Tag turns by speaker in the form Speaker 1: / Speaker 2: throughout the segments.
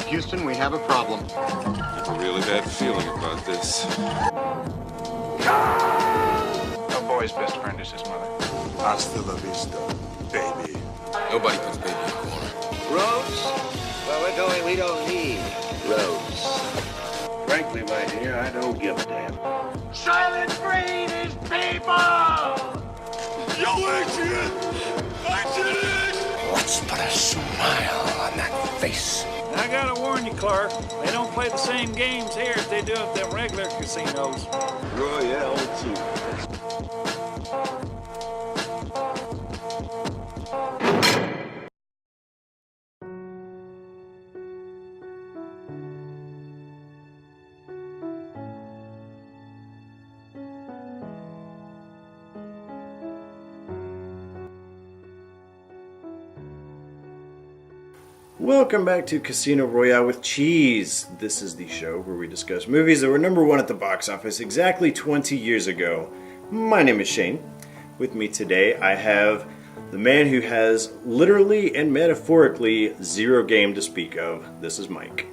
Speaker 1: Houston, we have a problem.
Speaker 2: I have a really bad feeling about this.
Speaker 3: A boy's best friend is his mother.
Speaker 4: Hasta la vista, baby.
Speaker 2: Nobody puts baby in a corner.
Speaker 5: Roads? Where we're going, we don't need roads. Frankly, my dear, I don't give a damn.
Speaker 6: Silent breed is people!
Speaker 4: Yo, Adrian! Adrian!
Speaker 5: Let's put a smile on that face.
Speaker 7: I gotta warn you, Clark. They don't play the same games here as they do at them regular casinos.
Speaker 4: Royale, too.
Speaker 8: Welcome back to Casino Royale with Cheese. This is the show where we discuss movies that were number one at the box office exactly 20 years ago. My name is Shane. With me today I have the man who has literally and metaphorically zero game to speak of. This is Mike.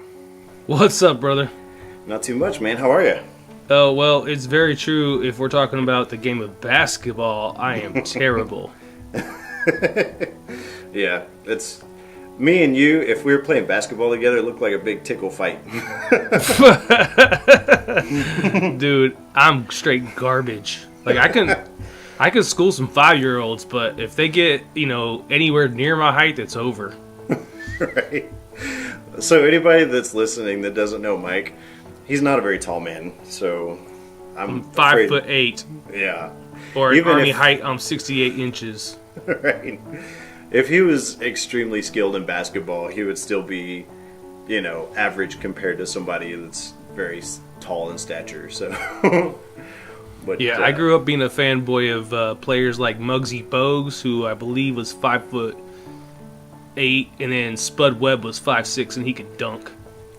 Speaker 9: What's up, brother?
Speaker 8: Not too much, man. How are you?
Speaker 9: Oh, well, it's very true. If we're talking about the game of basketball, I am terrible.
Speaker 8: Yeah, it's... Me and you, if we were playing basketball together, it looked like a big tickle fight.
Speaker 9: Dude, I'm straight garbage. Like, I can school some 5-year-olds, but if they get, anywhere near my height, it's over.
Speaker 8: Right. So anybody that's listening that doesn't know Mike, he's not a very tall man, so I'm
Speaker 9: 5'8".
Speaker 8: Yeah.
Speaker 9: Or at army height, I'm 68 inches.
Speaker 8: Right. If he was extremely skilled in basketball, he would still be, average compared to somebody that's very tall in stature. So, but
Speaker 9: yeah, I grew up being a fanboy of players like Muggsy Bogues, who I believe was 5'8", and then Spud Webb was 5'6", and he could dunk.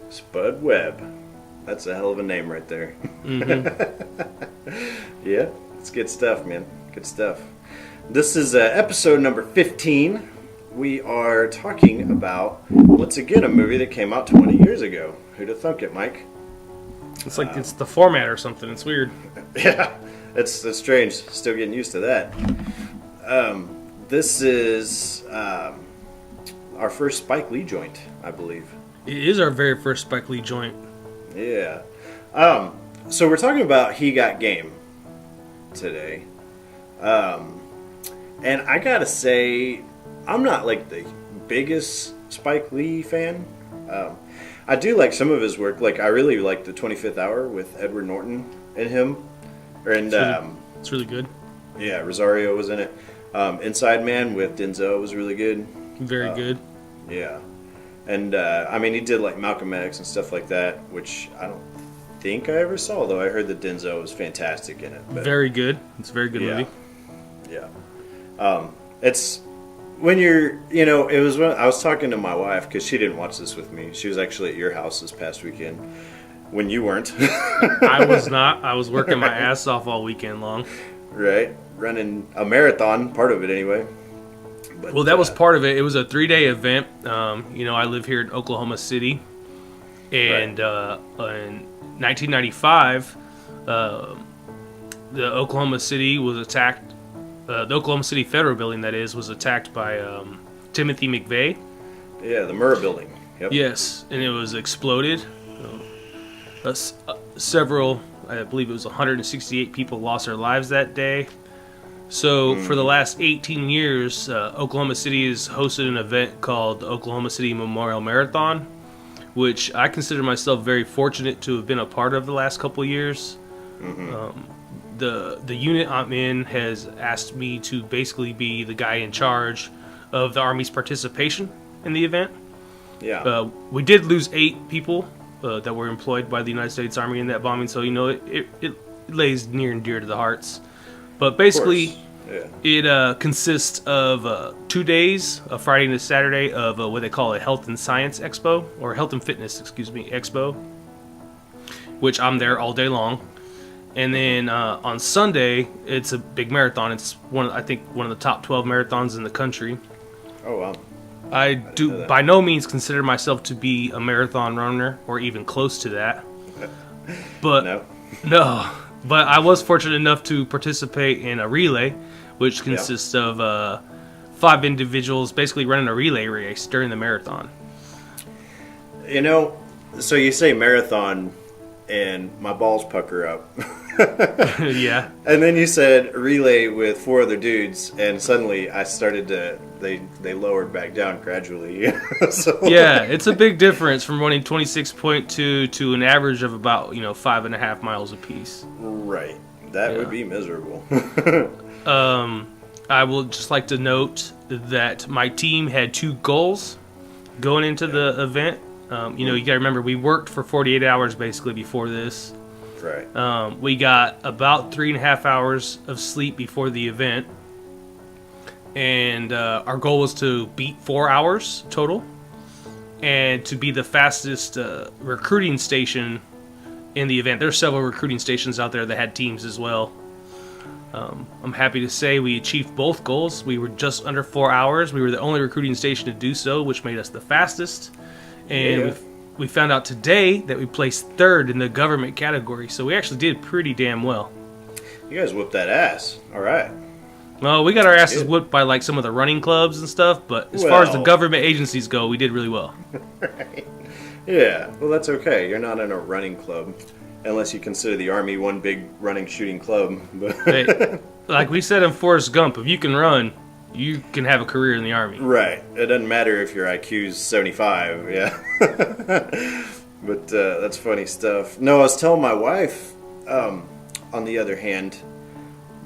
Speaker 8: Spud Webb, that's a hell of a name right there.
Speaker 9: Mm-hmm.
Speaker 8: Yeah, it's good stuff, man. Good stuff. This is episode number 15. We are talking about, once again, a movie that came out 20 years ago. Who'd have thunk it, Mike?
Speaker 9: It's like it's the format or something. It's weird.
Speaker 8: Yeah, it's strange. Still getting used to that. This is our first Spike Lee joint, I believe.
Speaker 9: It is our very first Spike Lee joint.
Speaker 8: Yeah. So we're talking about He Got Game today. And I gotta say, I'm not like the biggest Spike Lee fan. I do like some of his work. Like, I really like the 25th Hour with Edward Norton and him. And
Speaker 9: it's really good.
Speaker 8: Yeah, Rosario was in it. Inside Man with Denzel was really good.
Speaker 9: Very good.
Speaker 8: Yeah. And, he did like Malcolm X and stuff like that, which I don't think I ever saw, though. I heard that Denzel was fantastic in it. But,
Speaker 9: very good. It's a very good movie.
Speaker 8: Yeah. It's when you're, it was when I was talking to my wife because she didn't watch this with me. She was actually at your house this past weekend when you weren't.
Speaker 9: I was not. I was working my ass off all weekend long.
Speaker 8: Right. Running a marathon, part of it anyway. But,
Speaker 9: well, that was part of it. It was a 3-day event. I live here in Oklahoma City. And in 1995, the Oklahoma City was attacked. The Oklahoma City Federal Building, that is, was attacked by Timothy McVeigh.
Speaker 8: Yeah, the Murrah Building. Yep.
Speaker 9: Yes, and it was exploded. Several, I believe it was 168 people lost their lives that day. So for the last 18 years, Oklahoma City has hosted an event called the Oklahoma City Memorial Marathon, which I consider myself very fortunate to have been a part of the last couple of years. Mm-hmm. The unit I'm in has asked me to basically be the guy in charge of the Army's participation in the event.
Speaker 8: Yeah.
Speaker 9: We did lose 8 people that were employed by the United States Army in that bombing, so it lays near and dear to the hearts. But basically, it consists of 2 days, a Friday and a Saturday, of what they call a Health and Science Expo, or Health and Fitness, Expo, which I'm there all day long. And then on Sunday, it's a big marathon. It's one of the top 12 marathons in the country.
Speaker 8: Oh, wow.
Speaker 9: I do by no means consider myself to be a marathon runner or even close to that. But no. But I was fortunate enough to participate in a relay, which consists of 5 individuals basically running a relay race during the marathon.
Speaker 8: You know, so you say marathon, and my balls pucker up.
Speaker 9: Yeah.
Speaker 8: And then you said relay with 4 other dudes, and suddenly I started to, they lowered back down gradually. So,
Speaker 9: yeah, it's a big difference from running 26.2 to an average of about, 5.5 miles apiece.
Speaker 8: Right. That would be miserable.
Speaker 9: I will just like to note that my team had 2 goals going into the event. You gotta remember, we worked for 48 hours basically before this.
Speaker 8: Right.
Speaker 9: We got about 3.5 hours of sleep before the event. And our goal was to beat 4 hours total. And to be the fastest recruiting station in the event. There's several recruiting stations out there that had teams as well. I'm happy to say we achieved both goals. We were just under 4 hours. We were the only recruiting station to do so, which made us the fastest. And we found out today that we placed 3rd in the government category. So we actually did pretty damn well.
Speaker 8: You guys whooped that ass. All right.
Speaker 9: Well, we got our asses whooped by like some of the running clubs and stuff, but as far as the government agencies go, we did really well.
Speaker 8: Right. Yeah, well, that's okay. You're not in a running club, unless you consider the Army one big running shooting club.
Speaker 9: Hey, like we said in Forrest Gump, if you can run, you can have a career in the Army.
Speaker 8: Right. It doesn't matter if your IQ's 75, yeah. But that's funny stuff. No, I was telling my wife, on the other hand,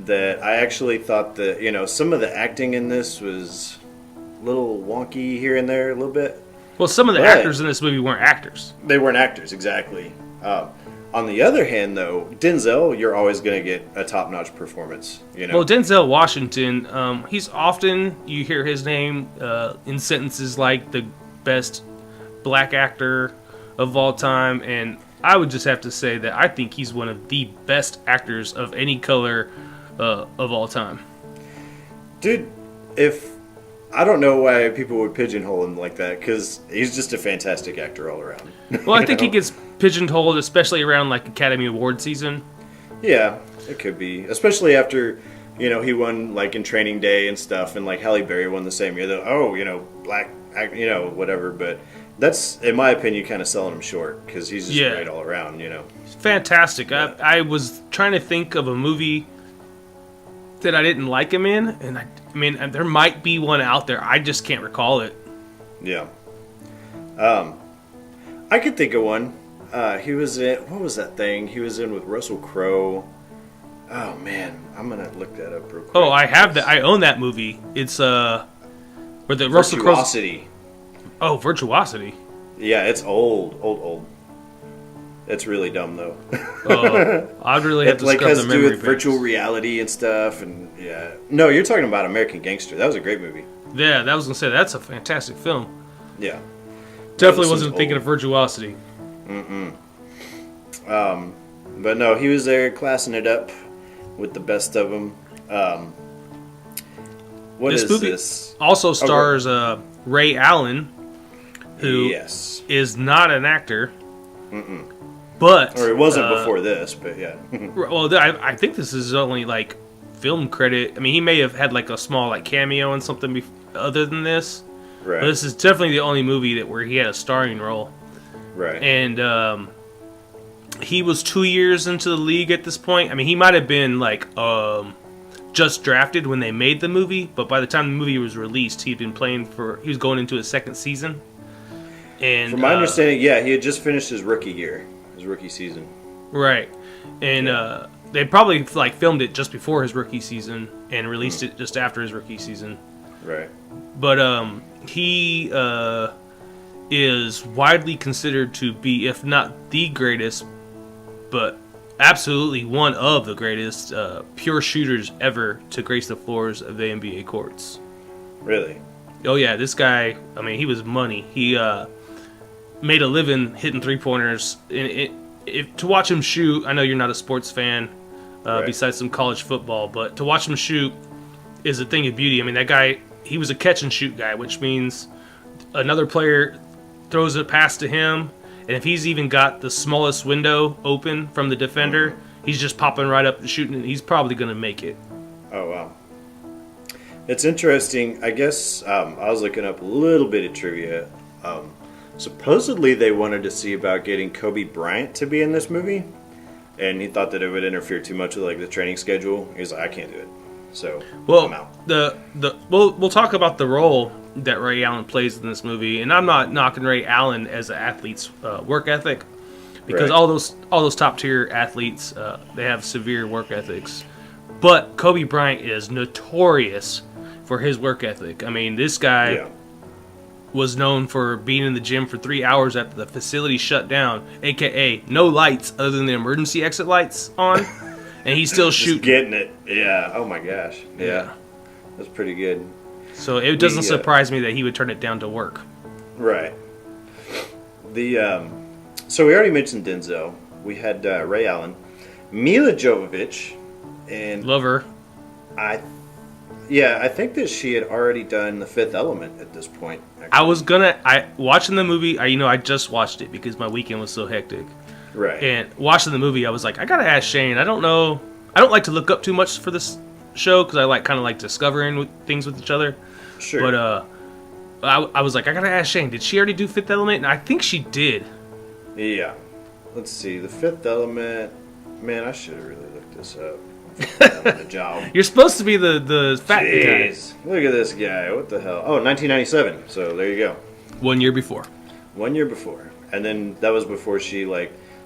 Speaker 8: that I actually thought that, some of the acting in this was a little wonky here and there a little bit.
Speaker 9: Well, some of the actors in this movie weren't actors.
Speaker 8: They weren't actors, exactly. On the other hand, though, Denzel, you're always going to get a top-notch performance.
Speaker 9: Well, Denzel Washington, he's often, you hear his name in sentences like the best black actor of all time, and I would just have to say that I think he's one of the best actors of any color of all time. Dude,
Speaker 8: I don't know why people would pigeonhole him like that, because he's just a fantastic actor all around.
Speaker 9: Well, I think he gets pigeonholed, especially around like Academy Award season.
Speaker 8: Yeah, it could be, especially after he won like in Training Day and stuff, and like Halle Berry won the same year. Black, whatever. But that's, in my opinion, kind of selling him short, because he's just great all around.
Speaker 9: Fantastic.
Speaker 8: Yeah.
Speaker 9: I was trying to think of a movie that I didn't like him in, and I mean, there might be one out there. I just can't recall it.
Speaker 8: Yeah. I could think of one. He was in, what was that thing? He was in with Russell Crowe. Oh man, I'm gonna look that up real quick.
Speaker 9: Oh, I have that. I own that movie. It's where the Russell Crowe.
Speaker 8: Virtuosity.
Speaker 9: Oh, Virtuosity.
Speaker 8: Yeah, it's old. It's really dumb though.
Speaker 9: I'd really have to
Speaker 8: like
Speaker 9: scrub
Speaker 8: has
Speaker 9: the
Speaker 8: to do
Speaker 9: memory
Speaker 8: with virtual reality and stuff, and yeah. No, you're talking about American Gangster. That was a great movie.
Speaker 9: Yeah, that was gonna say that's a fantastic film.
Speaker 8: Yeah.
Speaker 9: Definitely wasn't thinking of Virtuosity.
Speaker 8: But no, he was there classing it up with the best of them. What
Speaker 9: this
Speaker 8: is
Speaker 9: movie
Speaker 8: this?
Speaker 9: Also stars Ray Allen, who is not an actor. But
Speaker 8: or it wasn't before this, but yeah.
Speaker 9: Well, I think this is only like film credit. I mean, he may have had like a small like cameo in something other than this.
Speaker 8: Right.
Speaker 9: But this is definitely the only movie where he had a starring role.
Speaker 8: Right.
Speaker 9: And he was 2 years into the league at this point. I mean, he might have been like just drafted when they made the movie, but by the time the movie was released, he was going into his 2nd season. And
Speaker 8: from my understanding, yeah, he had just finished his rookie season.
Speaker 9: Right. And they probably like filmed it just before his rookie season and released it just after his rookie season.
Speaker 8: Right.
Speaker 9: But he is widely considered to be, if not the greatest, but absolutely one of the greatest pure shooters ever to grace the floors of the NBA courts.
Speaker 8: Really?
Speaker 9: Oh yeah, this guy, I mean, he was money. He made a living hitting 3-pointers. To watch him shoot, I know you're not a sports fan, besides some college football, but to watch him shoot is a thing of beauty. I mean, that guy, he was a catch and shoot guy, which means another player throws a pass to him, and if he's even got the smallest window open from the defender, he's just popping right up and shooting, and he's probably going to make it.
Speaker 8: Oh, wow. It's interesting. I guess I was looking up a little bit of trivia. Supposedly they wanted to see about getting Kobe Bryant to be in this movie, and he thought that it would interfere too much with like the training schedule. He's like, I can't do it. So I'm out.
Speaker 9: We'll talk about the role that Ray Allen plays in this movie, and I'm not knocking Ray Allen as an athlete's work ethic, because all those top tier athletes they have severe work ethics, but Kobe Bryant is notorious for his work ethic. I mean, this guy was known for being in the gym for 3 hours after the facility shut down, aka no lights other than the emergency exit lights on, and he's still shooting.
Speaker 8: Getting it. Yeah. Oh my gosh. Yeah. That's pretty good.
Speaker 9: So it doesn't surprise me that he would turn it down to work.
Speaker 8: Right. So we already mentioned Denzel. We had Ray Allen, Mila Jovovich, and
Speaker 9: love her.
Speaker 8: I think that she had already done The Fifth Element at this point. Actually.
Speaker 9: Watching the movie. I just watched it because my weekend was so hectic.
Speaker 8: Right.
Speaker 9: And watching the movie, I was like, I gotta ask Shane. I don't know. I don't like to look up too much for this show because I kind of like discovering things with each other.
Speaker 8: Sure.
Speaker 9: But I was like, I gotta ask Shane. Did she already do Fifth Element? And I think she did.
Speaker 8: Yeah. Let's see. The Fifth Element. Man, I should have really looked this up. The job.
Speaker 9: You're supposed to be the fat guy.
Speaker 8: Look at this guy. What the hell? Oh, 1997. So there you go.
Speaker 9: 1 year before.
Speaker 8: 1 year before. And then that was before she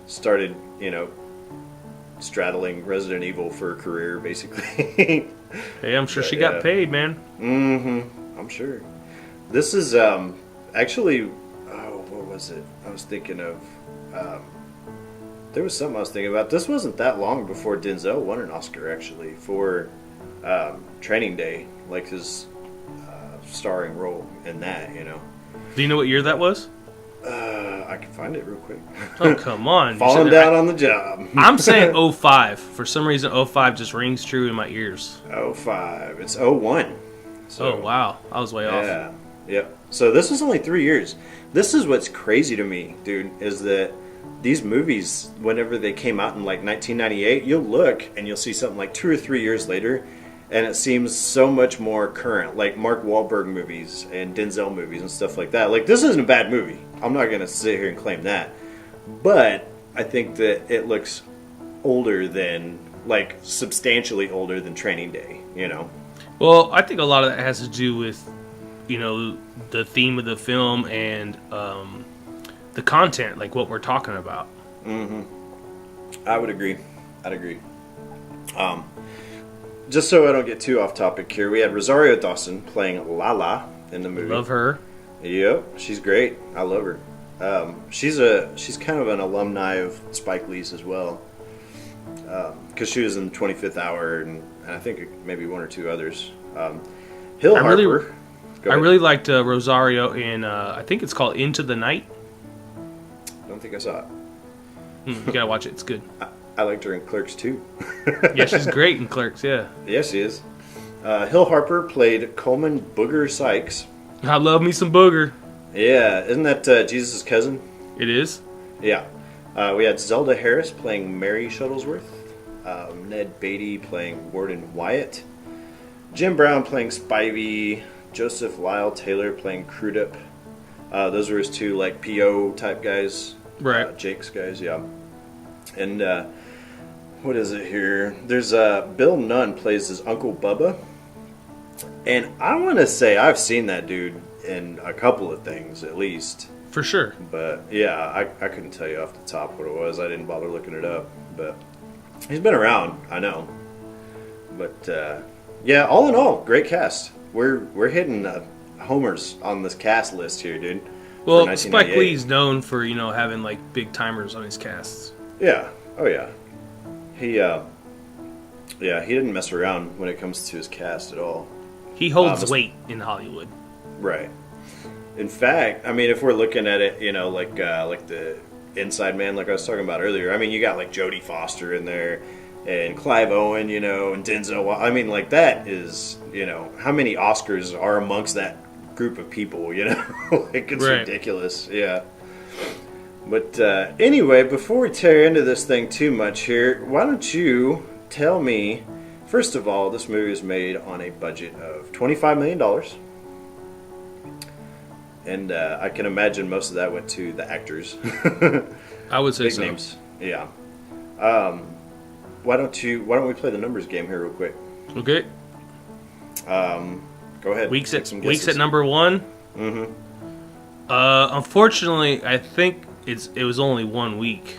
Speaker 8: started, straddling Resident Evil for a career, basically.
Speaker 9: Hey, I'm sure she got paid, man.
Speaker 8: Mm-hmm. I'm sure. This is actually, what was it? I was thinking of, there was something I was thinking about. This wasn't that long before Denzel won an Oscar, actually, for Training Day, like his starring role in that,
Speaker 9: Do you know what year that was?
Speaker 8: I can find it real quick.
Speaker 9: Oh, come on.
Speaker 8: Falling down on the job.
Speaker 9: I'm saying 05. For some reason, 05 just rings true in my ears.
Speaker 8: 05. It's 01. So,
Speaker 9: oh, wow. I was way off.
Speaker 8: Yeah. Yep. So this was only 3 years. This is what's crazy to me, dude, is that these movies, whenever they came out in 1998, you'll look and you'll see something like 2 or 3 years later, and it seems so much more current, like Mark Wahlberg movies and Denzel movies and stuff like that. This isn't a bad movie. I'm not going to sit here and claim that. But I think that it looks older than, substantially older than Training Day,
Speaker 9: Well, I think a lot of that has to do with, the theme of the film and the content, like what we're talking about.
Speaker 8: Mm-hmm. I would agree. I'd agree. Just so I don't get too off topic here, we had Rosario Dawson playing Lala in the movie.
Speaker 9: Love her.
Speaker 8: Yep, she's great. I love her. She's kind of an alumni of Spike Lee's as well, because she was in 25th Hour and I think maybe one or two others. Hill Harper.
Speaker 9: I really liked Rosario in I think it's called Into the Night.
Speaker 8: I don't think I saw it.
Speaker 9: You gotta watch it. It's good.
Speaker 8: I liked her in Clerks too.
Speaker 9: Yeah, she's great in Clerks. Yeah.
Speaker 8: Yes, she is. Hill Harper played Coleman Booger Sykes.
Speaker 9: I love me some Booger.
Speaker 8: Yeah, isn't that Jesus' cousin?
Speaker 9: It is.
Speaker 8: Yeah. We had Zelda Harris playing Mary Shuttlesworth. Ned Beatty playing Warden Wyatt. Jim Brown playing Spivey. Joseph Lyle Taylor playing Crudup. Those were his two PO type guys.
Speaker 9: Right.
Speaker 8: Jake's guys, yeah. And what is it here? There's Bill Nunn plays his Uncle Bubba. And I want to say I've seen that dude in a couple of things at least.
Speaker 9: For sure.
Speaker 8: But yeah, I couldn't tell you off the top what it was. I didn't bother looking it up. But he's been around, I know. But yeah, all in all, great cast. We're hitting homers on this cast list here, dude.
Speaker 9: Well, Spike Lee's known for having big timers on his casts.
Speaker 8: Yeah. Oh yeah. He didn't mess around when it comes to his cast at all.
Speaker 9: He holds weight in Hollywood.
Speaker 8: Right. In fact, if we're looking at it, like the Inside Man, like I was talking about earlier. You got Jodie Foster in there, and Clive Owen, and Denzel. That is, how many Oscars are amongst that group of people, you know? Like, it's
Speaker 9: Right.
Speaker 8: ridiculous, yeah. But anyway, before we tear into this thing too much here, why don't you tell me, first of all, this movie was made on a budget of $25 million. And I can imagine most of that went to the actors.
Speaker 9: I would say
Speaker 8: Big
Speaker 9: so.
Speaker 8: names, yeah. Why don't we play the numbers game here real quick?
Speaker 9: Okay.
Speaker 8: Go ahead.
Speaker 9: Weeks
Speaker 8: take
Speaker 9: at
Speaker 8: some
Speaker 9: weeks
Speaker 8: guesses.
Speaker 9: at number 1. Mm-hmm. Unfortunately, I think it was only 1 week.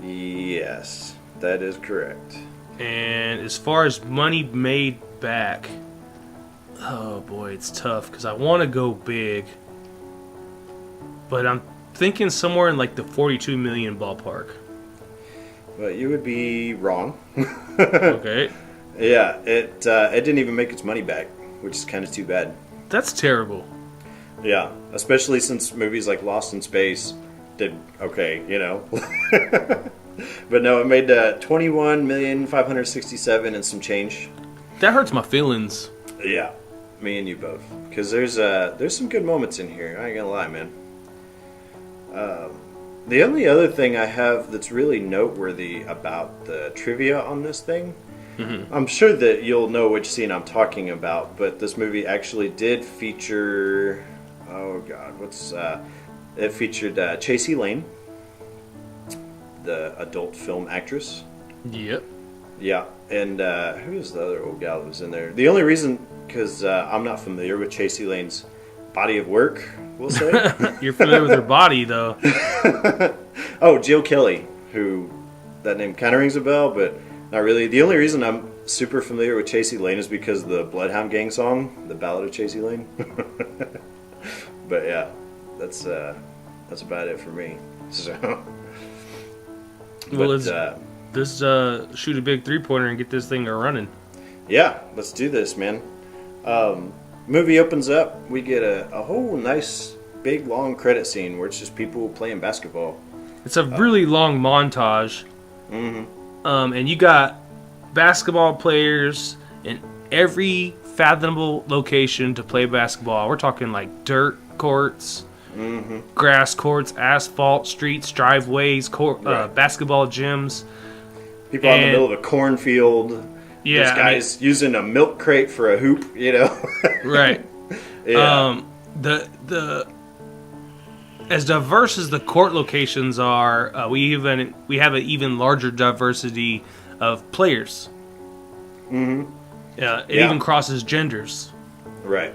Speaker 8: Yes, that is correct.
Speaker 9: And as far as money made back, oh boy, it's tough because I want to go big, but I'm thinking somewhere in like the 42 million ballpark.
Speaker 8: But you would be wrong.
Speaker 9: Okay,
Speaker 8: Yeah, it didn't even make its money back, which is kind of too bad.
Speaker 9: that's terrible.
Speaker 8: Yeah, especially since movies like Lost in Space did okay, you know. But no, it made 21,567,000 and some change.
Speaker 9: That hurts my feelings.
Speaker 8: Yeah, me and you both. Because there's some good moments in here. I ain't gonna lie, man. The only other thing I have that's really noteworthy about the trivia on this thing, I'm sure that you'll know which scene I'm talking about, but this movie actually did feature, oh god, it featured Chasey Lane, the adult film actress.
Speaker 9: Yep.
Speaker 8: Yeah, and who was the other old gal that was in there? The only reason, because I'm not familiar with Chasey Lane's body of work, we'll say.
Speaker 9: You're familiar with her body, though.
Speaker 8: Oh, Jill Kelly, who, that name kind of rings a bell, but not really. The only reason I'm super familiar with Chasey Lane is because of the Bloodhound Gang song, The Ballad of Chasey Lane. But yeah, that's about it for me. So,
Speaker 9: Well,
Speaker 8: but,
Speaker 9: let's shoot a big 3-pointer and get this thing running.
Speaker 8: yeah, let's do this, man. Movie opens up. We get a whole nice, big, long credit scene where it's just people playing basketball.
Speaker 9: It's a really long montage. And you got basketball players in every fathomable location to play basketball. We're talking like dirt courts, grass courts, asphalt, streets, driveways,
Speaker 8: Right.
Speaker 9: basketball gyms.
Speaker 8: People out in the
Speaker 9: And-
Speaker 8: middle of a cornfield.
Speaker 9: Yeah,
Speaker 8: This guy's using a milk crate for a hoop, you know?
Speaker 9: Right.
Speaker 8: Yeah.
Speaker 9: The as diverse as the court locations are, we have an even larger diversity of players. It
Speaker 8: Yeah.
Speaker 9: even crosses genders.
Speaker 8: Right.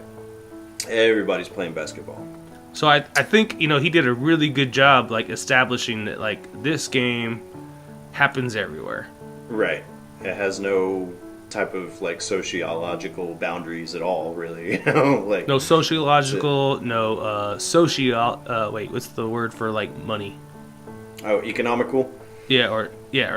Speaker 8: Everybody's playing basketball.
Speaker 9: So I think he did a really good job like establishing that like this game happens everywhere.
Speaker 8: Right. It has no type of like sociological boundaries at all, really. You know, like
Speaker 9: No sociological, no wait, what's the word for like money?
Speaker 8: oh, economical.
Speaker 9: Or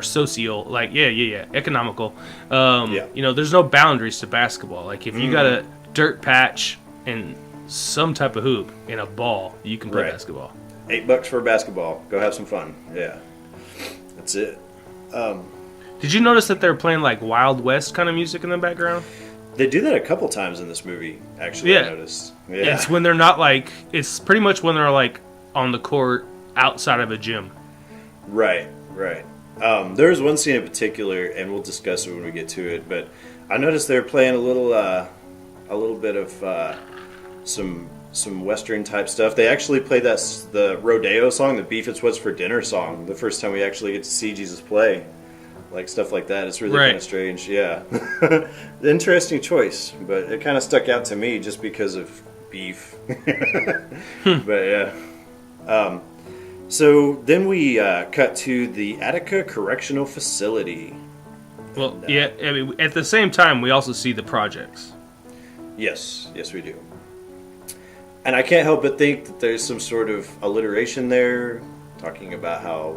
Speaker 9: social, like economical.
Speaker 8: Yeah.
Speaker 9: There's no boundaries to basketball. Like if you got a dirt patch and some type of hoop and a ball, you can play
Speaker 8: Right.
Speaker 9: basketball.
Speaker 8: $8 for a basketball. Go have some fun. Yeah. That's it.
Speaker 9: Did you notice that they're playing like Wild West kind of music in the background?
Speaker 8: They do that a couple times in this movie, actually,
Speaker 9: Yeah.
Speaker 8: I noticed. Yeah.
Speaker 9: It's when they're not like, it's pretty much when they're like on the court outside of a gym.
Speaker 8: Right. There's one scene in particular, and we'll discuss it when we get to it, but I noticed they were playing a little bit of some Western type stuff. They actually played the rodeo song, the Beef It's What's for Dinner song, the first time we actually get to see Jesus play. Like stuff like that. It's really
Speaker 9: Right.
Speaker 8: kind of strange. Yeah. Interesting choice, but it kind of stuck out to me just because of beef. But yeah. So then we cut to the Attica Correctional Facility.
Speaker 9: Well, yeah, I mean, at the same time, we also see the projects.
Speaker 8: Yes, we do. And I can't help but think that there's some sort of alliteration there, talking about how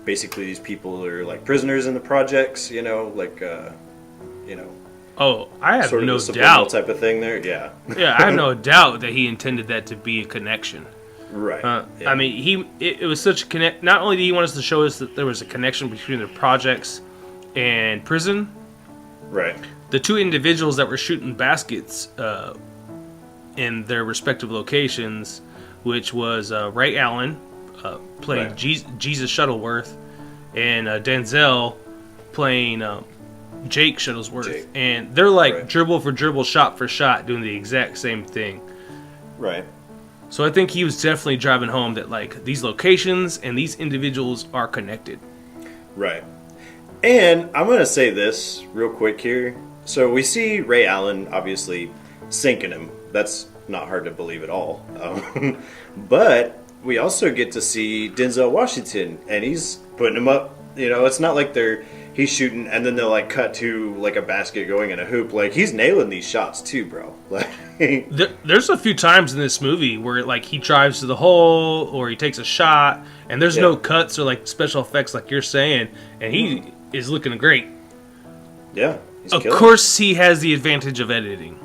Speaker 8: basically these people are like prisoners in the projects,
Speaker 9: Oh, I have
Speaker 8: sort of
Speaker 9: no
Speaker 8: a subliminal
Speaker 9: doubt.
Speaker 8: type of thing there. Yeah.
Speaker 9: Yeah, I have no doubt that he intended that to be a connection.
Speaker 8: Right. Yeah.
Speaker 9: I mean, it was such a connect. Not only did he want us to show us that there was a connection between the projects and prison,
Speaker 8: Right.
Speaker 9: the two individuals that were shooting baskets, in their respective locations, which was Ray Allen playing Jesus Shuttleworth, and Denzel playing Jake Shuttlesworth. And they're like dribble for dribble, shot for shot, doing the exact same thing.
Speaker 8: Right.
Speaker 9: So I think he was definitely driving home that like these locations and these individuals are connected.
Speaker 8: Right. And I'm going to say this real quick here. So we see Ray Allen obviously sinking him. That's not hard to believe at all. But we also get to see Denzel Washington, and he's putting him up. You know, it's not like he's shooting and then they'll like cut to like a basket going in a hoop. Like he's nailing these shots too, bro. Like
Speaker 9: there's a few times in this movie where like he drives to the hole or he takes a shot, and there's no cuts or like special effects like you're saying, and he is looking great.
Speaker 8: Yeah.
Speaker 9: Of course, he has the advantage of editing.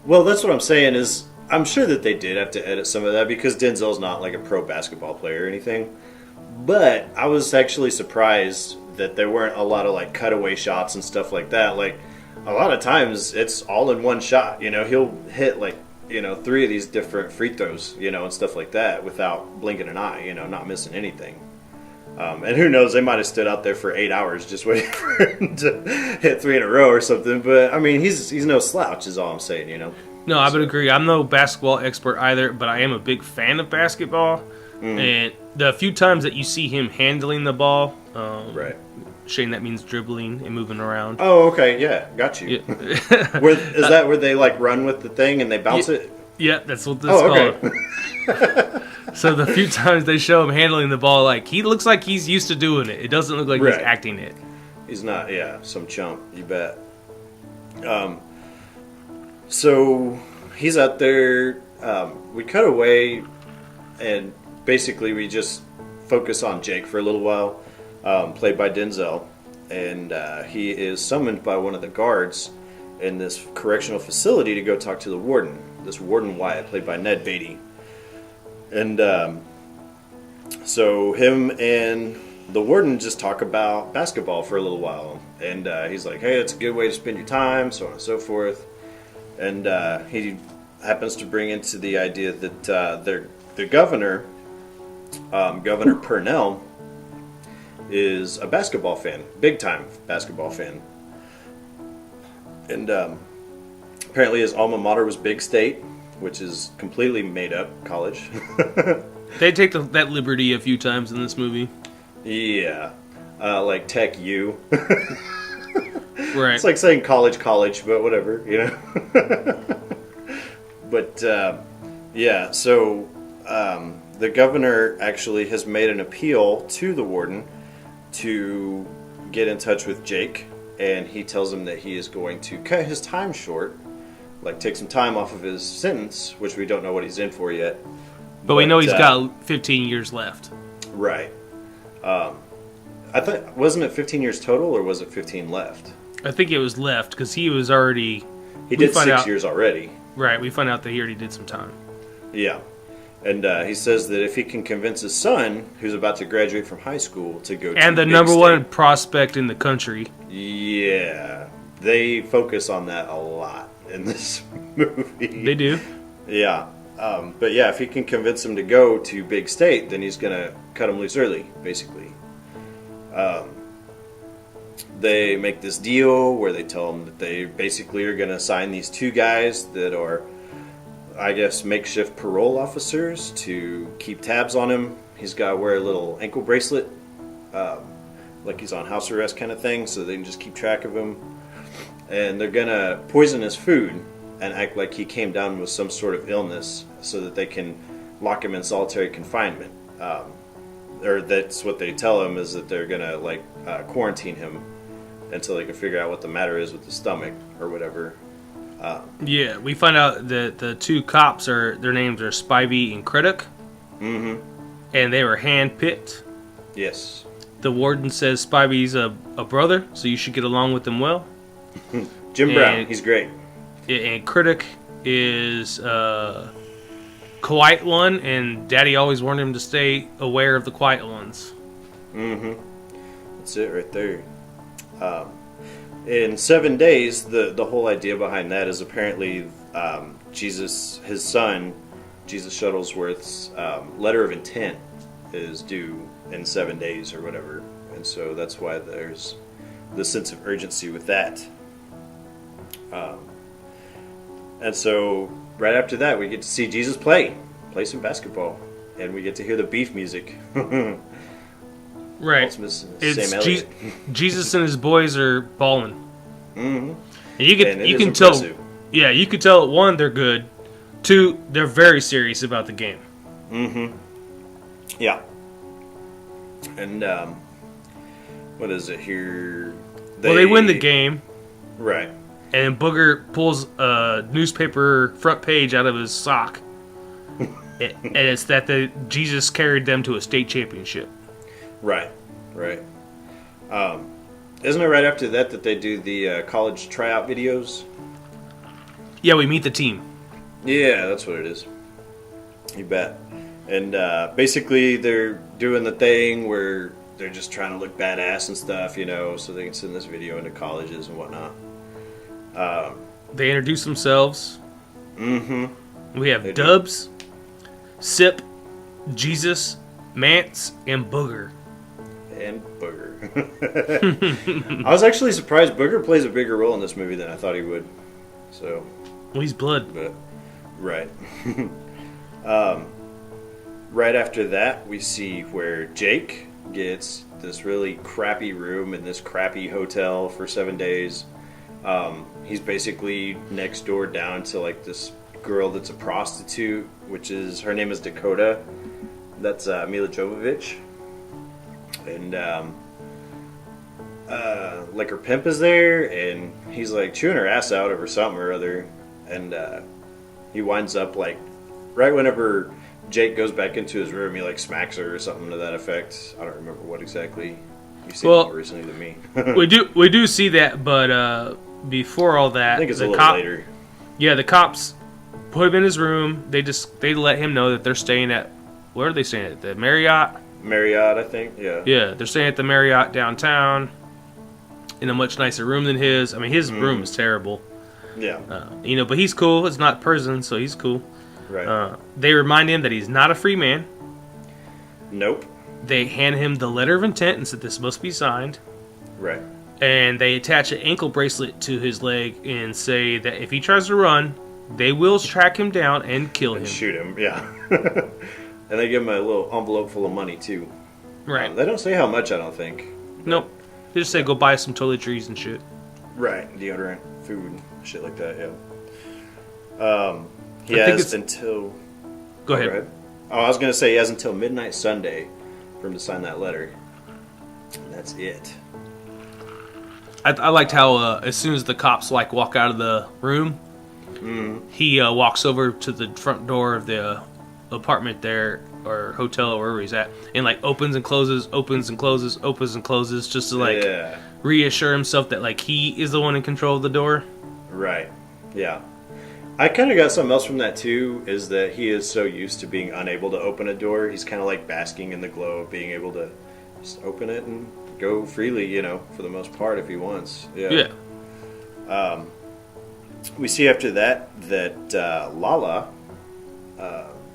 Speaker 8: Well, that's what I'm saying is I'm sure that they did have to edit some of that because Denzel's not like a pro basketball player or anything. But I was actually surprised that there weren't a lot of like cutaway shots and stuff like that. Like a lot of times it's all in one shot. You know, he'll hit like, you know, 3 of these different free throws, you know, and stuff like that without blinking an eye, you know, not missing anything. And who knows, they might have stood out there for 8 hours just waiting for him to hit 3 in a row or something. But I mean, he's no slouch is all I'm saying, you know.
Speaker 9: No, I would agree. I'm no basketball expert either, but I am a big fan of basketball. And the few times that you see him handling the ball, Shane, that means dribbling and moving around.
Speaker 8: Oh, okay, yeah, got you. Yeah. Is that where they like run with the thing and they bounce it?
Speaker 9: Yeah, that's what this is called.
Speaker 8: Okay.
Speaker 9: So the few times they show him handling the ball, like he looks like he's used to doing it. It doesn't look like he's acting it.
Speaker 8: He's not, some chump, you bet. So he's out there. We cut away, and basically we just focus on Jake for a little while, played by Denzel, and he is summoned by one of the guards in this correctional facility to go talk to the warden. This Warden Wyatt, played by Ned Beatty. And so him and the warden just talk about basketball for a little while. And he's like, hey, it's a good way to spend your time, so on and so forth. And he happens to bring into the idea that the governor, Governor Purnell, is a basketball fan, big-time basketball fan. And apparently his alma mater was Big State, which is completely made up college.
Speaker 9: They take that liberty a few times in this movie.
Speaker 8: Yeah. Like Tech U.
Speaker 9: Right.
Speaker 8: It's like saying college, but whatever, you know. But, yeah, so the governor actually has made an appeal to the warden to get in touch with Jake, and he tells him that he is going to cut his time short, like take some time off of his sentence, which we don't know what he's in for yet.
Speaker 9: But we know he's got 15 years left.
Speaker 8: Right. I thought, wasn't it 15 years total, or was it 15 left?
Speaker 9: I think it was left, because he was already...
Speaker 8: He did 6 years already.
Speaker 9: Right, we find out that he already did some time.
Speaker 8: Yeah. And he says that if he can convince his son, who's about to graduate from high school, to go to
Speaker 9: and the number one prospect in the country.
Speaker 8: Yeah. They focus on that a lot in this movie.
Speaker 9: They do.
Speaker 8: Yeah. But yeah, if he can convince him to go to Big State, then he's going to cut him loose early, basically. They make this deal where they tell him that they basically are going to assign these 2 guys that are, I guess, makeshift parole officers to keep tabs on him. He's got to wear a little ankle bracelet, like he's on house arrest kind of thing, so they can just keep track of him. And they're going to poison his food and act like he came down with some sort of illness so that they can lock him in solitary confinement. Or that's what they tell him, is that they're going to quarantine him until they can figure out what the matter is with the stomach or whatever.
Speaker 9: Yeah, we find out that the 2 cops their names are Spivey and Craddock.
Speaker 8: Mm-hmm.
Speaker 9: And they were hand-picked.
Speaker 8: Yes.
Speaker 9: The warden says Spivey's a brother, so you should get along with him well.
Speaker 8: Jim Brown, he's great.
Speaker 9: And Craddock is quiet one, and Daddy always warned him to stay aware of the quiet ones.
Speaker 8: Mm-hmm. That's it right there. In 7 days, the whole idea behind that is apparently Jesus, his son, Jesus Shuttlesworth's letter of intent is due in 7 days or whatever, and so that's why there's the sense of urgency with that. And so right after that, we get to see Jesus play some basketball, and we get to hear the beef music.
Speaker 9: Right.
Speaker 8: Sam Elliott.
Speaker 9: Jesus and his boys are balling.
Speaker 8: Mm-hmm.
Speaker 9: And you can tell. Yeah, you could tell. 1, they're good. 2, they're very serious about the game.
Speaker 8: Mm-hmm. Yeah. And what is it here?
Speaker 9: They win the game.
Speaker 8: Right.
Speaker 9: And Booger pulls a newspaper front page out of his sock. And it's that Jesus carried them to a state championship.
Speaker 8: Right. Isn't it right after that they do the college tryout videos?
Speaker 9: Yeah, we meet the team.
Speaker 8: Yeah, that's what it is. You bet. And basically they're doing the thing where they're just trying to look badass and stuff, so they can send this video into colleges and whatnot.
Speaker 9: They introduce themselves.
Speaker 8: Mm-hmm.
Speaker 9: We have Dubs, Sip, Jesus, Mance, and Booger.
Speaker 8: I was actually surprised Booger plays a bigger role in this movie than I thought he would. So,
Speaker 9: well, he's blood.
Speaker 8: But, right. Right after that, we see where Jake gets this really crappy room in this crappy hotel for 7 days. He's basically next door down to like this girl that's a prostitute, her name is Dakota. That's Mila Jovovich. And like her pimp is there, and he's like chewing her ass out over something or other, and he winds up like right whenever Jake goes back into his room, he like smacks her or something to that effect. I don't remember what exactly. You've seen it more recently than me.
Speaker 9: we do see that, but before all that,
Speaker 8: I think it's a little later.
Speaker 9: Yeah, the cops put him in his room. They let him know that they're staying at, where are they staying at? The Marriott, I think. Yeah. Yeah, they're staying at the Marriott downtown in a much nicer room than his. I mean, his room is terrible.
Speaker 8: Yeah.
Speaker 9: But he's cool. It's not prison, so he's cool.
Speaker 8: Right.
Speaker 9: They remind him that he's not a free man.
Speaker 8: Nope.
Speaker 9: They hand him the letter of intent and said this must be signed.
Speaker 8: Right. And
Speaker 9: they attach an ankle bracelet to his leg and say that if he tries to run, they will track him down and kill him.
Speaker 8: Shoot him, yeah. And they give him a little envelope full of money, too.
Speaker 9: Right.
Speaker 8: They don't say how much, I don't think.
Speaker 9: Nope. They just say go buy some toiletries and shit.
Speaker 8: Right. Deodorant, food, shit like that, yeah. He has until...
Speaker 9: Go ahead.
Speaker 8: Oh, I was going to say he has until midnight Sunday for him to sign that letter. And that's it.
Speaker 9: I liked how as soon as the cops walk out of the room, he walks over to the front door of the apartment there, or hotel, or wherever he's at, and opens and closes, just to reassure himself that he is the one in control of the door.
Speaker 8: Right. Yeah. I kind of got something else from that too, is that he is so used to being unable to open a door. He's kind of basking in the glow of being able to just open it and go freely, for the most part if he wants. Yeah. We see after that Lala,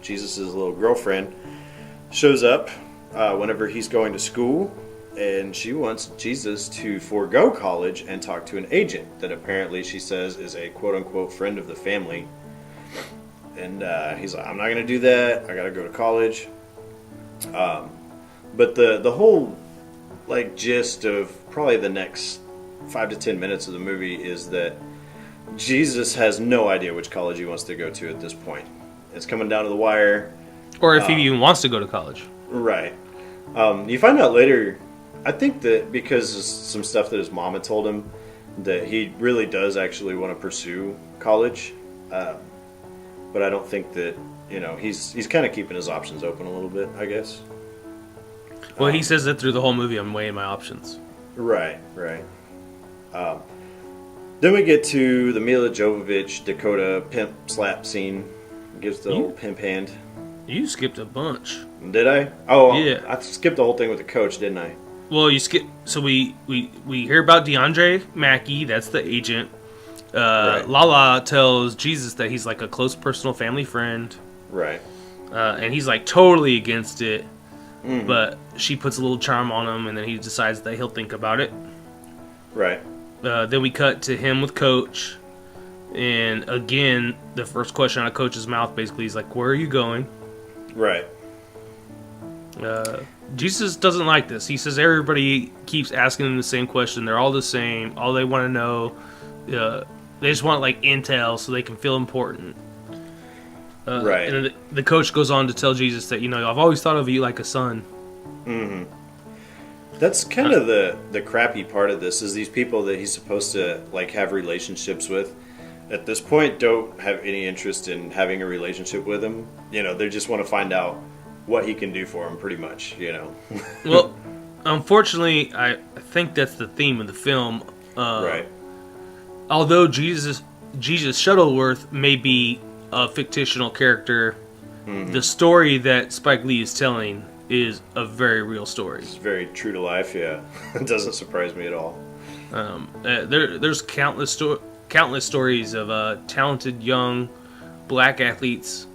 Speaker 8: Jesus' little girlfriend, shows up whenever he's going to school, and she wants Jesus to forego college and talk to an agent that apparently she says is a quote-unquote friend of the family. And he's like, I'm not going to do that. I got to go to college. But the whole gist of probably the next 5 to 10 minutes of the movie is that Jesus has no idea which college he wants to go to at this point. It's coming down to the wire.
Speaker 9: Or if he even wants to go to college.
Speaker 8: Right. You find out later, I think that because of some stuff that his mom had told him, that he really does actually want to pursue college. But I don't think that, he's kind of keeping his options open a little bit, I guess.
Speaker 9: Well, he says that through the whole movie, I'm weighing my options.
Speaker 8: Right. Then we get to the Mila Jovovich Dakota pimp slap scene. Gives the old pimp hand.
Speaker 9: You skipped a bunch.
Speaker 8: Did I? Oh,
Speaker 9: yeah.
Speaker 8: I skipped the whole thing with the coach, didn't I?
Speaker 9: Well, you skip. So we hear about DeAndre Mackey. That's the agent.
Speaker 8: Right.
Speaker 9: Lala tells Jesus that he's like a close personal family friend.
Speaker 8: Right.
Speaker 9: And he's like totally against it. But she puts a little charm on him, and then he decides that he'll think about it.
Speaker 8: Right.
Speaker 9: Then we cut to him with Coach. And again, the first question out of Coach's mouth basically is like, where are you going?
Speaker 8: Right.
Speaker 9: Jesus doesn't like this. He says everybody keeps asking him the same question. They're all the same. All they want to know, they just want like intel so they can feel important.
Speaker 8: Right.
Speaker 9: And the coach goes on to tell Jesus that, I've always thought of you like a son.
Speaker 8: Mm-hmm. That's kind of the crappy part of this, is these people that he's supposed to like have relationships with at this point don't have any interest in having a relationship with him. They just want to find out what he can do for him, pretty much,
Speaker 9: Well, unfortunately, I think that's the theme of the film.
Speaker 8: Right.
Speaker 9: Although Jesus Shuttleworth may be a fictional character, the story that Spike Lee is telling is a very real story.
Speaker 8: It's very true to life, yeah. It doesn't surprise me at all.
Speaker 9: There's countless stories of talented young black athletes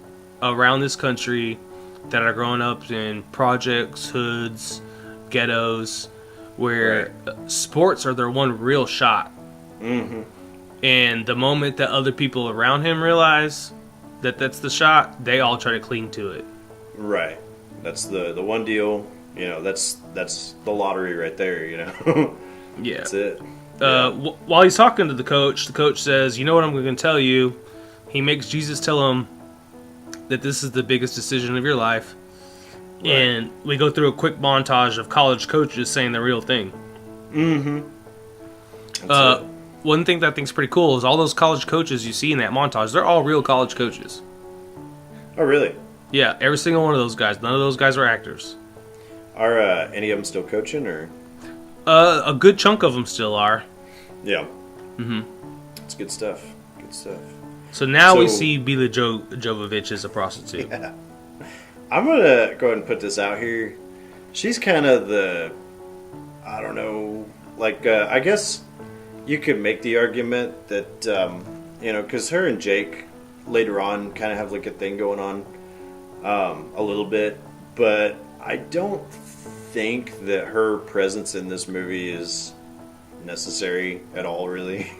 Speaker 9: around this country that are growing up in projects, hoods, ghettos, where sports are their one real shot.
Speaker 8: Mm-hmm.
Speaker 9: And the moment that other people around him realize that that's the shot, they all try to cling to it.
Speaker 8: Right. That's the one deal. That's the lottery right there.
Speaker 9: Yeah.
Speaker 8: That's it.
Speaker 9: While he's talking to the coach says, "You know what I'm going to tell you." He makes Jesus tell him that this is the biggest decision of your life. Right. And we go through a quick montage of college coaches saying the real thing.
Speaker 8: Mm-hmm.
Speaker 9: One thing that I think is pretty cool is all those college coaches you see in that montage, they're all real college coaches.
Speaker 8: Oh, really?
Speaker 9: Yeah, every single one of those guys. None of those guys are actors.
Speaker 8: Are any of them still coaching, or?
Speaker 9: A good chunk of them still are.
Speaker 8: Yeah.
Speaker 9: Mm-hmm.
Speaker 8: It's good stuff. Good stuff.
Speaker 9: So now we see Bila Jovovich as a prostitute.
Speaker 8: Yeah. I'm going to go ahead and put this out here. She's kind of the, I don't know, like, I guess you could make the argument that, because her and Jake later on kind of have like a thing going on a little bit, but I don't think that her presence in this movie is necessary at all, really.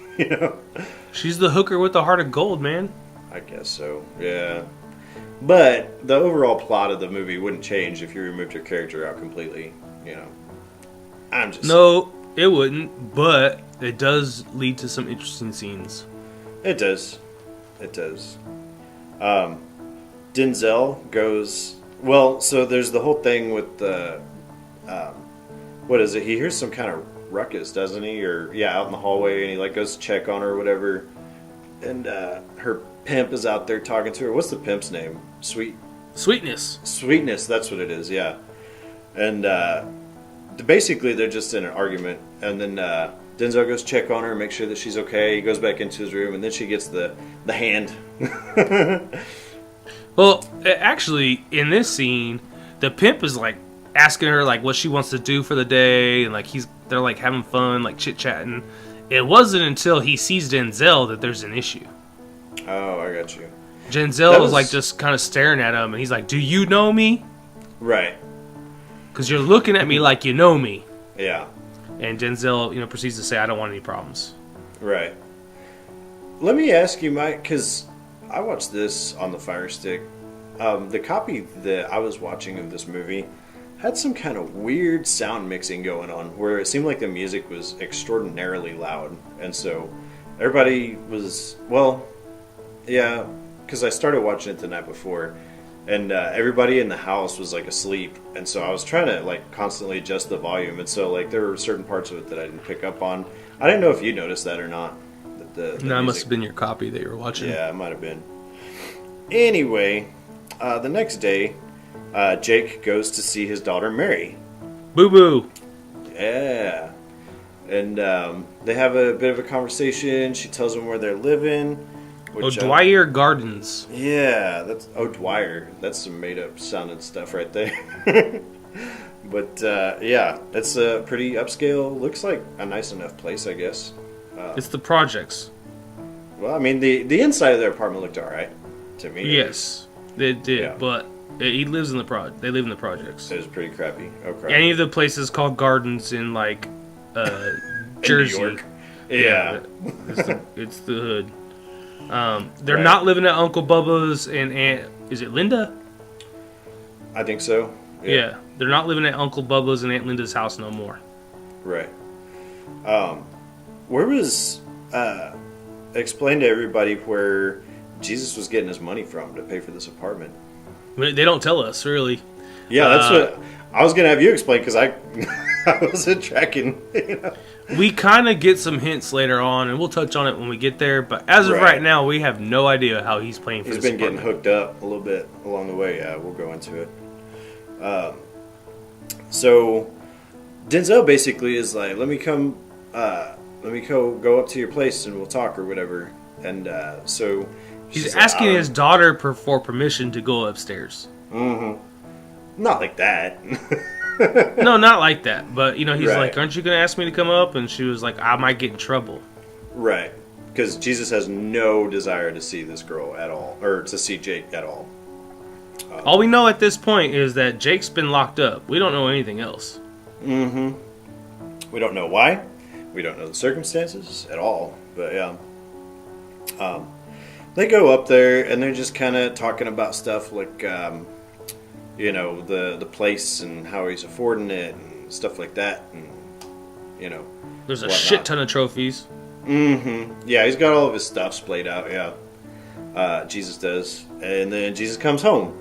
Speaker 9: She's the hooker with the heart of gold, man.
Speaker 8: I guess so, yeah. But the overall plot of the movie wouldn't change if you removed her character out completely, I'm just...
Speaker 9: No, it wouldn't, but it does lead to some interesting scenes.
Speaker 8: It does. It does. Denzel goes... Well, so there's the whole thing with the... what is it? He hears some kind of ruckus, doesn't he? Or, out in the hallway, and he goes to check on her or whatever. And her pimp is out there talking to her. What's the pimp's name?
Speaker 9: Sweetness.
Speaker 8: Sweetness, that's what it is, yeah. And basically they're just in an argument. And then Denzel goes check on her, make sure that she's okay. He goes back into his room, and then she gets the hand.
Speaker 9: Well, actually, in this scene, the pimp is asking her what she wants to do for the day, and they're having fun, chit-chatting. It wasn't until he sees Denzel that there's an issue.
Speaker 8: Oh, I got you.
Speaker 9: Denzel was just kind of staring at him, and he's like, "Do you know me?"
Speaker 8: Right.
Speaker 9: Because you're looking at me like you know me.
Speaker 8: Yeah.
Speaker 9: And Denzel, proceeds to say, "I don't want any problems."
Speaker 8: Right. Let me ask you, Mike, because I watched this on the Fire Stick. The copy that I was watching of this movie had some kind of weird sound mixing going on, where it seemed like the music was extraordinarily loud. And so everybody was, yeah, because I started watching it the night before, and everybody in the house was asleep, and so I was trying to constantly adjust the volume, and so there were certain parts of it that I didn't pick up on. I didn't know if you noticed that or not.
Speaker 9: No, it must have been your copy that you were watching.
Speaker 8: Yeah, it might have been. Anyway, the next day, Jake goes to see his daughter Mary.
Speaker 9: Boo boo.
Speaker 8: Yeah, and they have a bit of a conversation. She tells him where they're living.
Speaker 9: O'Dwyer Gardens.
Speaker 8: Yeah, that's O'Dwyer. That's some made-up sounding stuff right there. But it's a pretty upscale. Looks like a nice enough place, I guess.
Speaker 9: It's the projects.
Speaker 8: Well, I mean, the inside of their apartment looked all right to me.
Speaker 9: Yes, they did,
Speaker 8: Yeah.
Speaker 9: but he lives in the They live in the projects.
Speaker 8: It was pretty crappy. Okay.
Speaker 9: Any of the places called Gardens in like Jersey.
Speaker 8: New York. Yeah.
Speaker 9: It's the hood. They're not living at Uncle Bubba's and Aunt. Is it Linda?
Speaker 8: I think so.
Speaker 9: Yeah. They're not living at Uncle Bubba's and Aunt Linda's house no more.
Speaker 8: Right. Where was explain to everybody where Jesus was getting his money from to pay for this apartment?
Speaker 9: They don't tell us really.
Speaker 8: Yeah, that's what I was gonna have you explain because I wasn't tracking. You know?
Speaker 9: We kind of get some hints later on, and we'll touch on it when we get there. But as of right now, we have no idea how he's playing for
Speaker 8: He's
Speaker 9: this
Speaker 8: been getting
Speaker 9: apartment.
Speaker 8: hooked up a little bit along the way. Yeah, we'll go into it. So Denzel basically is like, let me go up to your place and we'll talk or whatever. And so
Speaker 9: He's
Speaker 8: she's like,
Speaker 9: asking his daughter for permission to go upstairs.
Speaker 8: not like that.
Speaker 9: No, not like that. But, he's
Speaker 8: Right.
Speaker 9: like, aren't you going to ask me to come up? And she was like, I might get in trouble.
Speaker 8: Right. Because Jesus has no desire to see this girl at all, or to see Jake at all.
Speaker 9: All we know at this point is that Jake's been locked up. We don't know anything else.
Speaker 8: We don't know why. We don't know the circumstances at all. But yeah. They go up there and they're just kind of talking about stuff like, the place and how he's affording it and stuff like that. And,
Speaker 9: There's a
Speaker 8: whatnot.
Speaker 9: shit ton of trophies.
Speaker 8: Yeah, he's got all of his stuff splayed out, yeah. Jesus does. And then Jesus comes home.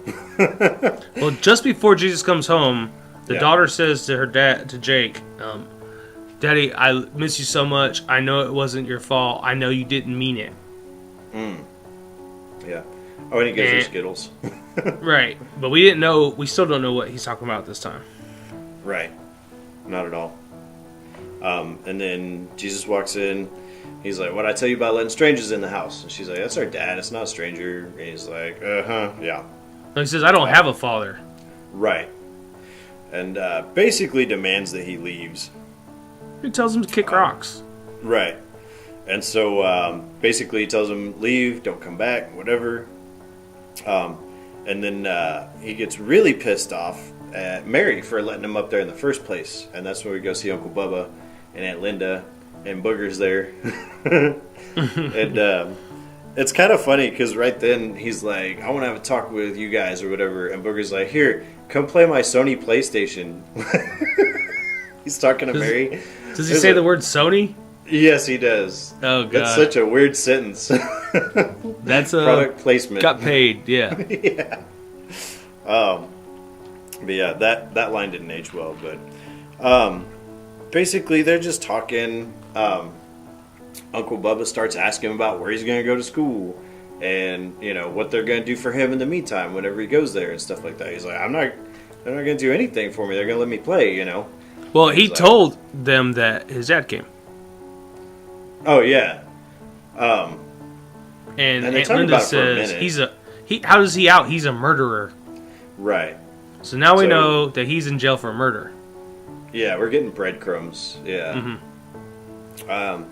Speaker 9: Well, just before Jesus comes home, the
Speaker 8: Yeah.
Speaker 9: daughter says to her dad, to Jake, Daddy, I miss you so much. I know it wasn't your fault. I know you didn't mean it.
Speaker 8: Yeah. Oh, and he gives her
Speaker 9: And-
Speaker 8: Skittles.
Speaker 9: Right. But we still don't know what he's talking about this time.
Speaker 8: Right. Not at all. And then Jesus walks in. He's like, what'd I tell you about letting strangers in the house? And she's like, that's our dad. It's not a stranger. And he's like, yeah.
Speaker 9: And he says, I don't have a father.
Speaker 8: Right. And basically demands that he leaves.
Speaker 9: He tells him to kick rocks.
Speaker 8: Right. And so basically he tells him, leave, don't come back, whatever. And then he gets really pissed off at Mary for letting him up there in the first place. And that's when we go see Uncle Bubba and Aunt Linda and Booger's there. And it's kind of funny because right then he's like, I want to have a talk with you guys or whatever. And Booger's like, here, come play my Sony PlayStation. He's talking to Mary.
Speaker 9: Does he say the word Sony?
Speaker 8: Yes, he does.
Speaker 9: Oh, God.
Speaker 8: That's such a weird sentence.
Speaker 9: That's a
Speaker 8: Product placement.
Speaker 9: Got paid, yeah.
Speaker 8: Yeah. But yeah, that line didn't age well. But basically, they're just talking. Uncle Bubba starts asking him about where he's going to go to school, and what they're going to do for him in the meantime whenever he goes there and stuff like that. He's like, they're not going to do anything for me. They're going to let me play.
Speaker 9: Well, he
Speaker 8: like-
Speaker 9: told them that his dad came.
Speaker 8: Oh yeah.
Speaker 9: And
Speaker 8: And they
Speaker 9: Aunt
Speaker 8: talk
Speaker 9: Linda
Speaker 8: about it for a
Speaker 9: says
Speaker 8: minute.
Speaker 9: how does he out? He's a murderer.
Speaker 8: Right.
Speaker 9: So now we
Speaker 8: So-
Speaker 9: know that he's in jail for murder.
Speaker 8: Yeah, we're getting breadcrumbs. Yeah.
Speaker 9: Mm-hmm.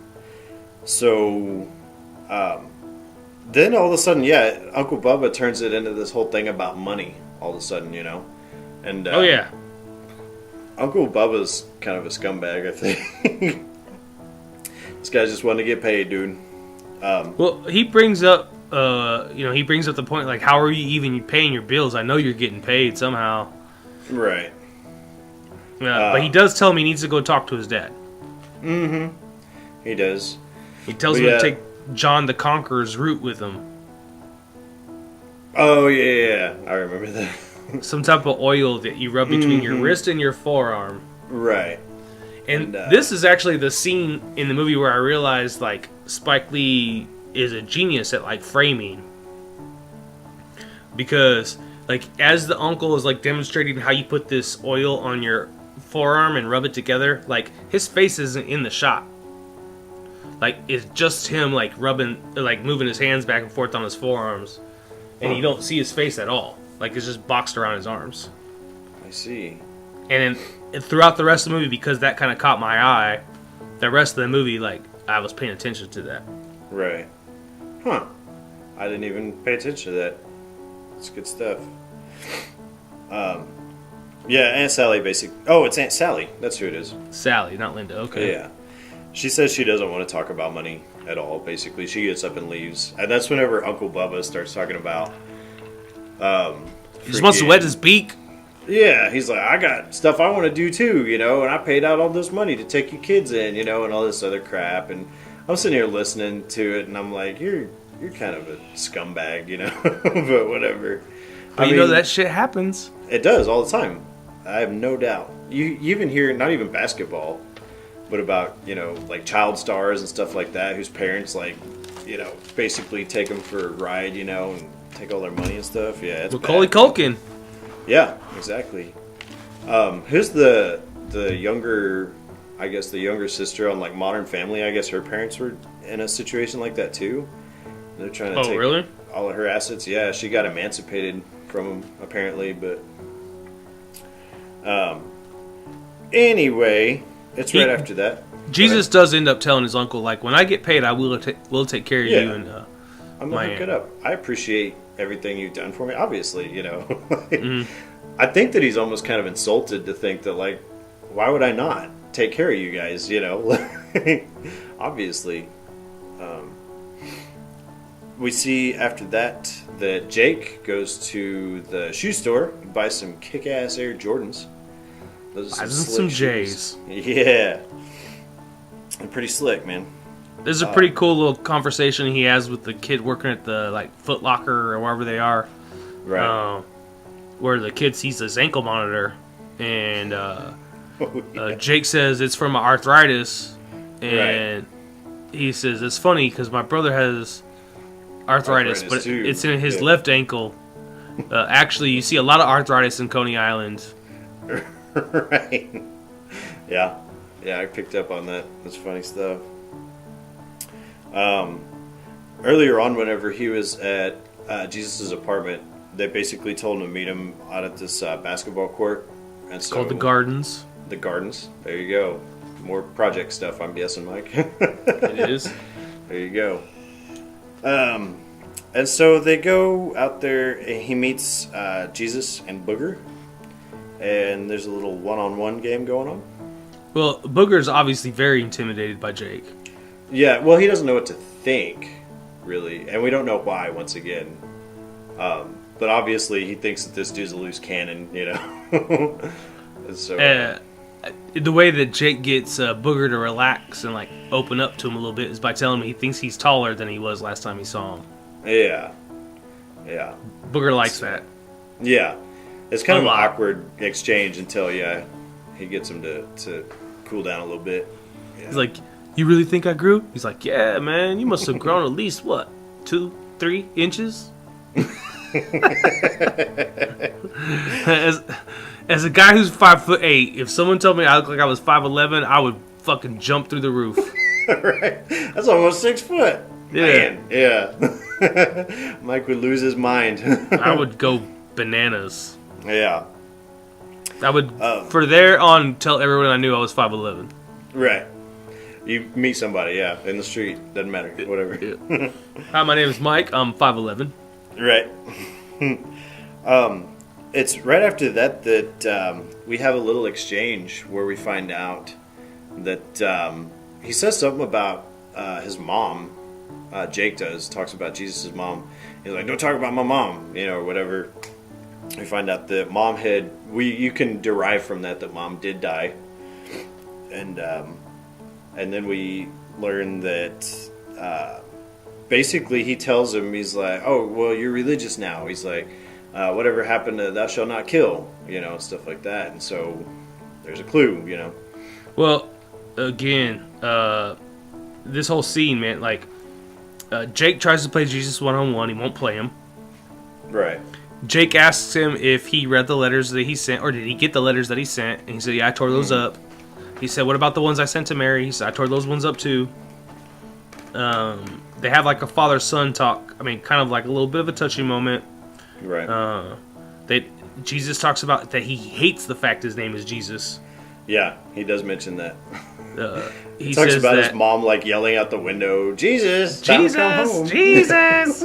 Speaker 8: Then all of a sudden, yeah, Uncle Bubba turns it into this whole thing about money. All of a sudden, and
Speaker 9: Oh yeah.
Speaker 8: Uncle Bubba's kind of a scumbag, I think. This guy just wanted to get paid, dude.
Speaker 9: Well, he brings up the point like, how are you even paying your bills? I know you're getting paid somehow.
Speaker 8: Right.
Speaker 9: But he does tell him he needs to go talk to his dad.
Speaker 8: He does.
Speaker 9: He tells
Speaker 8: But
Speaker 9: him
Speaker 8: yeah.
Speaker 9: to take John the Conqueror's route with him.
Speaker 8: Oh yeah, I remember that.
Speaker 9: Some type of oil that you rub between your wrist and your forearm.
Speaker 8: Right.
Speaker 9: And
Speaker 8: And,
Speaker 9: this is actually the scene in the movie where I realized like Spike Lee is a genius at like framing, because like as the uncle is like demonstrating how you put this oil on your forearm and rub it together, like his face isn't in the shot. Like it's just him like moving his hands back and forth on his forearms, and you don't see his face at all. Like it's just boxed around his arms.
Speaker 8: I see.
Speaker 9: And then throughout the rest of the movie, because that kind of caught my eye, the rest of the movie, like, I was paying attention to that.
Speaker 8: Right. Huh. I didn't even pay attention to that. It's good stuff. Yeah, Aunt Sally Oh, it's Aunt Sally. That's who it is.
Speaker 9: Sally, not Linda. Okay.
Speaker 8: Yeah. She says she doesn't want to talk about money at all, basically. She gets up and leaves. And that's whenever Uncle Bubba starts talking about...
Speaker 9: he just wants to wet his beak.
Speaker 8: Yeah, he's like, I got stuff I want to do too, and I paid out all this money to take you kids in, and all this other crap. And I'm sitting here listening to it, and I'm like, you're kind of a scumbag, but whatever.
Speaker 9: But you know that shit happens.
Speaker 8: It does all the time. I have no doubt. You even hear, not even basketball, but about, like child stars and stuff like that, whose parents, like, basically take them for a ride, and take all their money and stuff. Yeah, it's
Speaker 9: Macaulay
Speaker 8: bad.
Speaker 9: Culkin.
Speaker 8: Yeah, exactly. Who's the younger, I guess the younger sister on like Modern Family? I guess her parents were in a situation like that too. They're trying to take
Speaker 9: really?
Speaker 8: all of her assets. Yeah, she got emancipated from them apparently, but anyway, it's right after that.
Speaker 9: Jesus does end up telling his uncle, like, when I get paid, I will take care of you. And
Speaker 8: I'm gonna hook it up. I appreciate everything you've done for me. Obviously, I think that he's almost kind of insulted to think that, like, why would I not take care of you guys? Obviously. We see after that Jake goes to the shoe store and buys some kick-ass Air Jordans. Those are
Speaker 9: some J's.
Speaker 8: Yeah. They're pretty slick, man.
Speaker 9: There's a pretty cool little conversation he has with the kid working at the Foot Locker or wherever they are.
Speaker 8: Right.
Speaker 9: Where the kid sees this ankle monitor, and Jake says it's for my arthritis, and he says it's funny because my brother has arthritis but
Speaker 8: too.
Speaker 9: It's in his left ankle. Actually, you see a lot of arthritis in Coney Island.
Speaker 8: Right. Yeah, I picked up on that. That's funny stuff. Earlier on, whenever he was at Jesus' apartment, they basically told him to meet him out at this basketball court. And so,
Speaker 9: called the Gardens.
Speaker 8: The Gardens. There you go. More project stuff, I'm guessing, Mike.
Speaker 9: It is.
Speaker 8: There you go. And so they go out there, and he meets Jesus and Booger. And there's a little one-on-one game going on.
Speaker 9: Well, Booger's obviously very intimidated by Jake.
Speaker 8: Yeah, well, he doesn't know what to think, really. And we don't know why, once again. But obviously, he thinks that this dude's a loose cannon, And so,
Speaker 9: the way that Jake gets Booger to relax and open up to him a little bit is by telling him he thinks he's taller than he was last time he saw him.
Speaker 8: Yeah.
Speaker 9: Booger likes that.
Speaker 8: Yeah. It's kind of an awkward exchange until, he gets him to cool down a little bit. Yeah.
Speaker 9: He's like, you really think I grew? He's like, yeah, man, you must have grown at least, 2-3 inches? As a guy who's 5'8", if someone told me I looked like I was 5'11", I would fucking jump through the roof.
Speaker 8: Right. That's almost 6 foot.
Speaker 9: Yeah.
Speaker 8: Man, yeah. Mike would lose his mind.
Speaker 9: I would go bananas.
Speaker 8: Yeah.
Speaker 9: I would, for there on, tell everyone I knew I was 5'11".
Speaker 8: Right. You meet somebody, in the street. Doesn't matter. Whatever.
Speaker 9: Yeah. Hi, my name is Mike. I'm 5'11".
Speaker 8: Right. It's right after that we have a little exchange where we find out that he says something about his mom. Jake talks about Jesus' mom. He's like, don't talk about my mom, or whatever. We find out that mom you can derive from that mom did die. And then we learn that basically he tells him, he's like, oh, well, you're religious now. He's like, whatever happened to thou shalt not kill, stuff like that. And so there's a clue,
Speaker 9: Well, again, this whole scene, man, Jake tries to play Jesus one-on-one. He won't play him.
Speaker 8: Right.
Speaker 9: Jake asks him if he read the letters that he sent, or did he get the letters that he sent, and he said, yeah, I tore those up. He said, what about the ones I sent to Mary? He said, I tore those ones up too. They have a father-son talk. I mean, kind of a little bit of a touchy moment.
Speaker 8: Right.
Speaker 9: Jesus talks about that he hates the fact his name is Jesus.
Speaker 8: Yeah, he does mention that.
Speaker 9: He
Speaker 8: talks
Speaker 9: says
Speaker 8: about
Speaker 9: that
Speaker 8: his mom like yelling out the window, Jesus, time to come home."
Speaker 9: Jesus.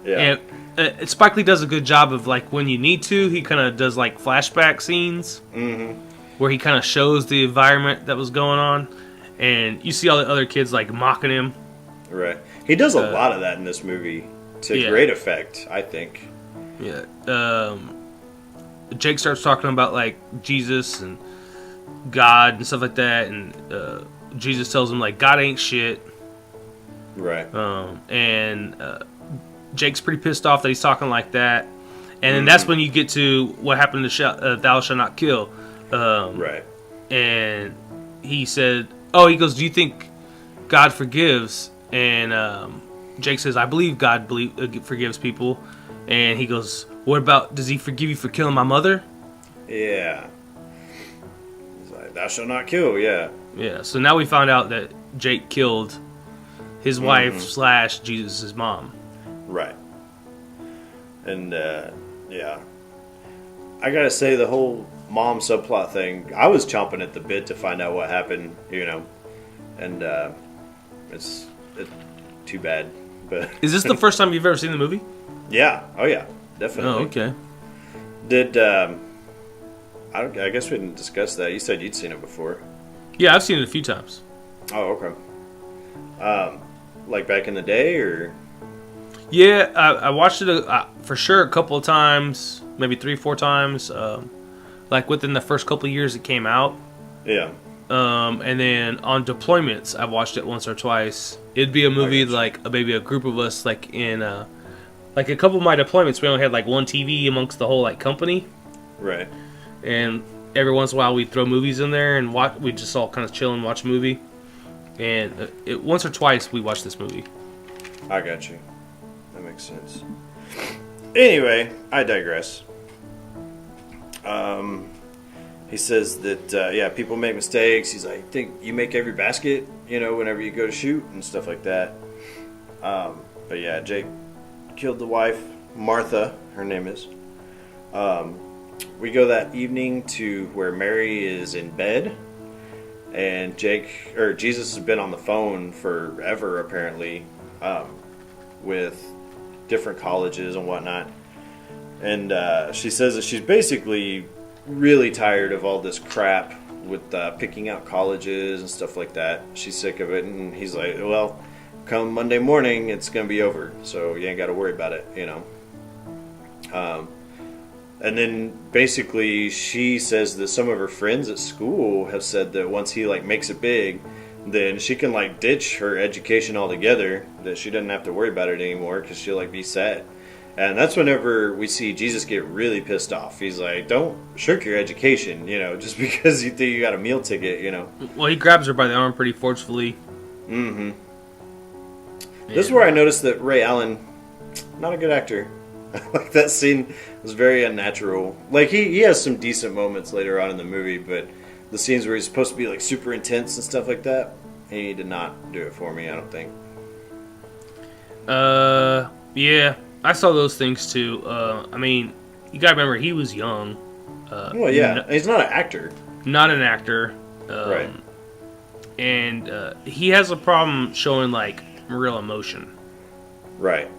Speaker 8: Yeah.
Speaker 9: And Spike Lee does a good job of like when you need to. He kind of does like flashback scenes where he kind of shows the environment that was going on, and you see all the other kids like mocking him.
Speaker 8: Right. He does a lot of that in this movie to great effect, I think.
Speaker 9: Yeah. Jake starts talking about like Jesus and God and stuff like that, and Jesus tells him like God ain't shit.
Speaker 8: Right.
Speaker 9: And Jake's pretty pissed off that he's talking like that, and then that's when you get to what happened to Thou Shalt Not Kill.
Speaker 8: Right.
Speaker 9: And he said, he goes, "Do you think God forgives?" And Jake says, "I believe God forgives people." And he goes, "What about, does he forgive you for killing my mother?"
Speaker 8: Yeah. He's like, "Thou shalt not kill," yeah.
Speaker 9: Yeah, so now we found out that Jake killed his wife / Jesus' mom.
Speaker 8: Right. And, yeah. I gotta say, the whole mom subplot thing, I was chomping at the bit to find out what happened, you know. And, it's too bad. But
Speaker 9: Is this the first time you've ever seen the movie?
Speaker 8: Yeah. Oh, yeah. Definitely.
Speaker 9: Oh, okay.
Speaker 8: Did, I guess we didn't discuss that. You said you'd seen it before.
Speaker 9: Yeah, I've seen it a few times.
Speaker 8: Oh, okay. Like back in the day, or?
Speaker 9: Yeah, I watched it for sure a couple of times, maybe 3-4 times. Like within the first couple of years it came out.
Speaker 8: Yeah.
Speaker 9: And then on deployments, I watched it once or twice. It'd be a movie like maybe a group of us, like in like a couple of my deployments, we only had like one TV amongst the whole like company.
Speaker 8: Right.
Speaker 9: And every once in a while we'd throw movies in there and we'd just all kind of chill and watch a movie. And once or twice we watched this movie.
Speaker 8: I got you. That makes sense. Anyway, I digress. He says that, people make mistakes. He's like, think you make every basket, whenever you go to shoot and stuff like that. But yeah, Jake killed the wife, Martha, her name is. We go that evening to where Mary is in bed, and Jesus has been on the phone forever, apparently, with different colleges and whatnot. And she says that she's basically really tired of all this crap with picking out colleges and stuff like that. She's sick of it, and he's like, well, come Monday morning, it's going to be over, so you ain't got to worry about it, And then basically she says that some of her friends at school have said that once he makes it big, then she can ditch her education altogether, that she doesn't have to worry about it anymore because she'll be set. And that's whenever we see Jesus get really pissed off. He's like, don't shirk your education, just because you think you got a meal ticket,
Speaker 9: Well, he grabs her by the arm pretty forcefully.
Speaker 8: Mm-hmm. This is where I noticed that Ray Allen, not a good actor. Like, that scene was very unnatural. He has some decent moments later on in the movie, but the scenes where he's supposed to be super intense and stuff like that, he did not do it for me, I don't think.
Speaker 9: Yeah, I saw those things too. I mean, you gotta remember he was young.
Speaker 8: Well, yeah, he's not an actor.
Speaker 9: Not an actor.
Speaker 8: Right.
Speaker 9: And he has a problem showing real emotion.
Speaker 8: Right.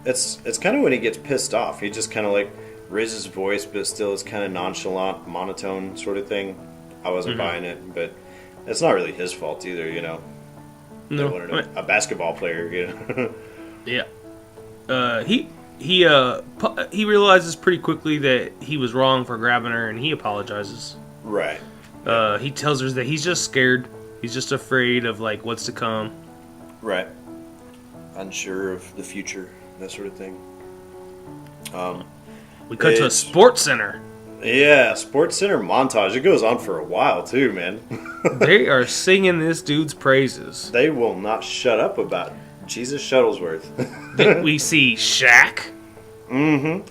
Speaker 8: It's kind of when he gets pissed off. He just kind of raises his voice, but still is kind of nonchalant, monotone sort of thing. I wasn't buying it, but it's not really his fault either,
Speaker 9: No,
Speaker 8: a basketball player,
Speaker 9: Yeah. He realizes pretty quickly that he was wrong for grabbing her, and he apologizes.
Speaker 8: Right.
Speaker 9: He tells her that he's just scared. He's just afraid of what's to come.
Speaker 8: Right. Unsure of the future, that sort of thing.
Speaker 9: We cut to a sports center.
Speaker 8: Yeah, sports center montage. It goes on for a while too, man.
Speaker 9: They are singing this dude's praises.
Speaker 8: They will not shut up about Jesus Shuttlesworth.
Speaker 9: We see Shaq.
Speaker 8: Mm-hmm.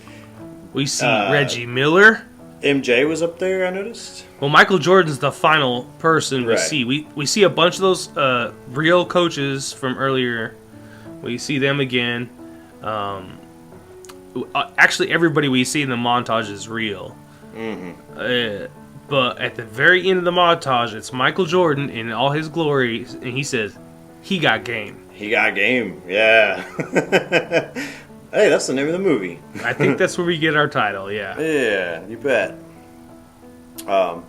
Speaker 9: We see Reggie Miller.
Speaker 8: MJ was up there, I noticed.
Speaker 9: Well, Michael Jordan's the final person we see. We see a bunch of those real coaches from earlier. We see them again. Actually, everybody we see in the montage is real.
Speaker 8: Mm-hmm.
Speaker 9: But at the very end of the montage, it's Michael Jordan in all his glory, and he says, "He got game."
Speaker 8: He got game. Yeah. Hey, that's the name of the movie.
Speaker 9: I think that's where we get our title. Yeah.
Speaker 8: Yeah, you bet. But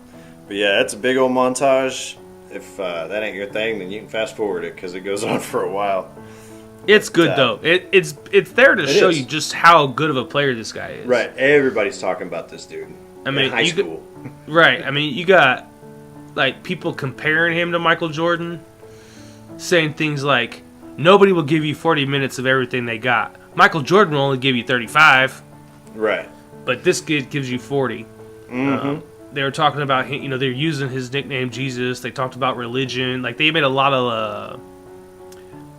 Speaker 8: yeah, it's a big old montage. If that ain't your thing, then you can fast forward it because it goes on for a while.
Speaker 9: It's good though. It's there to show
Speaker 8: is.
Speaker 9: you just how good of a player this guy is.
Speaker 8: Right. Everybody's talking about this dude.
Speaker 9: I mean,
Speaker 8: in high school.
Speaker 9: Right. I mean, you got like people comparing him to Michael Jordan, saying things like, "Nobody will give you 40 minutes of everything they got. Michael Jordan will only give you 35."
Speaker 8: Right.
Speaker 9: But this kid gives you 40.
Speaker 8: Mm-hmm.
Speaker 9: They were talking about, they're using his nickname Jesus. They talked about religion. Like, they made a lot of,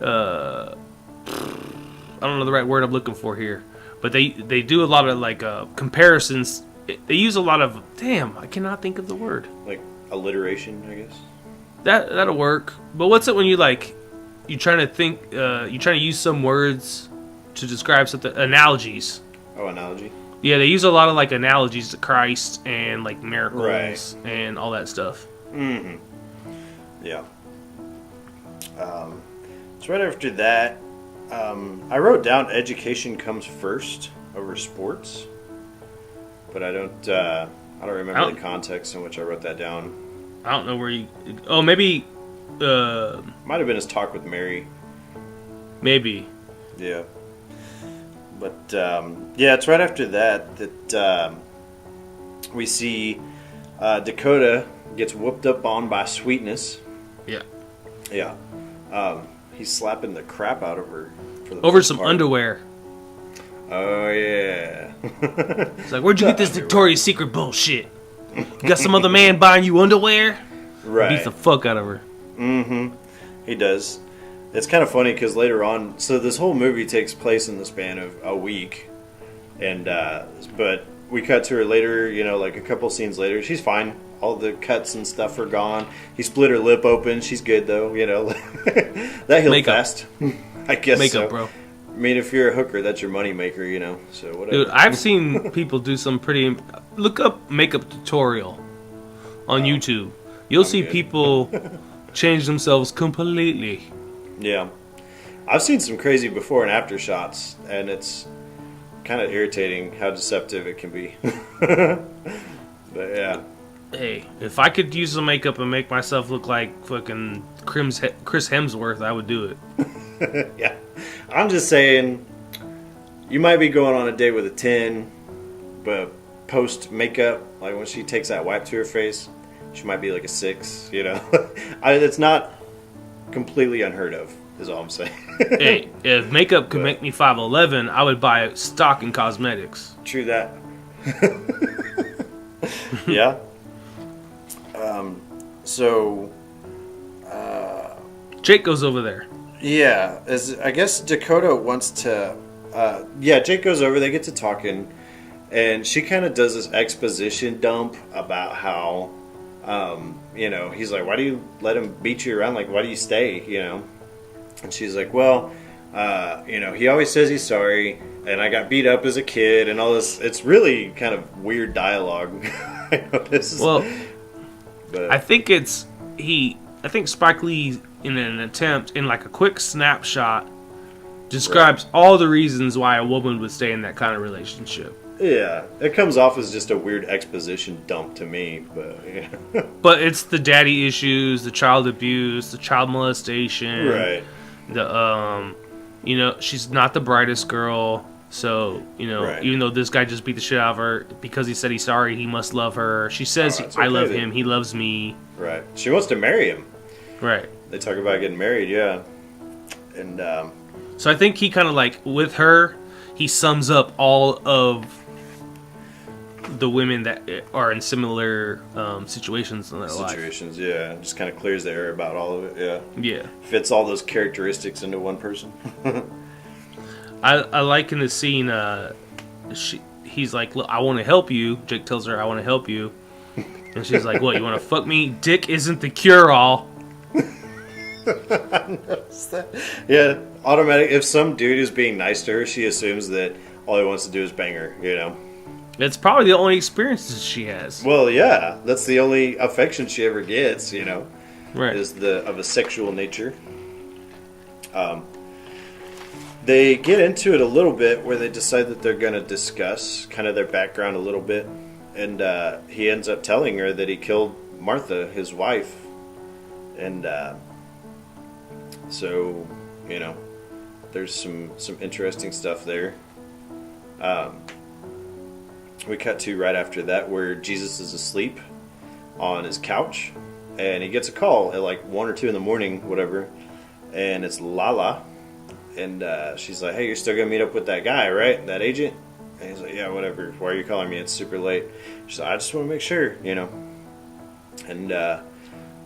Speaker 9: I don't know the right word I'm looking for here. But they do a lot of, like, comparisons. They use a lot of, I cannot think of the word.
Speaker 8: Like alliteration, I guess.
Speaker 9: That'll work. But what's it when you, like, you're trying to think, you're trying to use some words to describe something, analogies.
Speaker 8: Oh, analogy?
Speaker 9: Yeah, they use a lot of like analogies to Christ and like miracles
Speaker 8: Right.
Speaker 9: and all that stuff.
Speaker 8: Mm-hmm. Yeah. So right after that, I wrote down education comes first over sports, but I don't remember the context in which I wrote that down.
Speaker 9: I don't know where you. Oh, maybe.
Speaker 8: Might have been his talk with Mary.
Speaker 9: Maybe.
Speaker 8: Yeah. But yeah, it's right after that we see Dakota gets whooped up on by Sweetness.
Speaker 9: Yeah.
Speaker 8: Yeah. He's slapping the crap out of her for the
Speaker 9: Over
Speaker 8: most
Speaker 9: some
Speaker 8: part.
Speaker 9: underwear.
Speaker 8: Oh yeah.
Speaker 9: It's like, where'd you get this Victoria's Secret bullshit? You got some other man buying you underwear?
Speaker 8: Right.
Speaker 9: Beats the fuck out of her.
Speaker 8: Mm-hmm. He does. It's kind of funny because later on, so this whole movie takes place in the span of a week, and but we cut to her later, like a couple scenes later. She's fine. All the cuts and stuff are gone. He split her lip open. She's good though. That healed
Speaker 9: Makeup.
Speaker 8: fast. I guess
Speaker 9: Makeup,
Speaker 8: so.
Speaker 9: bro.
Speaker 8: I mean, if you're a hooker, that's your money maker. So whatever.
Speaker 9: Dude, I've seen people do some pretty. Look up makeup tutorial on YouTube. You'll see
Speaker 8: good.
Speaker 9: people change themselves completely.
Speaker 8: Yeah. I've seen some crazy before and after shots, and it's kind of irritating how deceptive it can be. But yeah.
Speaker 9: Hey, if I could use some makeup and make myself look like fucking Chris Hemsworth, I would do it.
Speaker 8: Yeah. I'm just saying, you might be going on a date with a 10, but post makeup, like when she takes that wipe to her face, she might be like a 6, It's not completely unheard of, is all I'm saying.
Speaker 9: Hey, if makeup could make me 5'11", I would buy stock in cosmetics.
Speaker 8: True that. Yeah. So,
Speaker 9: Jake goes over there.
Speaker 8: yeah, I guess Dakota wants to. Jake goes over. They get to talking, and she kind of does this exposition dump about how, he's like, "Why do you let him beat you around? Like, why do you stay?" And she's like, "Well, he always says he's sorry, and I got beat up as a kid, and all this. It's really kind of weird dialogue." I noticed.
Speaker 9: Well,
Speaker 8: but
Speaker 9: I think Spike Lee, in an attempt, in like a quick snapshot, describes all the reasons why a woman would stay in that kind of relationship.
Speaker 8: yeah, it comes off as just a weird exposition dump to me, but yeah.
Speaker 9: But it's the daddy issues, the child abuse, the child molestation.
Speaker 8: Right.
Speaker 9: The she's not the brightest girl, so
Speaker 8: Right.
Speaker 9: even though this guy just beat the shit out of her because he said he's sorry, he must love her. She says,
Speaker 8: Oh, that's
Speaker 9: "I
Speaker 8: okay
Speaker 9: love
Speaker 8: then.
Speaker 9: him. He loves me."
Speaker 8: Right. She wants to marry him.
Speaker 9: Right.
Speaker 8: They talk about getting married, yeah. And
Speaker 9: So I think he kind of like with her, he sums up all of the women that are in similar situations in their life.
Speaker 8: situations, yeah, just kind of clears the air about all of it, yeah.
Speaker 9: Yeah.
Speaker 8: Fits all those characteristics into one person.
Speaker 9: I like in the scene, he's like, "Look, I want to help you." Jake tells her, "I want to help you." And she's like, "What, you want to fuck me? Dick isn't the cure-all."
Speaker 8: Yeah, automatic. If some dude is being nice to her, she assumes that all he wants to do is bang her,
Speaker 9: It's probably the only experiences she has.
Speaker 8: Well, yeah, that's the only affection she ever gets, you know,
Speaker 9: Right.
Speaker 8: is of a sexual nature. They get into it a little bit where they decide that they're going to discuss kind of their background a little bit. And he ends up telling her that he killed Martha, his wife. And so, you know, there's some interesting stuff there. We cut to right after that where Jesus is asleep on his couch. And he gets a call at like 1 or 2 in the morning, whatever. And it's Lala. And she's like, hey, you're still going to meet up with that guy, right? That agent? And he's like, yeah, whatever. Why are you calling me? It's super late. She's like, I just want to make sure, you know. And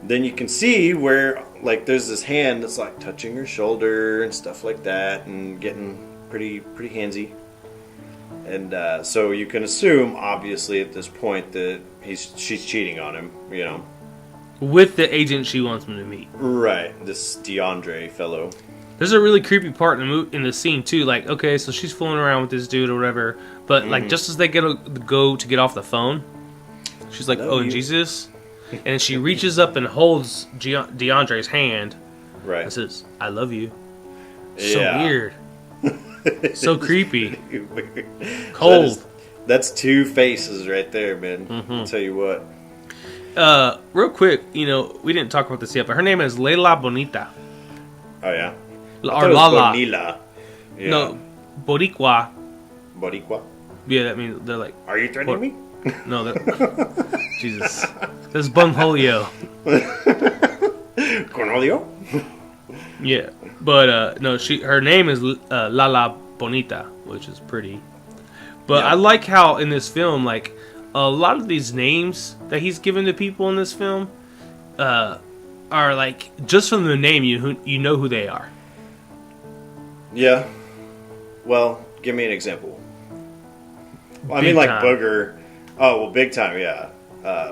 Speaker 8: then you can see where, like, there's this hand that's, like, touching her shoulder and stuff like that and getting pretty handsy. And so you can assume, obviously, at this point that she's cheating on him, you know.
Speaker 9: With the agent she wants him to meet.
Speaker 8: Right. This DeAndre fellow.
Speaker 9: There's a really creepy part in the scene too. Like, okay, so she's fooling around with this dude or whatever, but like just as they go to get off the phone, she's like, "Oh, Jesus," and she reaches up and holds DeAndre's hand.
Speaker 8: Right.
Speaker 9: And says, "I love you."
Speaker 8: Yeah.
Speaker 9: So weird. So creepy. Cold.
Speaker 8: That's two faces right there, man. I'll tell you what.
Speaker 9: Real quick, you know, we didn't talk about this yet, but her name is Leila Bonita.
Speaker 8: Oh yeah.
Speaker 9: Or Lala.
Speaker 8: Bonilla. Yeah.
Speaker 9: No, Boricua.
Speaker 8: Boricua.
Speaker 9: Yeah, that means they're like.
Speaker 8: Are you threatening me?
Speaker 9: No, Jesus. That's Bungholio.
Speaker 8: Cornelio?
Speaker 9: Yeah, but no, her name is Lala Bonita, which is pretty. But
Speaker 8: Yeah.
Speaker 9: I like how in this film, like a lot of these names that he's given to people in this film, are like just from the name you know who they are.
Speaker 8: Yeah. Well, give me an example. Well, I
Speaker 9: Big
Speaker 8: mean, like
Speaker 9: Time.
Speaker 8: Booger. Oh, well, Big Time, yeah.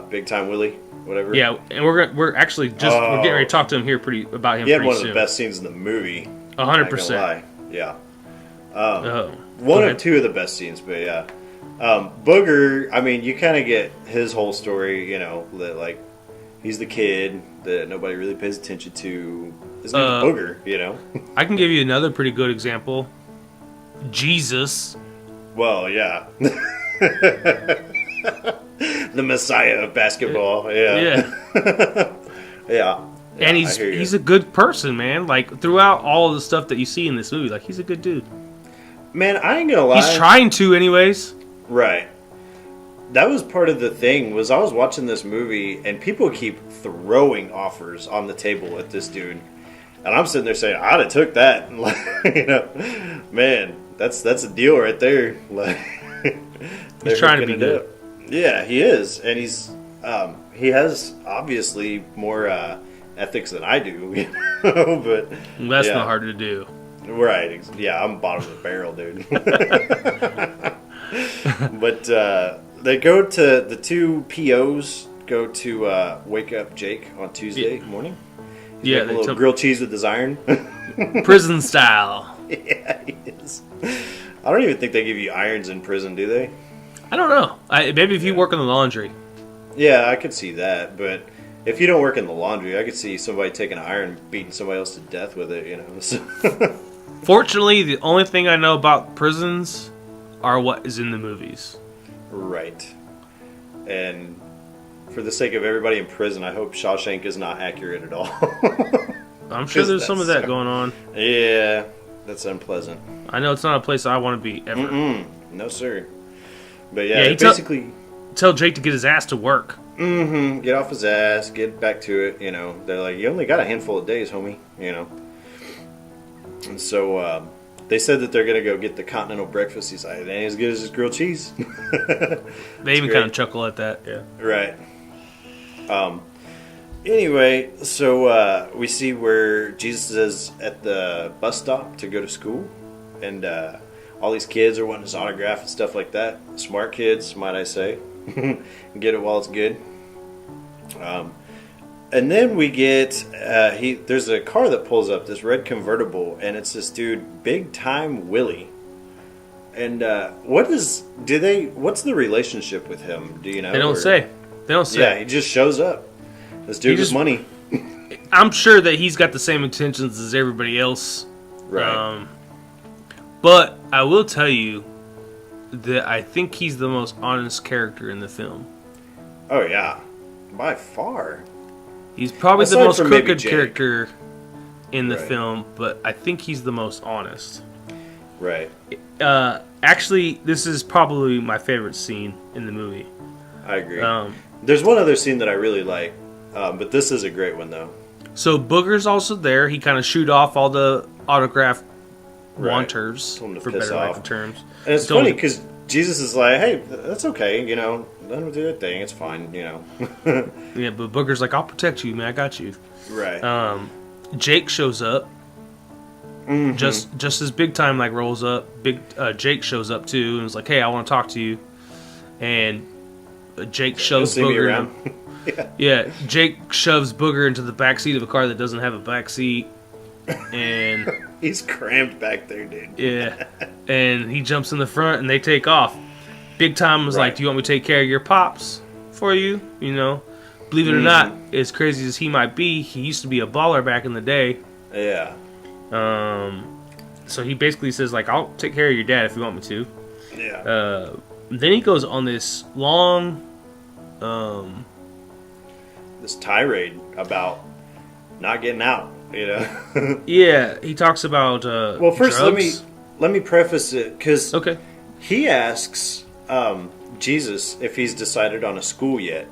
Speaker 8: Big Time Willie, whatever.
Speaker 9: Yeah, and we're actually just we're getting ready to talk to him here about him.
Speaker 8: He had
Speaker 9: pretty
Speaker 8: one
Speaker 9: soon.
Speaker 8: of the best scenes in the movie.
Speaker 9: 100%.
Speaker 8: Yeah.
Speaker 9: Oh,
Speaker 8: One
Speaker 9: go
Speaker 8: or
Speaker 9: ahead.
Speaker 8: two of the best scenes, but yeah. Booger, I mean, you kind of get his whole story, you know, that like he's the kid that nobody really pays attention to. His name's Booger, you know.
Speaker 9: I can give you another pretty good example. Jesus.
Speaker 8: Well, yeah. The Messiah of basketball. Yeah.
Speaker 9: Yeah.
Speaker 8: Yeah.
Speaker 9: And
Speaker 8: I hear you.
Speaker 9: he's a good person, man. Like throughout all of the stuff that you see in this movie, like he's a good dude.
Speaker 8: Man, I ain't gonna lie.
Speaker 9: He's trying to, anyways.
Speaker 8: Right. That was part of the thing, was I was watching this movie and people keep throwing offers on the table at this dude. And I'm sitting there saying, I'd have took that. Like, you know, man, that's a deal right there. Like,
Speaker 9: He's trying to be good.
Speaker 8: Yeah, he is. And he has obviously more ethics than I do, you know, but
Speaker 9: That's
Speaker 8: yeah.
Speaker 9: not hard to do.
Speaker 8: Right. Yeah, I'm bottom of the barrel, dude. But they go to the two POs go to wake up Jake on Tuesday morning. He's
Speaker 9: Yeah,
Speaker 8: making
Speaker 9: they
Speaker 8: a little
Speaker 9: took
Speaker 8: grilled cheese with his iron.
Speaker 9: prison style.
Speaker 8: Yeah, he is. I don't even think they give you irons in prison, do they?
Speaker 9: I don't know. Maybe if you work in the laundry.
Speaker 8: Yeah, I could see that, but if you don't work in the laundry, I could see somebody taking an iron and beating somebody else to death with it, you know. So
Speaker 9: Fortunately, the only thing I know about prisons are what is in the movies.
Speaker 8: right. And for the sake of everybody in prison, I hope Shawshank is not accurate at all.
Speaker 9: I'm sure there's some of that
Speaker 8: That's-
Speaker 9: going on.
Speaker 8: Yeah, that's unpleasant.
Speaker 9: I know it's not a place I want to be ever.
Speaker 8: No, sir. But yeah,
Speaker 9: Yeah, he
Speaker 8: basically,
Speaker 9: Tell Jake to get his ass to work.
Speaker 8: get off his ass, get back to it. You know, they're like, you only got a handful of days, homie. You know. And so they said that they're gonna go get the continental breakfast. He's like, it ain't as good as this grilled cheese.
Speaker 9: They even
Speaker 8: great.
Speaker 9: kind of chuckle at that. Yeah.
Speaker 8: Right. Anyway, so we see where Jesus is at the bus stop to go to school, and all these kids are wanting his autograph and stuff like that. Smart kids, might I say. Get it while it's good. And then we get there's a car that pulls up, this red convertible, and it's this dude, Big Time Willie. And what's the relationship with him? Do you know?
Speaker 9: They don't say. They don't say.
Speaker 8: Yeah, he just shows up. This dude with money.
Speaker 9: I'm sure that he's got the same intentions as everybody else.
Speaker 8: Right.
Speaker 9: But I will tell you that I think he's the most honest character in the film.
Speaker 8: Oh, yeah. By far.
Speaker 9: He's probably
Speaker 8: Aside
Speaker 9: the most
Speaker 8: from maybe
Speaker 9: crooked
Speaker 8: Jake.
Speaker 9: character in the
Speaker 8: Right.
Speaker 9: film, but I think he's the most honest.
Speaker 8: Right.
Speaker 9: Actually, this is probably my favorite scene in the movie.
Speaker 8: I agree. There's one other scene that I really like, but this is a great one, though.
Speaker 9: So Booger's also there. He kind of shoot off all the autograph
Speaker 8: Right.
Speaker 9: wanters,
Speaker 8: Told him to
Speaker 9: for
Speaker 8: piss
Speaker 9: better lack
Speaker 8: off.
Speaker 9: of terms.
Speaker 8: And it's
Speaker 9: Told
Speaker 8: funny
Speaker 9: him-
Speaker 8: because Jesus is like, hey, that's okay, you know. Let him do their thing. It's fine, you know.
Speaker 9: Yeah, but Booger's like, I'll protect you, man. I got you.
Speaker 8: Right.
Speaker 9: Jake shows up.
Speaker 8: Mhm.
Speaker 9: Just as Big Time like rolls up. Jake shows up too and is like, hey, I want to talk to you. And Jake
Speaker 8: You'll
Speaker 9: shoves
Speaker 8: see me
Speaker 9: Booger.
Speaker 8: around.
Speaker 9: Yeah, Jake shoves Booger into the back seat of a car that doesn't have a back seat, and
Speaker 8: He's crammed back there, dude.
Speaker 9: yeah, and he jumps in the front and they take off. Big Time was like,
Speaker 8: Right.
Speaker 9: "Do you want me to take care of your pops for you?" You know, believe it or not, as crazy as he might be, he used to be a baller back in the day.
Speaker 8: Yeah.
Speaker 9: So he basically says like, "I'll take care of your dad if you want me to."
Speaker 8: Yeah.
Speaker 9: Then he goes on this long,
Speaker 8: This tirade about not getting out, you know.
Speaker 9: yeah, he talks about
Speaker 8: Well, first
Speaker 9: drugs.
Speaker 8: let me preface it because
Speaker 9: Okay.
Speaker 8: he asks Jesus if he's decided on a school yet,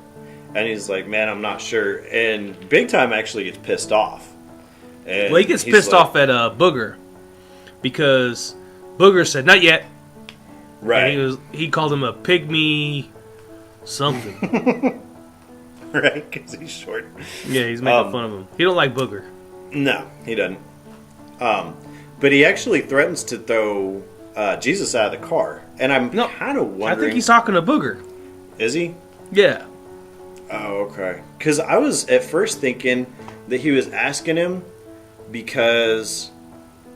Speaker 8: and he's like, "Man, I'm not sure." And Big Time actually gets pissed off. And
Speaker 9: Well, he gets
Speaker 8: he's
Speaker 9: pissed
Speaker 8: like-
Speaker 9: off at Booger because Booger said not yet.
Speaker 8: right?
Speaker 9: And he called him a pygmy something.
Speaker 8: Right, because he's short.
Speaker 9: Yeah, he's making fun of him. He don't like Booger.
Speaker 8: No, he doesn't. But he actually threatens to throw Jesus out of the car, and I'm
Speaker 9: No,
Speaker 8: kind of
Speaker 9: I
Speaker 8: wondering.
Speaker 9: think he's talking to Booger.
Speaker 8: Is he?
Speaker 9: Yeah.
Speaker 8: Oh, okay. Because I was at first thinking that he was asking him because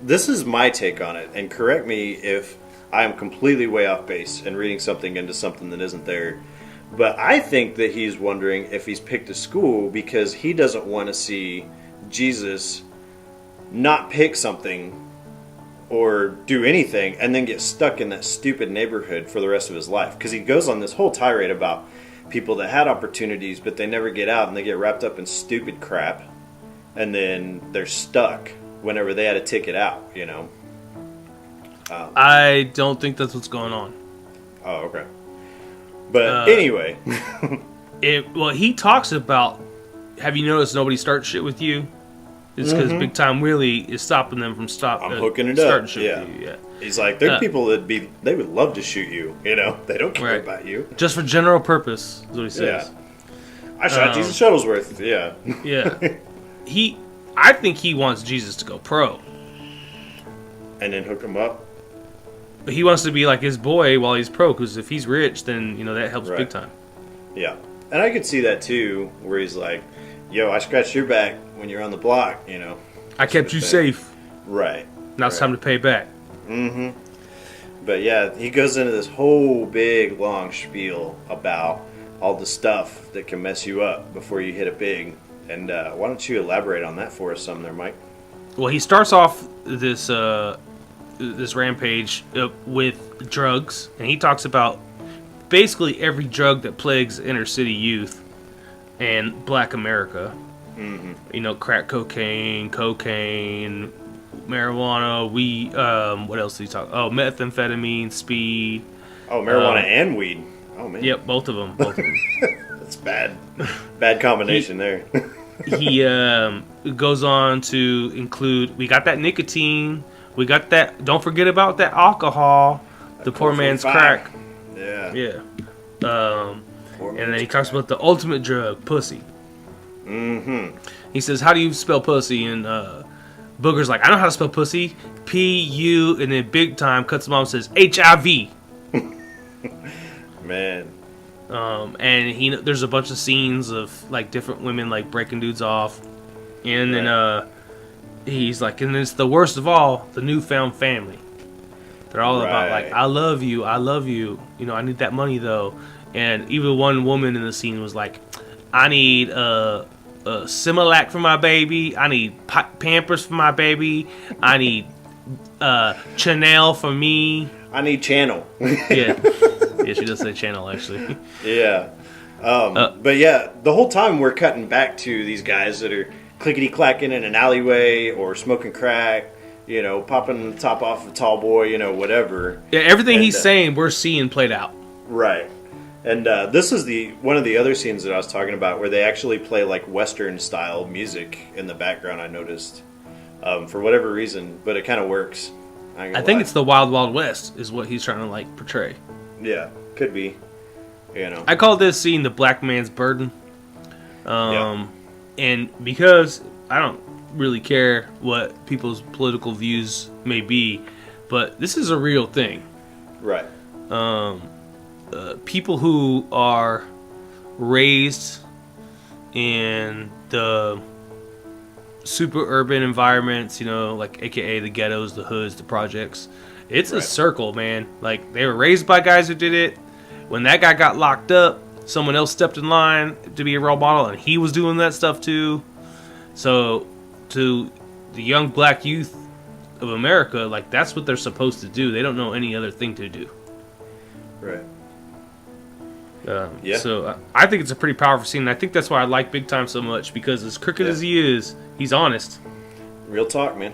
Speaker 8: this is my take on it, and correct me if I am completely way off base and reading something into something that isn't there. But I think that he's wondering if he's picked a school because he doesn't want to see Jesus not pick something or do anything and then get stuck in that stupid neighborhood for the rest of his life. Because he goes on this whole tirade about people that had opportunities but they never get out and they get wrapped up in stupid crap and then they're stuck whenever they had a ticket out, you know.
Speaker 9: I don't think that's what's going on.
Speaker 8: Oh, okay. But anyway.
Speaker 9: Well, he talks about, have you noticed nobody starts shit with you? It's because Big Time really is stopping them from
Speaker 8: I'm hooking it up.
Speaker 9: starting shit
Speaker 8: Yeah.
Speaker 9: with you. Yeah.
Speaker 8: He's like, there are people they would love to shoot you, you know. They don't care
Speaker 9: Right.
Speaker 8: about you.
Speaker 9: Just for general purpose, is what he says.
Speaker 8: I shot Jesus Shuttlesworth, yeah.
Speaker 9: Yeah. I think he wants Jesus to go pro.
Speaker 8: And then hook him up.
Speaker 9: But he wants to be like his boy while he's pro, because if he's rich, then, that helps
Speaker 8: Right.
Speaker 9: Big Time.
Speaker 8: Yeah. And I could see that too, where he's like, yo, I scratched your back when you're on the block, you know.
Speaker 9: I kept you safe.
Speaker 8: Right.
Speaker 9: Now it's time to pay back.
Speaker 8: Mm-hmm. But yeah, he goes into this whole big, long spiel about all the stuff that can mess you up before you hit it big. And why don't you elaborate on that for us some there, Mike?
Speaker 9: Well, he starts off this rampage with drugs, and he talks about basically every drug that plagues inner city youth and Black America. Mm-hmm. Crack cocaine, marijuana, weed. What else did he talk? Oh, methamphetamine, speed.
Speaker 8: Oh, marijuana and weed. Oh man.
Speaker 9: Yep, both of them.
Speaker 8: That's bad. Bad combination there.
Speaker 9: He goes on to include, we got that nicotine, we got that, don't forget about that alcohol, the poor man's
Speaker 8: 4.5.
Speaker 9: crack.
Speaker 8: Yeah.
Speaker 9: Yeah.
Speaker 8: Poor
Speaker 9: And then
Speaker 8: man's
Speaker 9: he talks
Speaker 8: crack.
Speaker 9: about the ultimate drug, pussy.
Speaker 8: Mm-hmm.
Speaker 9: He says, how do you spell pussy? And Booger's like, I know how to spell pussy. P-U, and then Big Time cuts him off and says, H-I-V.
Speaker 8: Man.
Speaker 9: And there's a bunch of scenes of like different women like breaking dudes off, and then he's like, and it's the worst of all, the newfound family. They're all about like,
Speaker 8: Right.
Speaker 9: I love you, you know, I need that money though. And even one woman in the scene was like, I need Similac for my baby, I need Pampers for my baby, I need Chanel for me.
Speaker 8: I need channel.
Speaker 9: Yeah. Yeah, she does say channel actually.
Speaker 8: Yeah. But yeah, the whole time we're cutting back to these guys that are clickety-clacking in an alleyway or smoking crack, you know, popping the top off of Tall Boy, you know, whatever.
Speaker 9: Yeah, everything
Speaker 8: And,
Speaker 9: he's saying, we're seeing played out.
Speaker 8: Right. And this is one of the other scenes that I was talking about where they actually play like Western-style music in the background, I noticed. For whatever reason, but it kind of works.
Speaker 9: I think it's the Wild Wild West is what he's trying to like portray.
Speaker 8: Yeah, could be. You know.
Speaker 9: I call this scene the black man's burden.
Speaker 8: Yeah.
Speaker 9: And because I don't really care what people's political views may be, but this is a real thing.
Speaker 8: Right.
Speaker 9: People who are raised in the super urban environments, you know, like AKA the ghettos, the hoods, the projects. It's a circle, man. Like, they were raised by guys who did it. When that guy got locked up, someone else stepped in line to be a role model, and he was doing that stuff too. So, to the young black youth of America, like, that's what they're supposed to do. They don't know any other thing to do.
Speaker 8: Right.
Speaker 9: Yeah. So, I think it's a pretty powerful scene. And I think that's why I like Big Time so much, because as crooked as he is, he's honest.
Speaker 8: Real talk, man.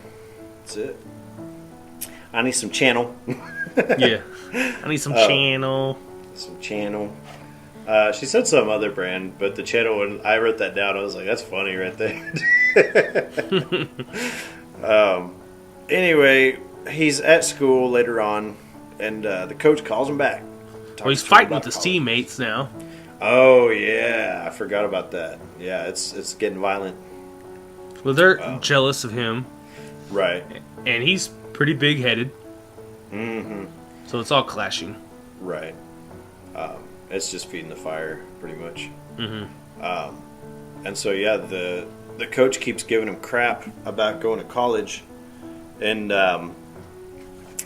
Speaker 8: That's it. I need some channel.
Speaker 9: Yeah. I need some channel.
Speaker 8: Some channel. She said some other brand, but the channel, when I wrote that down, I was like, that's funny right there. Anyway, he's at school later on, and the coach calls him back.
Speaker 9: Well, he's fighting with his teammates now.
Speaker 8: Oh, yeah. I forgot about that. Yeah, it's getting violent.
Speaker 9: Well, they're jealous of him.
Speaker 8: Right.
Speaker 9: And he's pretty big-headed.
Speaker 8: Mm-hmm.
Speaker 9: So it's all clashing.
Speaker 8: Right. It's just feeding the fire, pretty much.
Speaker 9: Mm-hmm.
Speaker 8: And so, yeah, the coach keeps giving him crap about going to college. And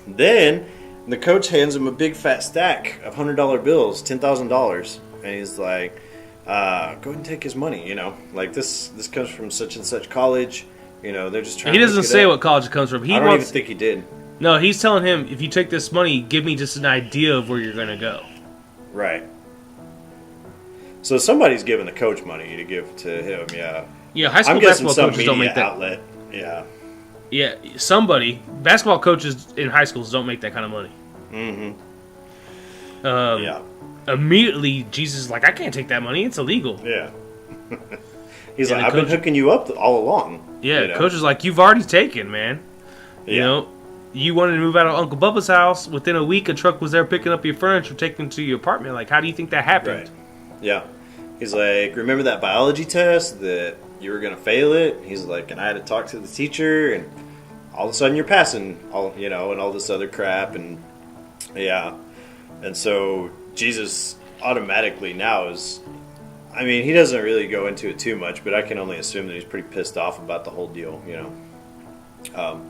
Speaker 8: then the coach hands him a big fat stack of $100 bills, $10,000. And he's like, go ahead and take his money, you know. Like, this comes from such and such college. You know, they're just trying
Speaker 9: He
Speaker 8: to
Speaker 9: doesn't say what college it comes from.
Speaker 8: I don't even think he did.
Speaker 9: No, he's telling him, if you take this money, give me just an idea of where you're going to go.
Speaker 8: Right. So somebody's giving the coach money to give to him, yeah.
Speaker 9: Yeah, high school
Speaker 8: I'm guessing
Speaker 9: basketball
Speaker 8: some
Speaker 9: coaches don't
Speaker 8: media
Speaker 9: make that.
Speaker 8: outlet, yeah.
Speaker 9: Yeah, somebody. Basketball coaches in high schools don't make that kind of money.
Speaker 8: Mm-hmm.
Speaker 9: Yeah. Immediately, Jesus is like, I can't take that money. It's illegal.
Speaker 8: Yeah. He's
Speaker 9: Yeah,
Speaker 8: like,
Speaker 9: the
Speaker 8: I've been
Speaker 9: coach-
Speaker 8: hooking you up all along.
Speaker 9: Yeah,
Speaker 8: you know?
Speaker 9: coach is like, you've already taken, man. You
Speaker 8: Yeah.
Speaker 9: know, you wanted to move out of Uncle Bubba's house. Within a week, a truck was there picking up your furniture, taking it to your apartment. Like, how do you think that happened?
Speaker 8: Right. Yeah. He's like, remember that biology test that you were going to fail it? He's like, and I had to talk to the teacher, and all of a sudden you're passing, all you know, and all this other crap, and yeah. And so Jesus automatically now is, I mean, he doesn't really go into it too much, but I can only assume that he's pretty pissed off about the whole deal, you know.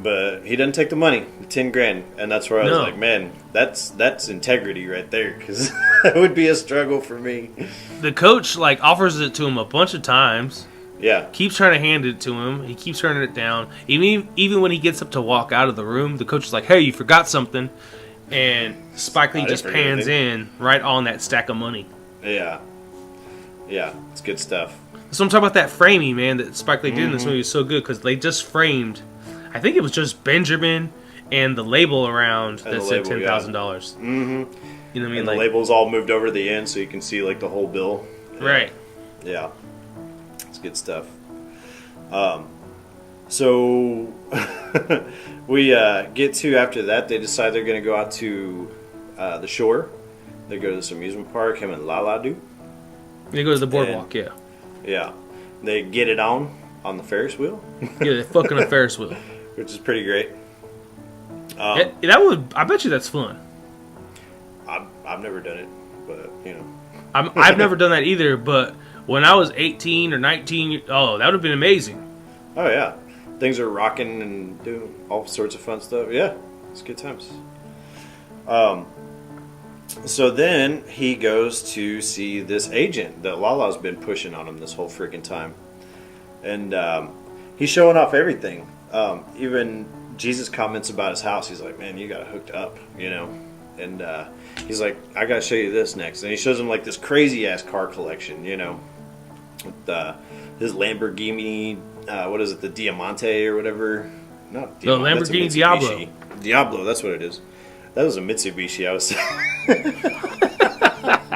Speaker 8: But he doesn't take the money, the 10 grand, and that's where I was
Speaker 9: No.
Speaker 8: like, man, that's integrity right there, because that would be a struggle for me.
Speaker 9: The coach, like, offers it to him a bunch of times.
Speaker 8: Yeah,
Speaker 9: Keeps trying to hand it to him. He keeps turning it down. Even when he gets up to walk out of the room, the coach is like, hey, you forgot something. And Spike Lee
Speaker 8: I didn't
Speaker 9: just
Speaker 8: forget
Speaker 9: pans
Speaker 8: anything.
Speaker 9: in right on that stack of money.
Speaker 8: yeah, it's good stuff.
Speaker 9: So I'm talking about that framing, man, that Spike Lee did in this
Speaker 8: Mm-hmm.
Speaker 9: movie is so good because they just framed, I think it was just Benjamin and the label around
Speaker 8: And
Speaker 9: that
Speaker 8: the
Speaker 9: said
Speaker 8: label,
Speaker 9: $10,000.
Speaker 8: Mm-hmm.
Speaker 9: You know what I mean?
Speaker 8: And the
Speaker 9: Like,
Speaker 8: label's all moved over to the end, so you can see like the whole bill.
Speaker 9: right.
Speaker 8: Yeah, it's good stuff. So we get to, after that, they decide they're going to go out to the shore. They go to this amusement park, him and Lala do.
Speaker 9: They go to the boardwalk, yeah.
Speaker 8: Yeah, they get it on the Ferris wheel,
Speaker 9: Yeah, they're fucking a Ferris wheel.
Speaker 8: which is pretty great.
Speaker 9: I bet you that's fun.
Speaker 8: I've never done it, but you know.
Speaker 9: I've never done that either, but when I was 18 or 19, oh, that would have been amazing.
Speaker 8: Oh yeah, things are rocking and doing all sorts of fun stuff. Yeah, It's good times. So then he goes to see this agent that Lala's been pushing on him this whole freaking time. And he's showing off everything. Even Jesus comments about his house. He's like, man, you got it hooked up, you know. And he's like, I got to show you this next. And he shows him like this crazy-ass car collection, you know. With his Lamborghini, what is it, the Diamante or whatever? Not
Speaker 9: The
Speaker 8: Diamante, that's a
Speaker 9: Lamborghini
Speaker 8: Mitsubishi.
Speaker 9: Diablo.
Speaker 8: Diablo, that's what it is. That was a Mitsubishi. I was.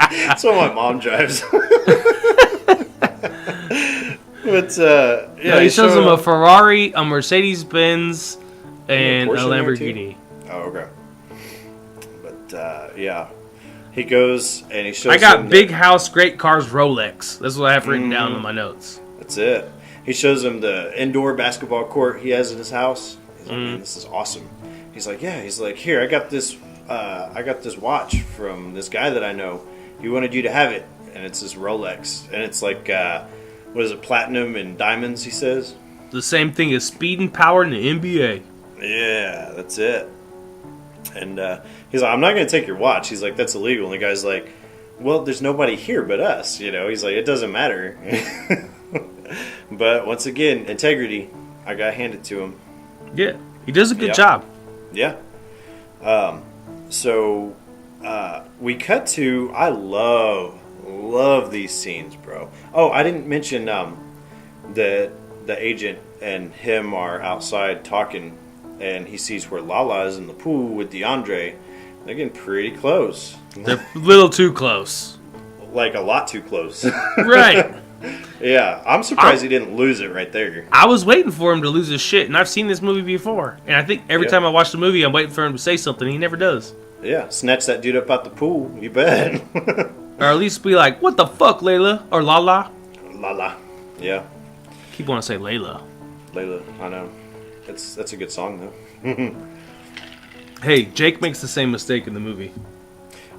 Speaker 8: That's what my mom drives. But yeah,
Speaker 9: No, he shows him a Ferrari, a Mercedes Benz, and a
Speaker 8: Porsche in there,
Speaker 9: Lamborghini.
Speaker 8: Oh, okay. But yeah, he goes and he shows.
Speaker 9: I got
Speaker 8: him
Speaker 9: big house, great cars, Rolex. That's what I have written down in my notes.
Speaker 8: That's it. He shows him the indoor basketball court he has in his house. He's like, man, this is awesome. He's like, yeah. He's like, here, I got this watch from this guy that I know. He wanted you to have it, and it's this Rolex, and it's like, what is it, platinum and diamonds? He says.
Speaker 9: The same thing as speed and power in the NBA.
Speaker 8: Yeah, that's it. And he's like, I'm not going to take your watch. He's like, that's illegal. And the guy's like, well, there's nobody here but us. You know, he's like, it doesn't matter. But once again, integrity. I got to hand it to him.
Speaker 9: Yeah, he does a good job.
Speaker 8: Yeah. So we cut to, I love these scenes, bro. Oh, I didn't mention the agent and him are outside talking, and he sees where Lala is in the pool with DeAndre. They're getting pretty close.
Speaker 9: They're a little too close.
Speaker 8: Like a lot too close.
Speaker 9: Right.
Speaker 8: Yeah, I'm surprised he didn't lose it right there.
Speaker 9: I was waiting for him to lose his shit, and I've seen this movie before. And I think every time I watch the movie, I'm waiting for him to say something. He never does.
Speaker 8: Yeah, snatch that dude up out the pool. You bet.
Speaker 9: Or at least be like, what the fuck, Layla? Or Lala.
Speaker 8: Lala. Yeah.
Speaker 9: Keep wanting to say Layla.
Speaker 8: Layla, I know. That's a good song, though.
Speaker 9: Hey, Jake makes the same mistake in the movie.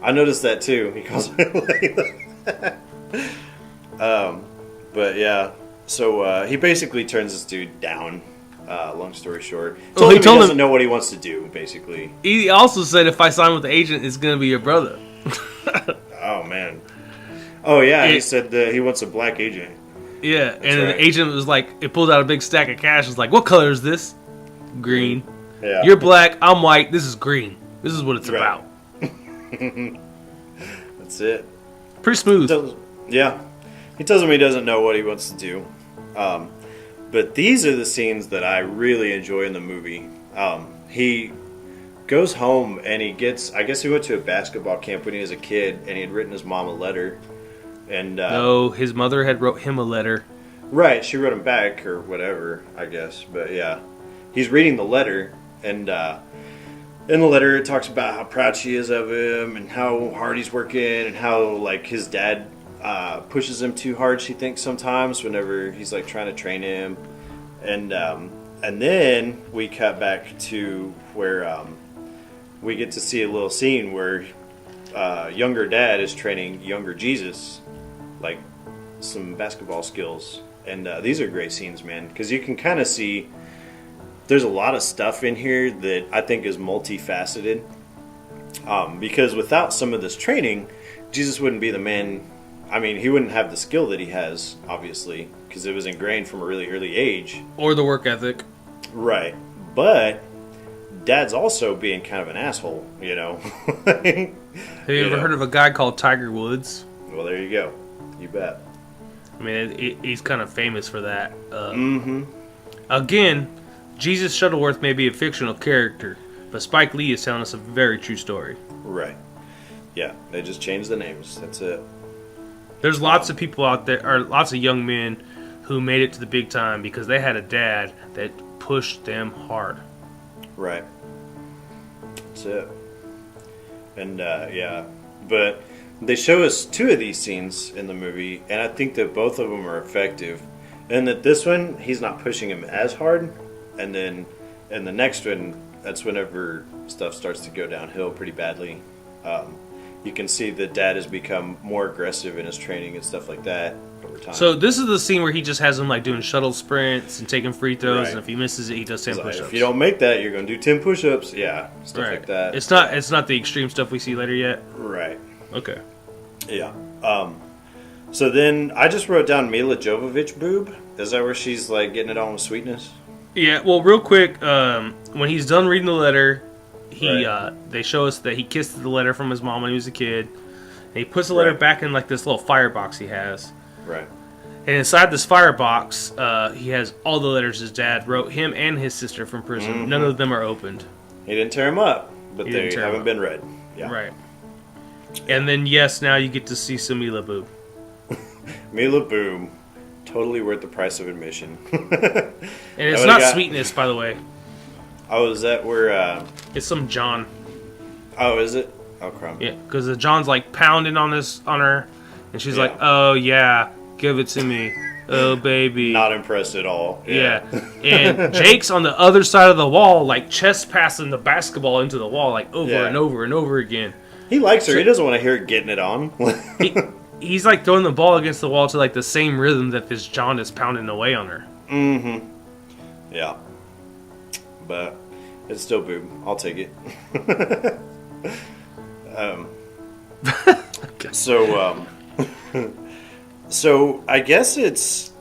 Speaker 8: I noticed that, too. He calls her Layla. But, yeah. So, he basically turns this dude down. Long story short. He doesn't know what he wants to do, basically.
Speaker 9: He also said, if I sign with the agent, it's going to be your brother.
Speaker 8: Oh, man. Oh, yeah, he said that he wants a black agent.
Speaker 9: Yeah, and then the agent was like, it pulled out a big stack of cash. Was like, what color is this? Green.
Speaker 8: Yeah.
Speaker 9: You're black, I'm white, this is green. This is what it's about.
Speaker 8: That's it.
Speaker 9: Pretty smooth.
Speaker 8: Yeah. He tells him he doesn't know what he wants to do. But these are the scenes that I really enjoy in the movie. He goes home and he I guess he went to a basketball camp when he was a kid, and he had written his mom a letter. And
Speaker 9: no, his mother had wrote him a letter.
Speaker 8: Right, she wrote him back or whatever, I guess. But yeah, he's reading the letter, and in the letter it talks about how proud she is of him and how hard he's working, and how like his dad pushes him too hard, she thinks sometimes whenever he's like trying to train him. And then we cut back to where we get to see a little scene where younger dad is training younger Jesus, like some basketball skills. And these are great scenes, man, because you can kind of see there's a lot of stuff in here that I think is multifaceted. Because without some of this training, Jesus wouldn't be the man. I mean, he wouldn't have the skill that he has, obviously, because it was ingrained from a really early age.
Speaker 9: Or the work ethic.
Speaker 8: Right. But Dad's also being kind of an asshole, you know.
Speaker 9: Have you ever heard of a guy called Tiger Woods?
Speaker 8: Well, there you go. You bet.
Speaker 9: I mean, he's kind of famous for that. Again, Jesus Shuttleworth may be a fictional character, but Spike Lee is telling us a very true story.
Speaker 8: Right. Yeah, they just changed the names. That's it.
Speaker 9: There's lots of people out there, or lots of young men who made it to the big time because they had a dad that pushed them hard.
Speaker 8: Right. That's it. And, yeah. But they show us two of these scenes in the movie, and I think that both of them are effective. And that this one, he's not pushing him as hard. And then in the next one, that's whenever stuff starts to go downhill pretty badly. you can see that Dad has become more aggressive in his training and stuff like that over time.
Speaker 9: So this is the scene where he just has him like doing shuttle sprints and taking free throws,
Speaker 8: Right.
Speaker 9: and if he misses it, he does 10
Speaker 8: He's like,
Speaker 9: push-ups.
Speaker 8: if you don't make that, you're going to do 10 push-ups. Yeah, stuff like that.
Speaker 9: It's not the extreme stuff we see later yet.
Speaker 8: Right.
Speaker 9: Okay.
Speaker 8: Yeah. So then I just wrote down Mila Jovovich boob. Is that where she's like getting it on with sweetness?
Speaker 9: Yeah. Well, real quick, when he's done reading the letter,
Speaker 8: Right.
Speaker 9: they show us that he kissed the letter from his mom when he was a kid, and he puts the letter
Speaker 8: Right.
Speaker 9: back in like this little firebox he has.
Speaker 8: Right.
Speaker 9: And inside this firebox, he has all the letters his dad wrote him and his sister from prison.
Speaker 8: Mm-hmm.
Speaker 9: None of them are opened.
Speaker 8: He didn't tear them up, but
Speaker 9: He
Speaker 8: they
Speaker 9: didn't tear 'em
Speaker 8: haven't
Speaker 9: up.
Speaker 8: been read. Yeah.
Speaker 9: Right. And then, yes, now you get to see some Mila boob.
Speaker 8: Mila boob, totally worth the price of admission.
Speaker 9: And it's
Speaker 8: what
Speaker 9: not
Speaker 8: I got?
Speaker 9: sweetness, by the way.
Speaker 8: Oh, is that where?
Speaker 9: It's some John.
Speaker 8: Oh, is it? Oh, crumb.
Speaker 9: Yeah, because the John's like pounding on her, and she's
Speaker 8: Yeah.
Speaker 9: like, "Oh yeah, give it to me, oh baby."
Speaker 8: Not impressed at all.
Speaker 9: Yeah. And Jake's on the other side of the wall, like chest passing the basketball into the wall, like over
Speaker 8: Yeah.
Speaker 9: and over and over again.
Speaker 8: He likes her. He doesn't want to hear it getting it on.
Speaker 9: He's like throwing the ball against the wall to like the same rhythm that this John is pounding away on her.
Speaker 8: Mm-hmm. Yeah. But it's still boob. I'll take it. So I guess it's.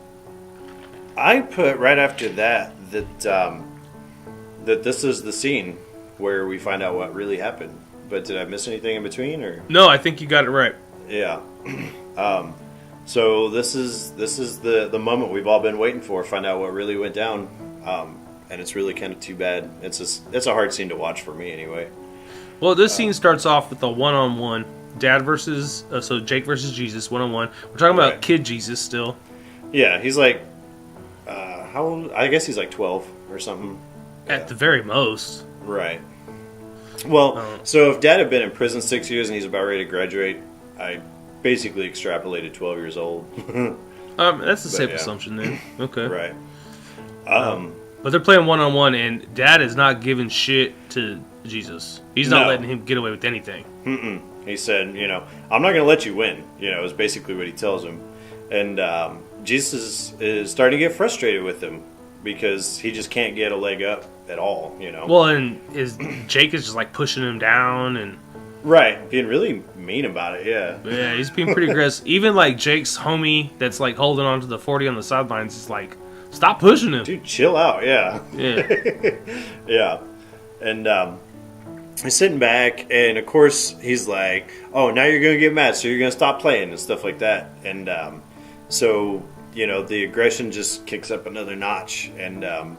Speaker 8: I put right after that that this is the scene where we find out what really happened. But did I miss anything in between, or?
Speaker 9: No, I think you got it right.
Speaker 8: Yeah. So this is the moment we've all been waiting for. Find out what really went down, and it's really kind of too bad. It's a hard scene to watch for me anyway.
Speaker 9: Well, this scene starts off with a one-on-one. Dad versus, so Jake versus Jesus, one-on-one. We're talking about
Speaker 8: Right.
Speaker 9: kid Jesus still.
Speaker 8: Yeah, he's like, how old? I guess he's like 12 or something.
Speaker 9: At the very most.
Speaker 8: Right. Well, so if Dad had been in prison 6 years and he's about ready to graduate, I basically extrapolated 12 years old.
Speaker 9: That's a safe
Speaker 8: yeah.
Speaker 9: assumption then. Okay.
Speaker 8: Right.
Speaker 9: But they're playing one-on-one, and Dad is not giving shit to Jesus. He's not
Speaker 8: No.
Speaker 9: letting him get away with anything.
Speaker 8: He said, I'm not going to let you win, is basically what he tells him. And Jesus is starting to get frustrated with him because he just can't get a leg up at all,
Speaker 9: Well, and Jake is just like pushing him down, and
Speaker 8: Right, being really mean about it, yeah.
Speaker 9: yeah, he's being pretty aggressive. Even like Jake's homie that's like holding on to the 40 on the sidelines is like, stop pushing him.
Speaker 8: Dude, chill out, yeah.
Speaker 9: Yeah.
Speaker 8: Yeah. And he's sitting back, and of course, he's like, oh, now you're going to get mad, so you're going to stop playing and stuff like that. And so, the aggression just kicks up another notch. And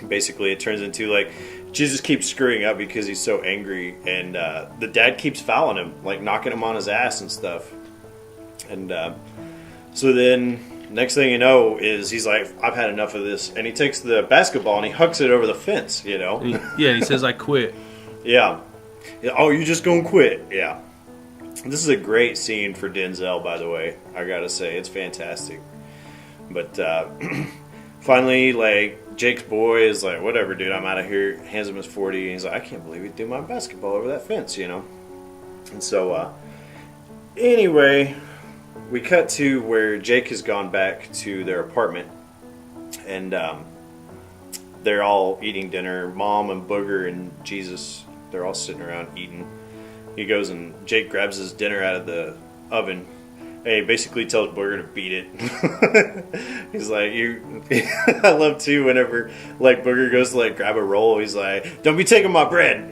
Speaker 8: basically, it turns into like, Jesus keeps screwing up because he's so angry. And the dad keeps fouling him, like knocking him on his ass and stuff. And so then... Next thing you know is he's like, I've had enough of this. And he takes the basketball and he hucks it over the fence,
Speaker 9: Yeah, he says, I quit.
Speaker 8: Yeah. Oh, you just gonna quit. Yeah. This is a great scene for Denzel, by the way. I gotta say, it's fantastic. But finally, like, Jake's boy is like, whatever, dude, I'm out of here. Hands him his 40. And he's like, I can't believe he threw my basketball over that fence, And so, anyway... We cut to where Jake has gone back to their apartment, and they're all eating dinner. Mom and Booger and Jesus, they're all sitting around eating. He goes and Jake grabs his dinner out of the oven, and he basically tells Booger to beat it. He's like, I love too whenever like Booger goes to like grab a roll, he's like, don't be taking my bread.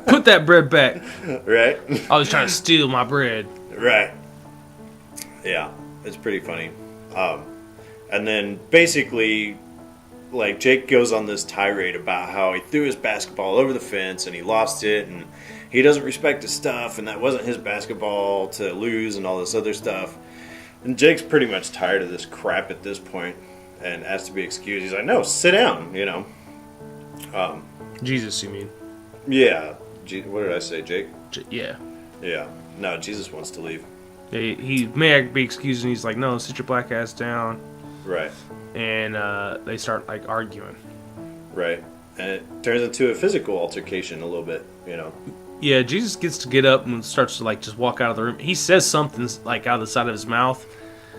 Speaker 9: Put that bread back.
Speaker 8: Right?
Speaker 9: I was trying to steal my bread.
Speaker 8: Right. Yeah, it's pretty funny. And then basically, like, Jake goes on this tirade about how he threw his basketball over the fence and he lost it and he doesn't respect his stuff and that wasn't his basketball to lose and all this other stuff. And Jake's pretty much tired of this crap at this point and asks to be excused. He's like, no, sit down,
Speaker 9: Jesus, you mean?
Speaker 8: Yeah. What did I say, Jake?
Speaker 9: Yeah.
Speaker 8: Yeah. No, Jesus wants to leave.
Speaker 9: He may be excused, and he's like, no, sit your black ass down.
Speaker 8: Right.
Speaker 9: And they start, like, arguing.
Speaker 8: Right. And it turns into a physical altercation a little bit,
Speaker 9: Yeah, Jesus gets to get up and starts to like just walk out of the room. He says something like out of the side of his mouth.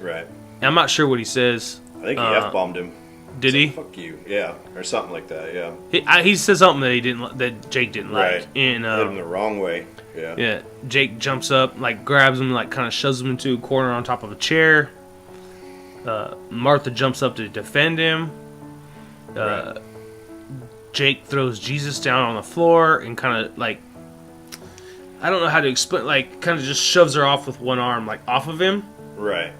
Speaker 8: Right.
Speaker 9: And I'm not sure what he says.
Speaker 8: I think he F-bombed him.
Speaker 9: Did he?
Speaker 8: Fuck you. Yeah. Or something like that, yeah.
Speaker 9: He said something that Jake didn't
Speaker 8: Right.
Speaker 9: like. And,
Speaker 8: hit him the wrong way. Yeah.
Speaker 9: Yeah. Jake jumps up, like grabs him, like kind of shoves him into a corner on top of a chair. Martha jumps up to defend him.
Speaker 8: Right.
Speaker 9: Jake throws Jesus down on the floor and kind of like, I don't know how to explain, like kind of just shoves her off with one arm, like off of him.
Speaker 8: Right.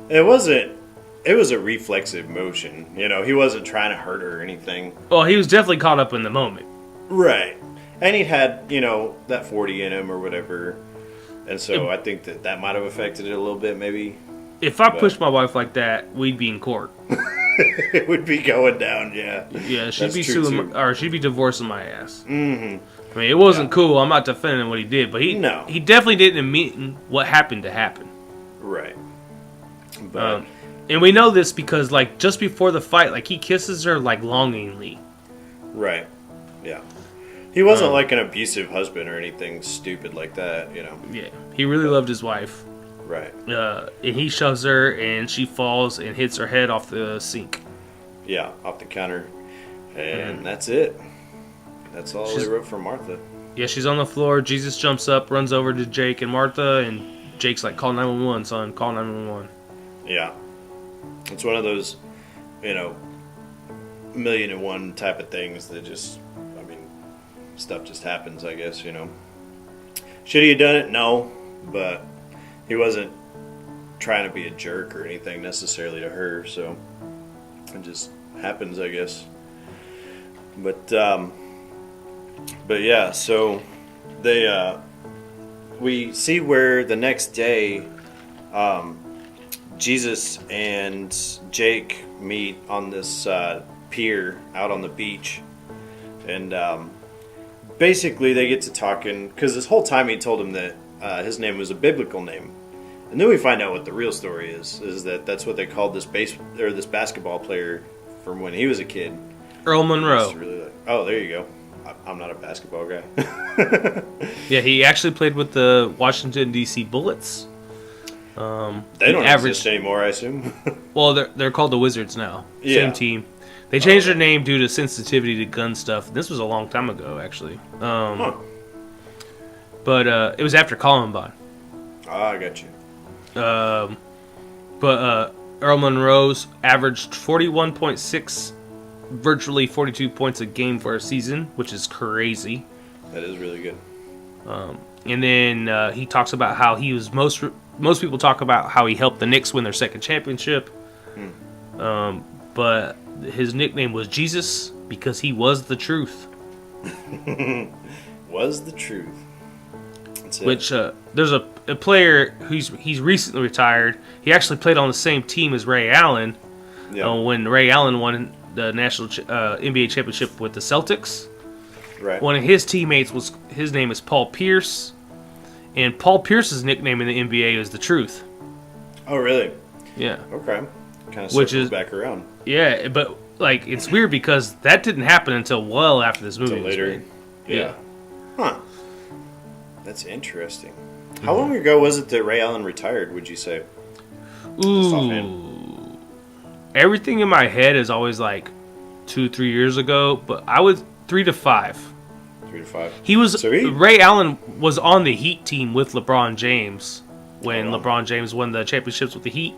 Speaker 8: It was a reflexive motion. You know, he wasn't trying to hurt her or anything.
Speaker 9: Well, he was definitely caught up in the moment.
Speaker 8: Right. And he had, you know, that 40 in him or whatever. And so I think that might have affected it a little bit, maybe.
Speaker 9: If I pushed my wife like that, we'd be in court.
Speaker 8: It would be going down, yeah.
Speaker 9: Yeah, she'd
Speaker 8: That's
Speaker 9: be
Speaker 8: true,
Speaker 9: suing,
Speaker 8: too.
Speaker 9: or she'd be divorcing my ass. I mean, it wasn't cool. I'm not defending what he did, but he definitely didn't mean what happened to happen.
Speaker 8: Right. But
Speaker 9: And we know this because, like, just before the fight, like, he kisses her, like, longingly.
Speaker 8: right. Yeah. He wasn't like an abusive husband or anything stupid like that, you know.
Speaker 9: Yeah, he really loved his wife.
Speaker 8: Right.
Speaker 9: And he shoves her, and she falls and hits her head off the sink.
Speaker 8: Yeah, off the counter. And that's it. That's all they wrote for Martha.
Speaker 9: Yeah, she's on the floor. Jesus jumps up, runs over to Jake and Martha, and Jake's like, call 911, son, call 911.
Speaker 8: Yeah. It's one of those, you know, 1,000,001 type of things that just, I mean, stuff just happens, I guess, you know. Should he have done it? No. But he wasn't trying to be a jerk or anything necessarily to her, so it just happens, I guess. But yeah, so they, we see where the next day, Jesus and Jake meet on this pier out on the beach, and basically they get to talking because this whole time he told him that his name was a biblical name, and then we find out what the real story is that that's what they called this basketball player from when he was a kid,
Speaker 9: Earl Monroe.
Speaker 8: really oh, there you go. I'm not a basketball guy.
Speaker 9: Yeah, he actually played with the Washington D.C. Bullets.
Speaker 8: They don't exist anymore, I assume.
Speaker 9: Well, they're called the Wizards now.
Speaker 8: Yeah.
Speaker 9: Same team. They changed their name due to sensitivity to gun stuff. This was a long time ago, actually. But it was after Columbine.
Speaker 8: I got you.
Speaker 9: But Earl Monroe's averaged 41.6, virtually 42 points a game for a season, which is crazy.
Speaker 8: That is really good.
Speaker 9: And then he talks about how he was most people talk about how he helped the Knicks win their second championship. But his nickname was Jesus because he was the truth.
Speaker 8: Was the truth. That's it.
Speaker 9: Which there's a player he's recently retired. He actually played on the same team as Ray Allen when Ray Allen won the national NBA championship with the Celtics.
Speaker 8: Right.
Speaker 9: One of his teammates his name is Paul Pierce, and Paul Pierce's nickname in the NBA is the Truth.
Speaker 8: Oh, really?
Speaker 9: Yeah.
Speaker 8: Okay. Kind of
Speaker 9: Which
Speaker 8: circles
Speaker 9: is
Speaker 8: back around.
Speaker 9: Yeah, but like it's weird because that didn't happen until well after this movie
Speaker 8: Until
Speaker 9: was
Speaker 8: later.
Speaker 9: made.
Speaker 8: Yeah. Huh. That's interesting. How long ago was it that Ray Allen retired, would you say?
Speaker 9: Ooh. Everything in my head is always like 2-3 years ago, but I was 3 to 5.
Speaker 8: 3 to 5.
Speaker 9: He was Ray Allen was on the Heat team with LeBron James when LeBron James won the championships with the Heat.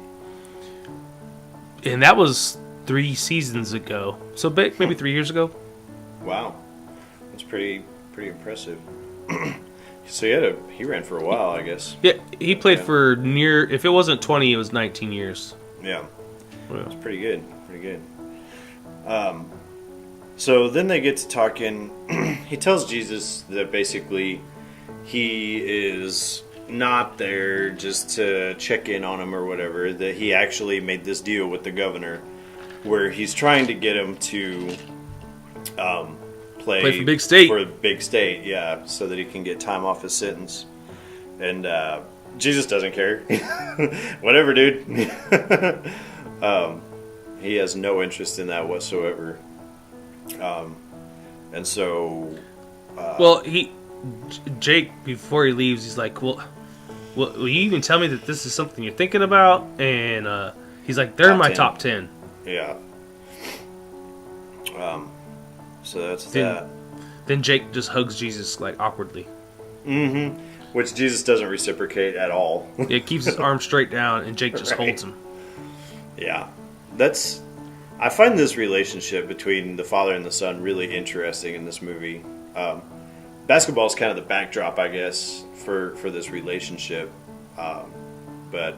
Speaker 9: And that was 3 seasons ago. So maybe 3 years ago.
Speaker 8: Wow. That's pretty impressive. So he ran for a while, I guess.
Speaker 9: Yeah, he played for if it wasn't 20, it was 19 years.
Speaker 8: Yeah. That's pretty good. Pretty good. So then they get to talking. He tells Jesus that basically he is not there just to check in on him or whatever, that he actually made this deal with the governor where he's trying to get him to play
Speaker 9: for Big State.
Speaker 8: For Big State, yeah, so that he can get time off his sentence. And Jesus doesn't care. Whatever, dude. He has no interest in that whatsoever. And so...
Speaker 9: well, Jake, before he leaves, he's like, well, will you even tell me that this is something you're thinking about? And he's like, they're in my top 10.
Speaker 8: Yeah. So that's that.
Speaker 9: Then Jake just hugs Jesus, like, awkwardly.
Speaker 8: Mm-hmm. Which Jesus doesn't reciprocate at all.
Speaker 9: It keeps his arm straight down, and Jake just holds him.
Speaker 8: Yeah. I find this relationship between the father and the son really interesting in this movie. Basketball is kind of the backdrop, I guess, for this relationship. But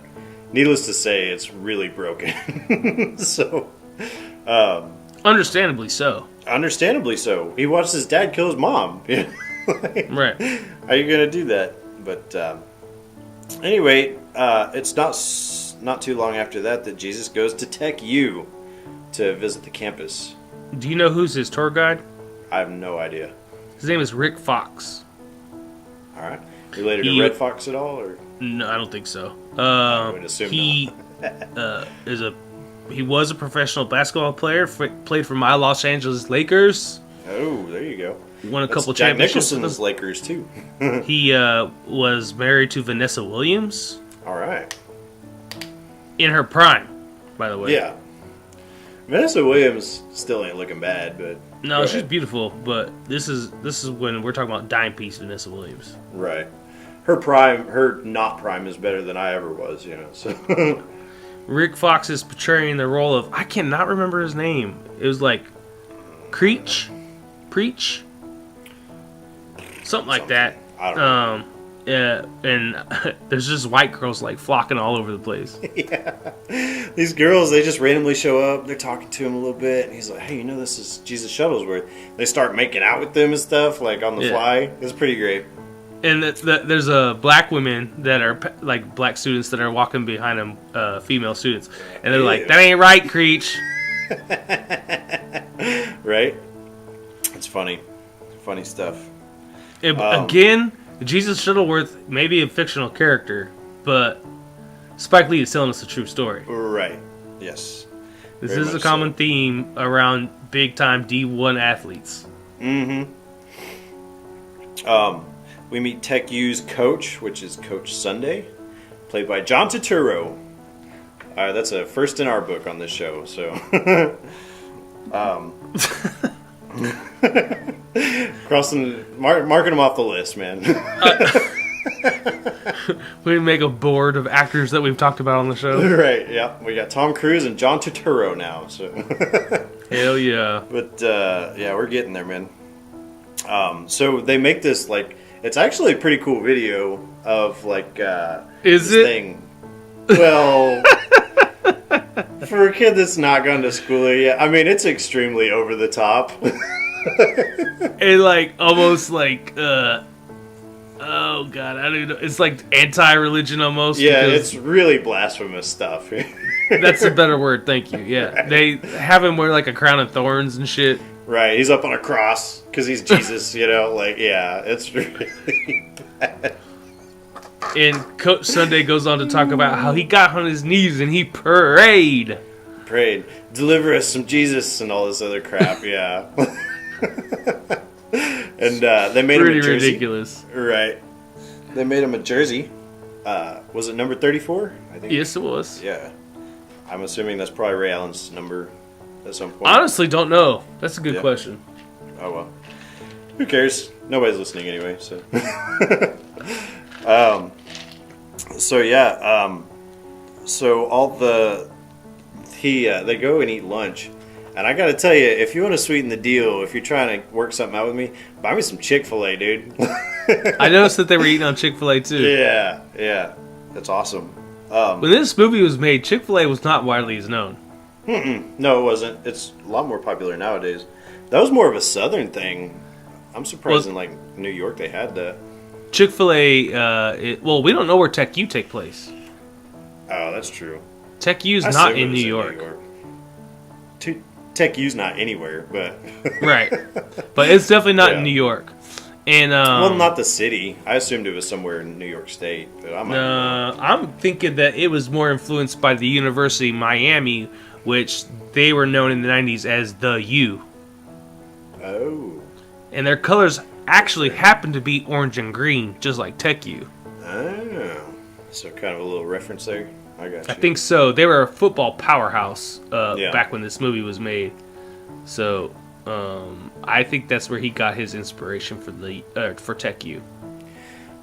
Speaker 8: needless to say, it's really broken. So,
Speaker 9: understandably so.
Speaker 8: Understandably so. He watched his dad kill his mom. Like,
Speaker 9: right.
Speaker 8: How are you going to do that? But anyway, it's not too long after that Jesus goes to Tech U to visit the campus.
Speaker 9: Do you know who's his tour guide?
Speaker 8: I have no idea.
Speaker 9: His name is Rick Fox.
Speaker 8: All right. Related to Red Fox at all? Or?
Speaker 9: No, I don't think so.
Speaker 8: I would assume
Speaker 9: he he was a professional basketball player. Played for my Los Angeles Lakers.
Speaker 8: Oh, there you go.
Speaker 9: Won a couple
Speaker 8: Jack
Speaker 9: championships.
Speaker 8: Nicholson's Lakers too.
Speaker 9: He was married to Vanessa Williams.
Speaker 8: All right.
Speaker 9: In her prime, by the way.
Speaker 8: Yeah. Vanessa Williams still ain't looking bad, but
Speaker 9: no, she's beautiful. But this is when we're talking about dime piece Vanessa Williams.
Speaker 8: Right. Her not prime is better than I ever was, So
Speaker 9: Rick Fox is portraying the role of, I cannot remember his name. It was like Preach, something like that.
Speaker 8: I don't know.
Speaker 9: And there's just white girls like flocking all over the place.
Speaker 8: Yeah. These girls, they just randomly show up. They're talking to him a little bit. And he's like, hey, this is Jesus Shuttlesworth. They start making out with them and stuff, like on the fly. It's pretty great.
Speaker 9: And there's black women that are like black students that are walking behind them, female students. And they're like, that ain't right, Creech.
Speaker 8: Right? It's funny. Funny stuff.
Speaker 9: Again, Jesus Shuttleworth may be a fictional character, but Spike Lee is telling us a true story.
Speaker 8: Right. Yes.
Speaker 9: This is a common theme around big-time D1 athletes.
Speaker 8: Mm-hmm. We meet Tech U's coach, which is Coach Sunday, played by John Turturro. That's a first in our book on this show, so... marking them off the list, man.
Speaker 9: We make a board of actors that we've talked about on the show.
Speaker 8: Right, yeah. We got Tom Cruise and John Turturro now, so...
Speaker 9: Hell yeah.
Speaker 8: But, yeah, we're getting there, man. So they make this, like... It's actually a pretty cool video of, like,
Speaker 9: is
Speaker 8: this
Speaker 9: it?
Speaker 8: thing. Well... For a kid that's not gone to school yet, I mean, it's extremely over the top.
Speaker 9: And like almost like oh god, I don't even know. It's like anti-religion almost.
Speaker 8: Yeah, it's really blasphemous stuff.
Speaker 9: That's a better word, thank you. Yeah, they have him wear like a crown of thorns and shit.
Speaker 8: Right, he's up on a cross because he's Jesus. Like, yeah, it's really bad.
Speaker 9: And Coach Sunday goes on to talk about how he got on his knees and he prayed.
Speaker 8: Deliver us some Jesus and all this other crap, yeah. And they made him a jersey.
Speaker 9: Ridiculous.
Speaker 8: Right. They made him a jersey. Was it number 34? I think.
Speaker 9: Yes, it was.
Speaker 8: Yeah. I'm assuming that's probably Ray Allen's number at some point.
Speaker 9: Honestly, don't know. That's a good question.
Speaker 8: Oh, well. Who cares? Nobody's listening anyway, so... So all they go and eat lunch, and I gotta tell you, if you want to sweeten the deal, if you're trying to work something out with me, buy me some Chick-fil-A, dude.
Speaker 9: I noticed that they were eating on Chick-fil-A too.
Speaker 8: Yeah, that's awesome.
Speaker 9: When this movie was made, Chick-fil-A was not widely as known.
Speaker 8: No, it wasn't. It's a lot more popular nowadays. That was more of a Southern thing. I'm surprised in like New York they had that.
Speaker 9: Chick-fil-A, we don't know where Tech U take place.
Speaker 8: Oh, that's true.
Speaker 9: Tech U's not in New York.
Speaker 8: Tech U's not anywhere, but...
Speaker 9: Right. But it's definitely not in New York. And
Speaker 8: well, not the city. I assumed it was somewhere in New York State, but
Speaker 9: I'm thinking that it was more influenced by the University of Miami, which they were known in the 90s as the U.
Speaker 8: Oh.
Speaker 9: And their colors actually happened to be orange and green, just like Teku.
Speaker 8: Oh, so kind of a little reference there. I got you.
Speaker 9: I think so. They were a football powerhouse
Speaker 8: Yeah.
Speaker 9: back when this movie was made. So I think that's where he got his inspiration for Teku.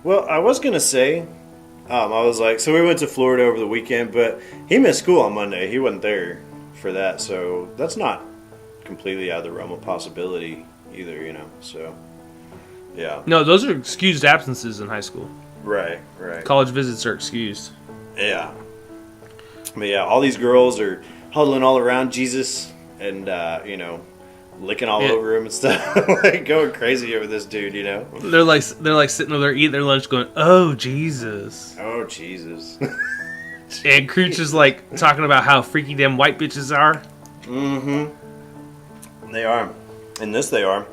Speaker 8: Well, I was gonna say, I was like, so we went to Florida over the weekend, but he missed school on Monday. He wasn't there for that, so that's not completely out of the realm of possibility either, you know. So, yeah.
Speaker 9: No, those are excused absences in high school.
Speaker 8: Right.
Speaker 9: College visits are excused.
Speaker 8: Yeah. But yeah, all these girls are huddling all around Jesus and, licking all over him and stuff. Like, going crazy over this dude, you know?
Speaker 9: They're like sitting over there eating their lunch going, "Oh, Jesus."
Speaker 8: Oh, Jesus.
Speaker 9: And Crooch is like talking about how freaky them white bitches are.
Speaker 8: Mm-hmm. They are. In this, they are.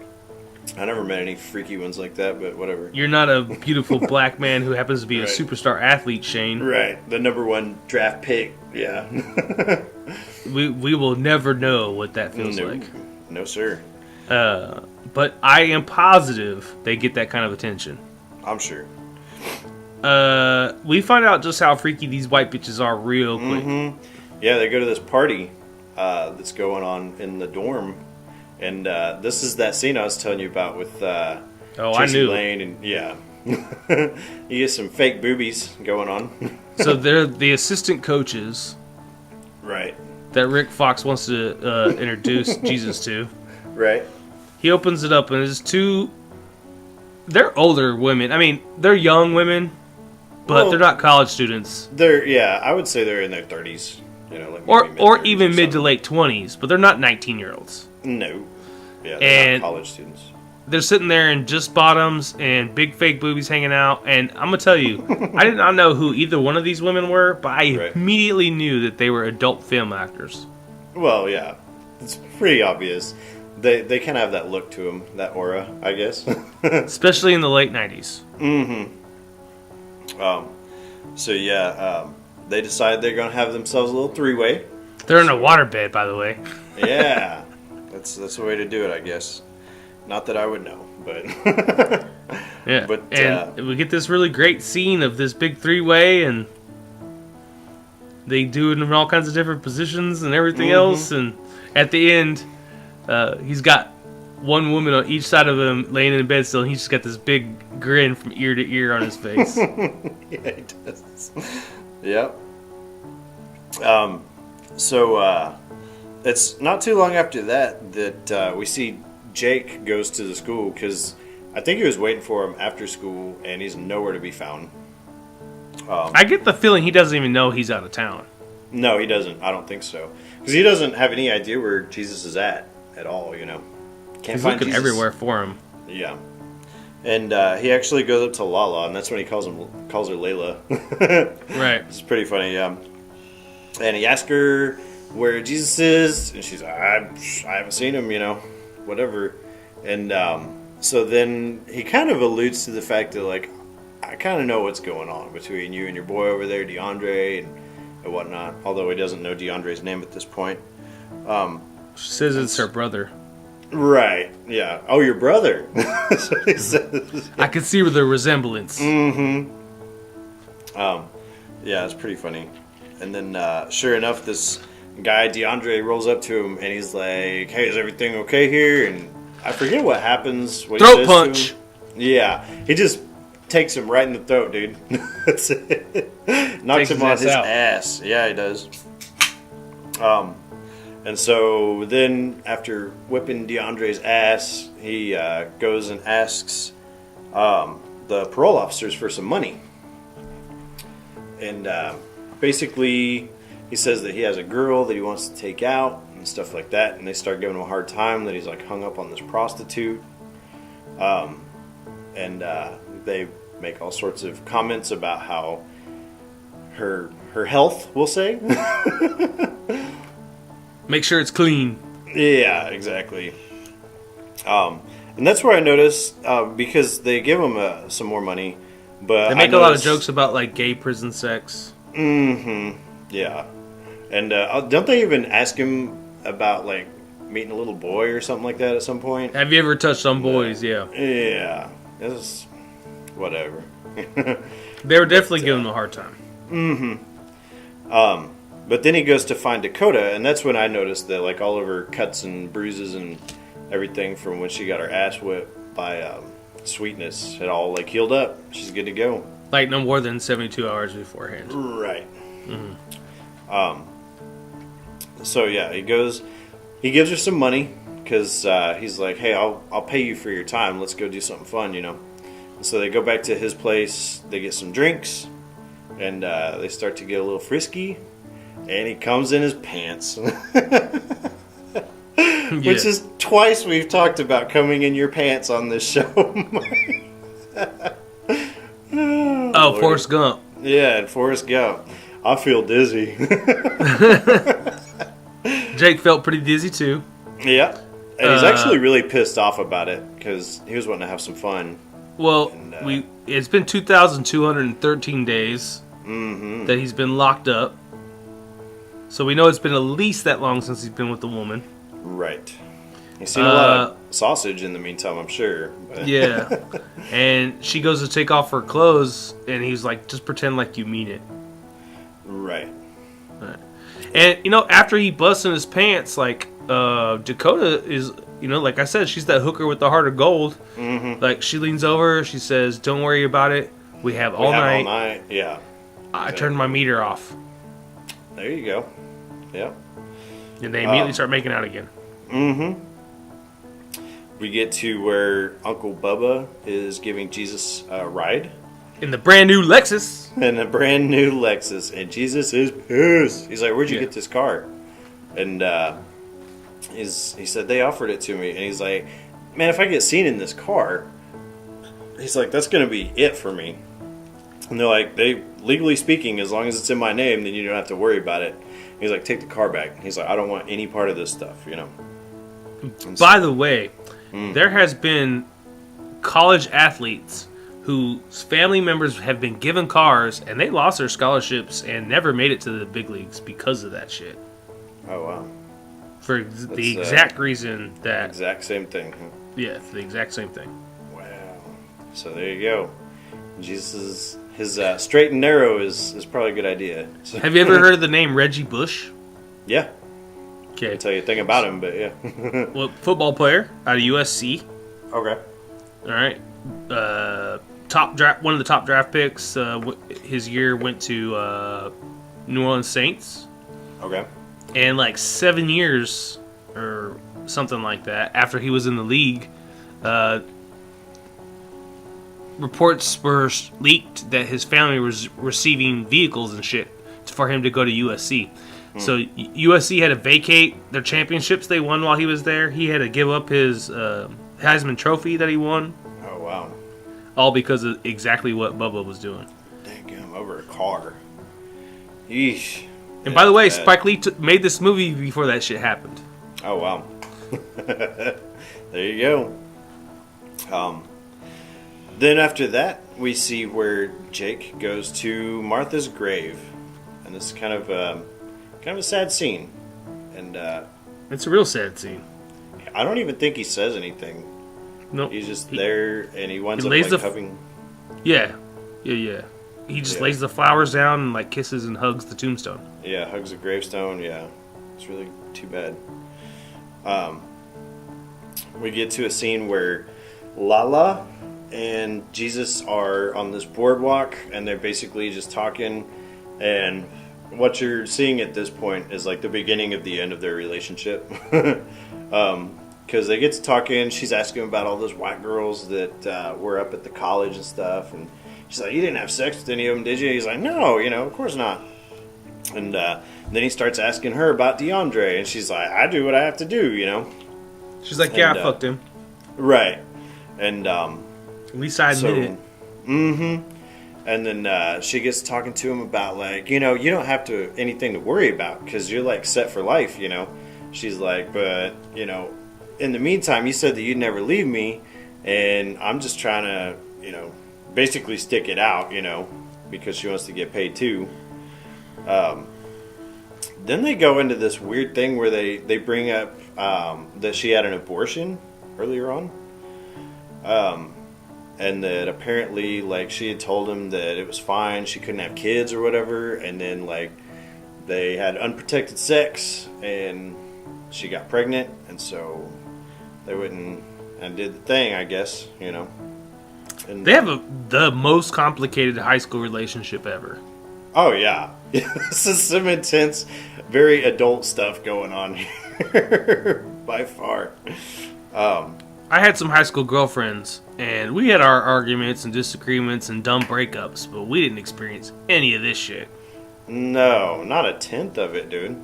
Speaker 8: I never met any freaky ones like that, but whatever.
Speaker 9: You're not a beautiful black man who happens to be
Speaker 8: Right.
Speaker 9: a superstar athlete, Shane.
Speaker 8: Right. The number 1 draft pick. Yeah.
Speaker 9: We will never know what that feels like.
Speaker 8: No, sir.
Speaker 9: But I am positive they get that kind of attention.
Speaker 8: I'm sure.
Speaker 9: We find out just how freaky these white bitches are real quick.
Speaker 8: Mm-hmm. Yeah, they go to this party that's going on in the dorm. And this is that scene I was telling you about with
Speaker 9: Oh, I
Speaker 8: Tracy
Speaker 9: knew.
Speaker 8: Lane. And, yeah. You get some fake boobies going on.
Speaker 9: So they're the assistant coaches
Speaker 8: Right.
Speaker 9: that Rick Fox wants to introduce Jesus to.
Speaker 8: Right.
Speaker 9: He opens it up and there's two... They're older women. I mean, they're young women, but
Speaker 8: Well,
Speaker 9: they're not college students.
Speaker 8: I would say they're in their 30s. You know, like
Speaker 9: Or
Speaker 8: maybe
Speaker 9: or
Speaker 8: mid-30s
Speaker 9: even mid to
Speaker 8: something.
Speaker 9: late 20s, but they're not 19-year-olds.
Speaker 8: No. Yeah, they're
Speaker 9: And-
Speaker 8: not college students.
Speaker 9: They're sitting there in just bottoms and big fake boobies hanging out. And I'm going to tell you, I did not know who either one of these women were, but I
Speaker 8: Right.
Speaker 9: immediately knew that they were adult film actors.
Speaker 8: Well, yeah. It's pretty obvious. They kind of have that look to them, that aura, I guess.
Speaker 9: Especially in the late 90s.
Speaker 8: So, yeah, they decide they're going to have themselves a little three-way.
Speaker 9: They're in a waterbed, by the way.
Speaker 8: Yeah. That's the way to do it, I guess. Not that I would know, but...
Speaker 9: Yeah.
Speaker 8: But,
Speaker 9: and we get this really great scene of this big three-way, and they do it in all kinds of different positions and everything else. And at the end, he's got one woman on each side of him laying in bed still, and he's just got this big grin from ear to ear on his face.
Speaker 8: Yeah, he does. Yep. So, it's not too long after that we see Jake goes to the school, because I think he was waiting for him after school, and he's nowhere to be found.
Speaker 9: I get the feeling he doesn't even know he's out of town.
Speaker 8: No, he doesn't. I don't think so. Because he doesn't have any idea where Jesus is at all, you know. Can't
Speaker 9: He's
Speaker 8: find
Speaker 9: looking
Speaker 8: Jesus.
Speaker 9: everywhere for him.
Speaker 8: Yeah. And he actually goes up to Lala, and that's when he calls her Layla.
Speaker 9: Right.
Speaker 8: It's pretty funny, yeah. And he asks her where Jesus is, and she's like, I haven't seen him, you know, whatever. And so then he kind of alludes to the fact that, like, I kind of know what's going on between you and your boy over there, DeAndre, and whatnot. Although he doesn't know DeAndre's name at this point.
Speaker 9: She says it's her brother.
Speaker 8: Right, yeah. Oh, your brother. That's what he says.
Speaker 9: I can see the resemblance.
Speaker 8: Yeah, it's pretty funny. And then, sure enough, this guy, DeAndre, rolls up to him, and he's like, hey, is everything okay here? And I forget what happens. What he
Speaker 9: Throat
Speaker 8: says
Speaker 9: punch.
Speaker 8: to him. Yeah, he just takes him right in the throat, dude. That's it. Knocks
Speaker 9: Takes
Speaker 8: him
Speaker 9: his
Speaker 8: on
Speaker 9: ass
Speaker 8: his
Speaker 9: out.
Speaker 8: ass. Yeah, he does. And so then, after whipping DeAndre's ass, he goes and asks the parole officers for some money. And basically, he says that he has a girl that he wants to take out and stuff like that. And they start giving him a hard time that he's like hung up on this prostitute. And they make all sorts of comments about how her health, we'll say.
Speaker 9: Make sure it's clean.
Speaker 8: Yeah, exactly. And that's where I noticed, because they give him some more money, but
Speaker 9: They make a lot of jokes about like gay prison sex.
Speaker 8: Yeah. And don't they even ask him about like meeting a little boy or something like that at some point.
Speaker 9: Have you ever touched some boys? Yeah.
Speaker 8: Yeah. It's whatever.
Speaker 9: They were definitely giving him a hard time.
Speaker 8: But then he goes to find Dakota, and that's when I noticed that, like, all of her cuts and bruises and everything from when she got her ass whipped by Sweetness had all, like, healed up. She's good to go.
Speaker 9: Like, no more than 72 hours beforehand.
Speaker 8: Right. So, yeah, he gives her some money, because he's like, hey, I'll pay you for your time. Let's go do something fun, you know. And so they go back to his place, they get some drinks, and they start to get a little frisky. And he comes in his pants. Which is twice we've talked about coming in your pants on this show.
Speaker 9: Oh, Forrest Gump.
Speaker 8: Yeah, and Forrest Gump. I feel dizzy.
Speaker 9: Jake felt pretty dizzy too.
Speaker 8: Yeah. And he's actually really pissed off about it because he was wanting to have some fun.
Speaker 9: Well,
Speaker 8: And,
Speaker 9: it's been 2,213 days that he's been locked up. So we know it's been at least that long since he's been with the woman.
Speaker 8: Right. He's seen a lot of sausage in the meantime, I'm sure. But.
Speaker 9: Yeah. And she goes to take off her clothes, and he's like, just pretend like you mean it.
Speaker 8: Right.
Speaker 9: And, you know, after he busts in his pants, like, Dakota is, you know, like I said, she's that hooker with the heart of gold. Mm-hmm. Like, she leans over, she says, don't worry about it. We have all night.
Speaker 8: All night, yeah.
Speaker 9: I turned my meter off.
Speaker 8: There you go. Yeah.
Speaker 9: And they immediately start making out again.
Speaker 8: Mm-hmm. We get to where Uncle Bubba is giving Jesus a ride.
Speaker 9: In the brand new Lexus.
Speaker 8: In a brand new Lexus. And Jesus is pissed. He's like, where'd you get this car? And he said, they offered it to me. And he's like, man, if I get seen in this car, he's like, that's going to be it for me. And they're like, legally speaking, as long as it's in my name, then you don't have to worry about it. He's like, take the car back. He's like, I don't want any part of this stuff, you know.
Speaker 9: By the way, there has been college athletes whose family members have been given cars and they lost their scholarships and never made it to the big leagues because of that shit.
Speaker 8: Oh, wow.
Speaker 9: For the exact reason that...
Speaker 8: Exact same thing.
Speaker 9: Yeah, for the exact same thing.
Speaker 8: Wow. So there you go. Jesus, his straight and narrow is probably a good idea. So,
Speaker 9: have you ever heard of the name Reggie Bush?
Speaker 8: Yeah.
Speaker 9: Okay.
Speaker 8: I'll tell you a thing about him, but yeah.
Speaker 9: Well, football player out of USC.
Speaker 8: Okay.
Speaker 9: All right. One of the top draft picks. His year went to New Orleans Saints.
Speaker 8: Okay.
Speaker 9: And like 7 years or something like that after he was in the league, reports were leaked that his family was receiving vehicles and shit for him to go to USC. So USC had to vacate their championships they won while he was there. He had to give up his Heisman Trophy that he won.
Speaker 8: Oh, wow.
Speaker 9: All because of exactly what Bubba was doing.
Speaker 8: Dang, over a car. Yeesh.
Speaker 9: And by the way, Spike Lee made this movie before that shit happened.
Speaker 8: Oh, wow. There you go. Then after that, we see where Jake goes to Martha's grave. And this is kind of a sad scene. And
Speaker 9: It's a real sad scene.
Speaker 8: I don't even think he says anything.
Speaker 9: Nope.
Speaker 8: He's just there, and he winds
Speaker 9: he
Speaker 8: up
Speaker 9: lays
Speaker 8: like
Speaker 9: the
Speaker 8: hugging.
Speaker 9: Yeah. He just lays the flowers down and like kisses and hugs the tombstone.
Speaker 8: Yeah, hugs the gravestone. Yeah, it's really too bad. We get to a scene where Lala and Jesus are on this boardwalk, and they're basically just talking. And what you're seeing at this point is like the beginning of the end of their relationship. Because they get to talking. She's asking about all those white girls that were up at the college and stuff, and she's like, "You didn't have sex with any of them, did you?" He's like, "No, of course not." And then he starts asking her about DeAndre, and she's like, "I do what I have to do,
Speaker 9: She's like, "Yeah, I fucked him."
Speaker 8: Right. And
Speaker 9: at least I admit it.
Speaker 8: Mm-hmm. And then she gets talking to him about like, you don't have anything to worry about because you're like set for life, She's like, but in the meantime, you said that you'd never leave me, and I'm just trying to, basically stick it out, because she wants to get paid too. Then they go into this weird thing where they bring up that she had an abortion earlier on. And that apparently, like, she had told him that it was fine, she couldn't have kids or whatever, and then, like, they had unprotected sex, and she got pregnant, and so they wouldn't, and did the thing, I guess, you know. And
Speaker 9: They have the most complicated high school relationship ever.
Speaker 8: oh, yeah. This is some intense, very adult stuff going on here, by far.
Speaker 9: I had some high school girlfriends, and we had our arguments and disagreements and dumb breakups, but we didn't experience any of this shit.
Speaker 8: No, not a tenth of it, dude.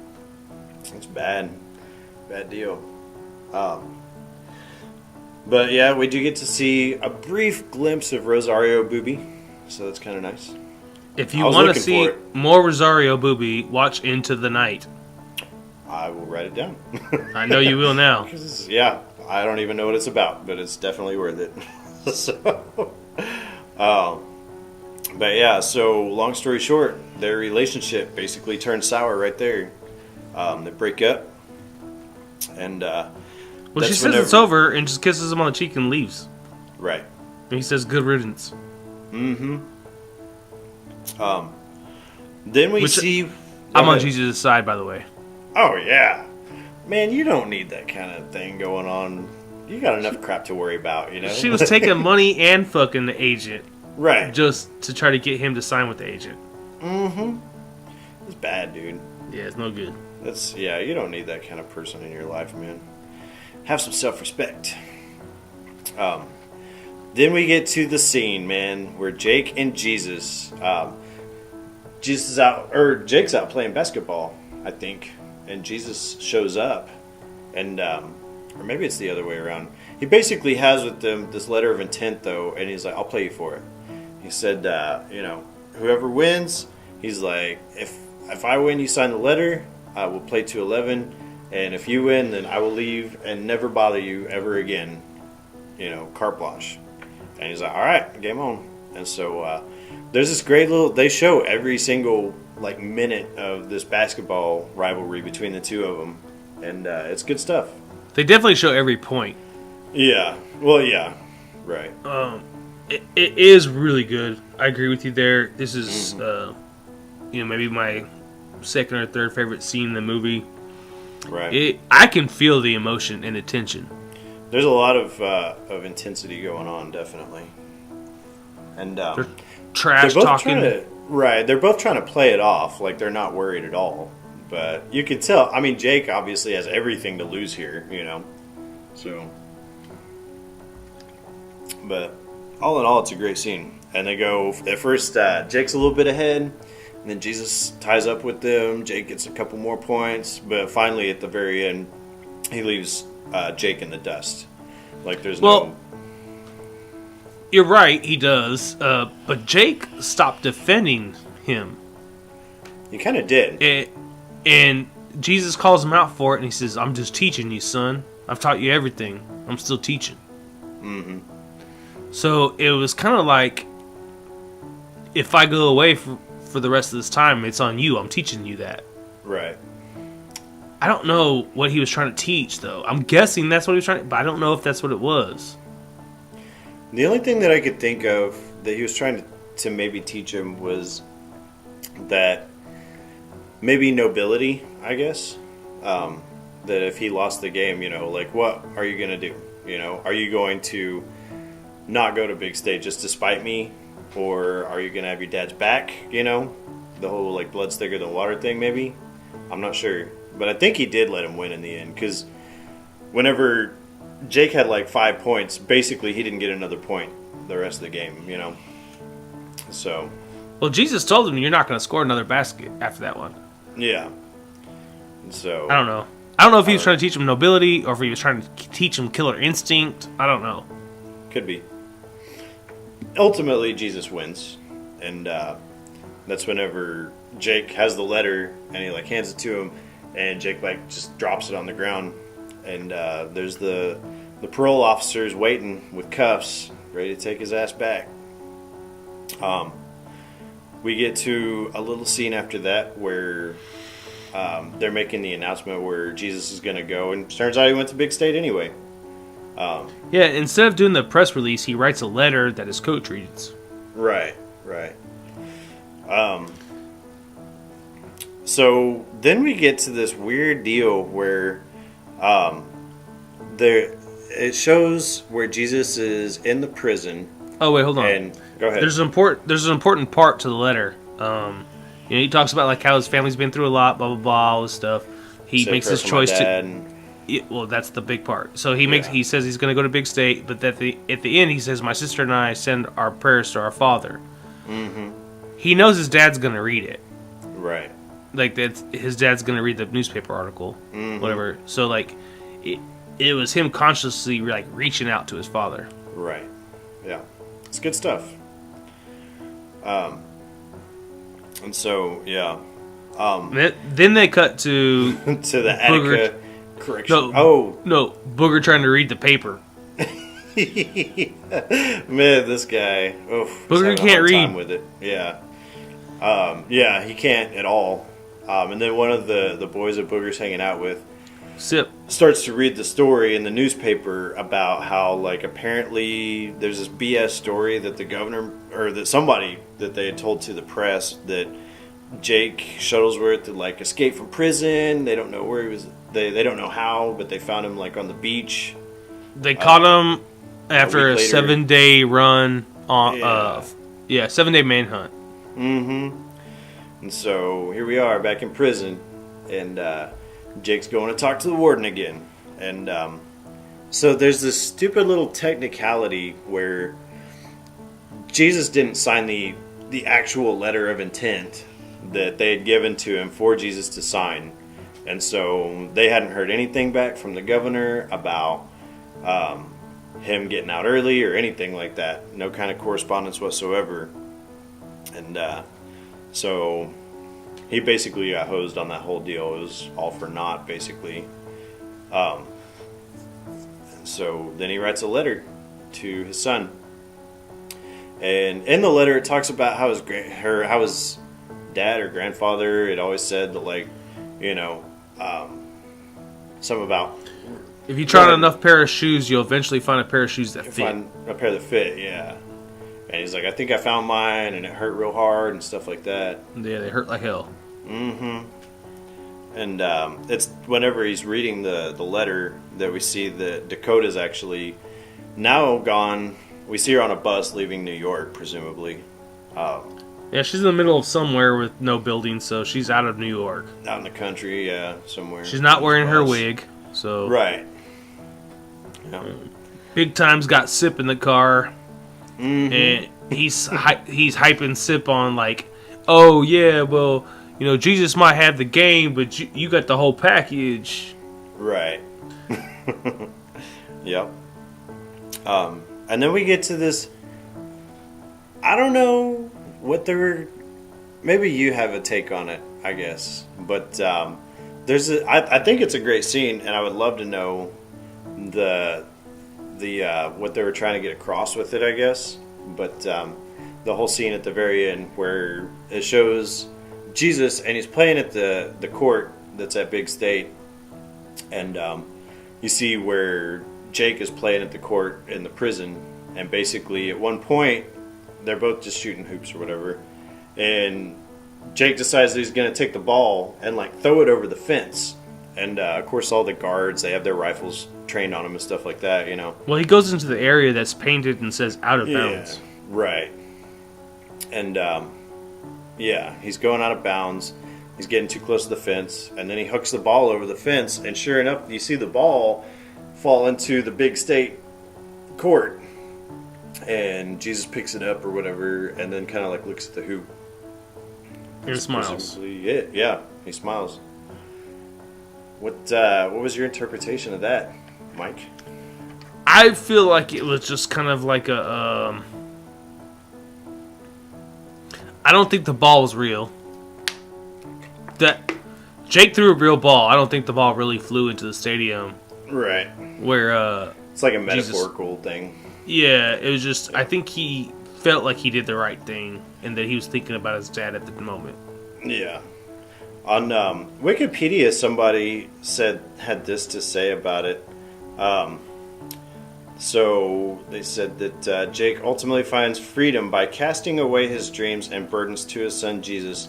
Speaker 8: It's bad. Bad deal. But yeah, we do get to see a brief glimpse of Rosario Booby, so that's kind of nice.
Speaker 9: If
Speaker 8: I
Speaker 9: you
Speaker 8: was
Speaker 9: want to
Speaker 8: looking
Speaker 9: see
Speaker 8: for it.
Speaker 9: more Rosario Booby, watch Into the Night.
Speaker 8: I will write it down.
Speaker 9: I know you will now.
Speaker 8: 'Cause, yeah, I don't even know what it's about, but it's definitely worth it. So, but yeah, so long story short, their relationship basically turned sour right there. They break up, and
Speaker 9: Well, she
Speaker 8: that's
Speaker 9: says
Speaker 8: whenever-
Speaker 9: it's over and just kisses him on the cheek and leaves.
Speaker 8: right.
Speaker 9: And he says, "Good riddance."
Speaker 8: Then we
Speaker 9: Which-
Speaker 8: see.
Speaker 9: I'm
Speaker 8: Go
Speaker 9: on
Speaker 8: ahead.
Speaker 9: Jesus' side, by the way.
Speaker 8: Oh yeah, man, you don't need that kind of thing going on. You got enough crap to worry about, you know.
Speaker 9: She was taking money and fucking the agent
Speaker 8: right.
Speaker 9: just to try to get him to sign with the agent.
Speaker 8: It's bad, dude.
Speaker 9: Yeah, it's no good.
Speaker 8: That's yeah. You don't need that kind of person in your life, man. Have some self-respect. Then we get to the scene, man, where Jake and Jesus. Jesus is out, or Jake's out playing basketball, I think, and Jesus shows up, and or maybe it's the other way around. He basically has with them this letter of intent, though, and he's like, "I'll play you for it." He said, "You know, whoever wins," he's like, "If I win, you sign the letter. I will play to 11, and if you win, then I will leave and never bother you ever again. You know, carte blanche." And he's like, "All right, game on." And so there's this great little. They show every single like minute of this basketball rivalry between the two of them, and it's good stuff.
Speaker 9: They definitely show every point.
Speaker 8: Yeah. Well, yeah. Right.
Speaker 9: It is really good. I agree with you there. This is, maybe my second or third favorite scene in the movie.
Speaker 8: Right.
Speaker 9: I can feel the emotion and the tension.
Speaker 8: There's a lot of intensity going on, definitely. And
Speaker 9: They're trash
Speaker 8: they're both
Speaker 9: talking.
Speaker 8: they're both trying to play it off like they're not worried at all. But you can tell. I mean, Jake obviously has everything to lose here, you know. So, but all in all, it's a great scene. And they go at first. Jake's a little bit ahead, and then Jesus ties up with them. Jake gets a couple more points, but finally at the very end, he leaves Jake in the dust. Like there's no.
Speaker 9: You're right, he does. But Jake stopped defending him.
Speaker 8: He kind of did.
Speaker 9: And Jesus calls him out for it, and he says, "I'm just teaching you, son. I've taught you everything. I'm still teaching." Mm-hmm. So it was kind of like, if I go away for the rest of this time, it's on you. I'm teaching you that.
Speaker 8: Right.
Speaker 9: I don't know what he was trying to teach, though. I'm guessing that's what he was trying to, but I don't know if that's what it was.
Speaker 8: The only thing that I could think of that he was trying to maybe teach him was that maybe nobility, I guess. That if he lost the game, you know, like what are you going to do? You know, are you going to not go to big stage just to spite me? Or are you going to have your dad's back, you know? The whole like blood's thicker than water thing maybe? I'm not sure. But I think he did let him win in the end because whenever Jake had like 5 points, basically he didn't get another point the rest of the game, you know? So.
Speaker 9: Well, Jesus told him you're not going to score another basket after that one.
Speaker 8: Yeah. So.
Speaker 9: I don't know. I don't know if he was trying to teach him nobility or if he was trying to teach him killer instinct. I don't know.
Speaker 8: Could be. Ultimately, Jesus wins. And that's whenever Jake has the letter and he like hands it to him and Jake like just drops it on the ground. And there's the parole officers waiting with cuffs, ready to take his ass back. We get to a little scene after that where they're making the announcement where Jesus is going to go, and turns out he went to Big State anyway.
Speaker 9: Yeah, instead of doing the press release, he writes a letter that his coach reads.
Speaker 8: Right. So then we get to this weird deal where it shows where Jesus is in the prison.
Speaker 9: Oh wait, hold on.
Speaker 8: And go ahead.
Speaker 9: There's an important part to the letter. He talks about like how his family's been through a lot, blah blah blah, all this stuff. He
Speaker 8: Say a
Speaker 9: makes
Speaker 8: prayer
Speaker 9: this
Speaker 8: for my
Speaker 9: choice
Speaker 8: dad
Speaker 9: to.
Speaker 8: and-
Speaker 9: Well, that's the big part. So he says he's going to go to Big State, but at the end he says, "My sister and I send our prayers to our father." Mm-hmm. He knows his dad's going to read it.
Speaker 8: Right.
Speaker 9: Like his dad's going to read the newspaper article, whatever. So like, it was him consciously like reaching out to his father.
Speaker 8: Right. Yeah. It's good stuff. And so yeah.
Speaker 9: Then they cut to
Speaker 8: To the
Speaker 9: Booger-
Speaker 8: Attica correction.
Speaker 9: No, Booger trying to read the paper.
Speaker 8: Man, this guy. Oof,
Speaker 9: Booger
Speaker 8: he's having a
Speaker 9: can't
Speaker 8: hard
Speaker 9: read.
Speaker 8: time with it. Yeah. Yeah, he can't at all. And then one of the boys that Booger's hanging out with
Speaker 9: Sip.
Speaker 8: starts to read the story in the newspaper about how, like, apparently there's this BS story that the governor, or that somebody that they had told to the press that Jake Shuttlesworth had, like, escaped from prison. They don't know where he was. They don't know how, but they found him, like, on the beach.
Speaker 9: They caught him after a
Speaker 8: week later.
Speaker 9: 7-day run on.
Speaker 8: Yeah.
Speaker 9: 7-day manhunt.
Speaker 8: And so here we are back in prison, and Jake's going to talk to the warden again. And so there's this stupid little technicality where Jesus didn't sign the actual letter of intent that they had given to him for Jesus to sign. And so they hadn't heard anything back from the governor about him getting out early or anything like that. No kind of correspondence whatsoever. And so he basically got hosed on that whole deal. It was all for naught, basically. So then he writes a letter to his son. And in the letter, it talks about how his dad or grandfather had always said that, like, you know, something about
Speaker 9: If you try on enough pair of shoes, you'll eventually find a pair of shoes that fit.
Speaker 8: find a pair that fit, yeah. And he's like, I think I found mine, and it hurt real hard and stuff like that.
Speaker 9: Yeah, they hurt like hell.
Speaker 8: And it's whenever he's reading the letter that we see that Dakota's actually now gone. We see her on a bus leaving New York, presumably.
Speaker 9: Yeah, she's in the middle of somewhere with no building, so she's out of New York.
Speaker 8: Out in the country, yeah, somewhere.
Speaker 9: She's not wearing her
Speaker 8: Bus.
Speaker 9: wig, so...
Speaker 8: Right. Yeah.
Speaker 9: Big Time's got Sip in the car, and he's hyping Sip on, like, oh, yeah, well, you know, Jesus might have the game, but you got the whole package.
Speaker 8: Right. Yep. And then we get to this. I don't know what they were. Maybe you have a take on it, I guess. But I think it's a great scene, and I would love to know the what they were trying to get across with it, I guess. But the whole scene at the very end where it shows Jesus and he's playing at the court that's at Big State, and you see where Jake is playing at the court in the prison, and basically at one point they're both just shooting hoops or whatever, and Jake decides that he's going to take the ball and like throw it over the fence, and of course all the guards, they have their rifles trained on them and stuff like that, you know.
Speaker 9: Well, he goes into the area that's painted and says out of bounds.
Speaker 8: Right. And yeah, he's going out of bounds. He's getting too close to the fence, and then he hooks the ball over the fence, and sure enough, you see the ball fall into the Big State court, and Jesus picks it up or whatever, and then kind of like looks at the hoop.
Speaker 9: And smiles.
Speaker 8: Presumably it. Yeah, he smiles. What was your interpretation of that, Mike?
Speaker 9: I feel like it was just kind of like a... I don't think the ball was real. That Jake threw a real ball. I don't think the ball really flew into the stadium.
Speaker 8: Right.
Speaker 9: Where
Speaker 8: it's like a metaphorical thing.
Speaker 9: Yeah, it was just, I think he felt like he did the right thing and that he was thinking about his dad at the moment.
Speaker 8: Yeah. On Wikipedia, somebody had this to say about it. So they said that Jake ultimately finds freedom by casting away his dreams and burdens to his son Jesus,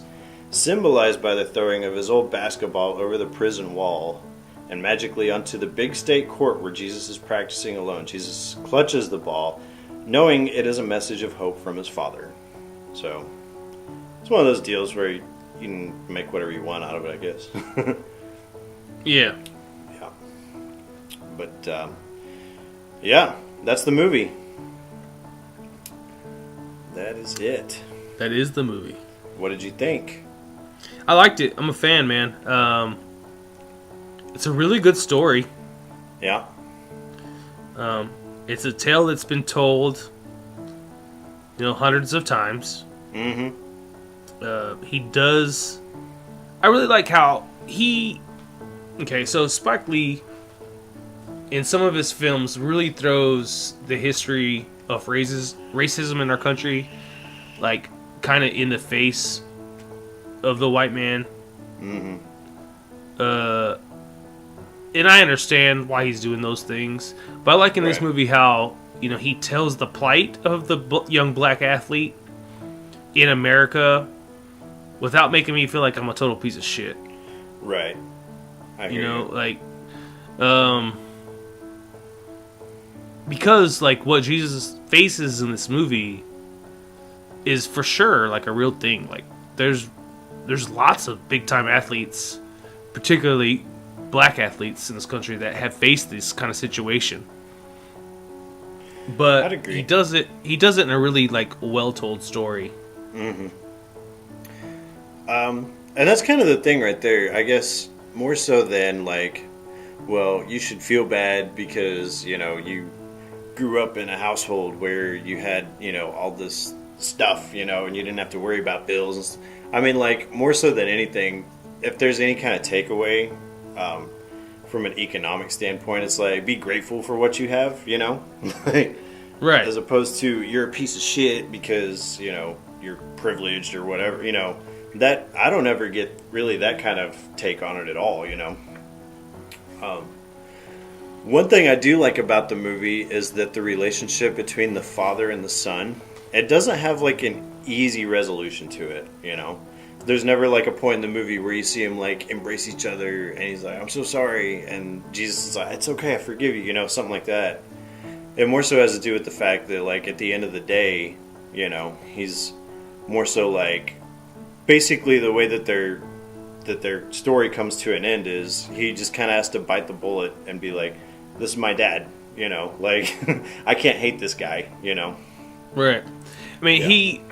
Speaker 8: symbolized by the throwing of his old basketball over the prison wall and magically onto the big state court where Jesus is practicing alone. Jesus clutches the ball, knowing it is a message of hope from his father. So it's one of those deals where you can make whatever you want out of it, I guess.
Speaker 9: Yeah.
Speaker 8: Yeah. But, yeah, that's the movie. That is it.
Speaker 9: That is the movie.
Speaker 8: What did you think?
Speaker 9: I liked it. I'm a fan, man. It's a really good story.
Speaker 8: Yeah.
Speaker 9: It's a tale that's been told, hundreds of times.
Speaker 8: Mm-hmm.
Speaker 9: He does... I really like how he... Okay, so Spike Lee, in some of his films, really throws the history of racism in our country, like, kind of in the face of the white man.
Speaker 8: Mm-hmm.
Speaker 9: And I understand why he's doing those things, but I like in this movie how, he tells the plight of the young black athlete in America without making me feel like I'm a total piece of shit.
Speaker 8: Right. I hear you.
Speaker 9: Like, because, like, what Jesus faces in this movie is for sure, like, a real thing. Like, there's lots of big-time athletes, particularly black athletes in this country, that have faced this kind of situation. But
Speaker 8: I'd agree.
Speaker 9: he does it in a really, like, well-told story.
Speaker 8: Mm-hmm. And that's kind of the thing right there, I guess, more so than, like, well, you should feel bad because, you grew up in a household where you had, all this stuff, and you didn't have to worry about bills. I mean, like, more so than anything, if there's any kind of takeaway from an economic standpoint, it's like, be grateful for what you have, like,
Speaker 9: Right.
Speaker 8: As opposed to, you're a piece of shit because, you're privileged or whatever, that I don't ever get really that kind of take on it at all, One thing I do like about the movie is that the relationship between the father and the son, it doesn't have like an easy resolution to it, There's never like a point in the movie where you see him like embrace each other and he's like, I'm so sorry, and Jesus is like, it's okay, I forgive you, something like that. It more so has to do with the fact that, like, at the end of the day, he's more so like, basically the way that their story comes to an end is he just kind of has to bite the bullet and be like, this is my dad, like, I can't hate this guy,
Speaker 9: Right. I mean,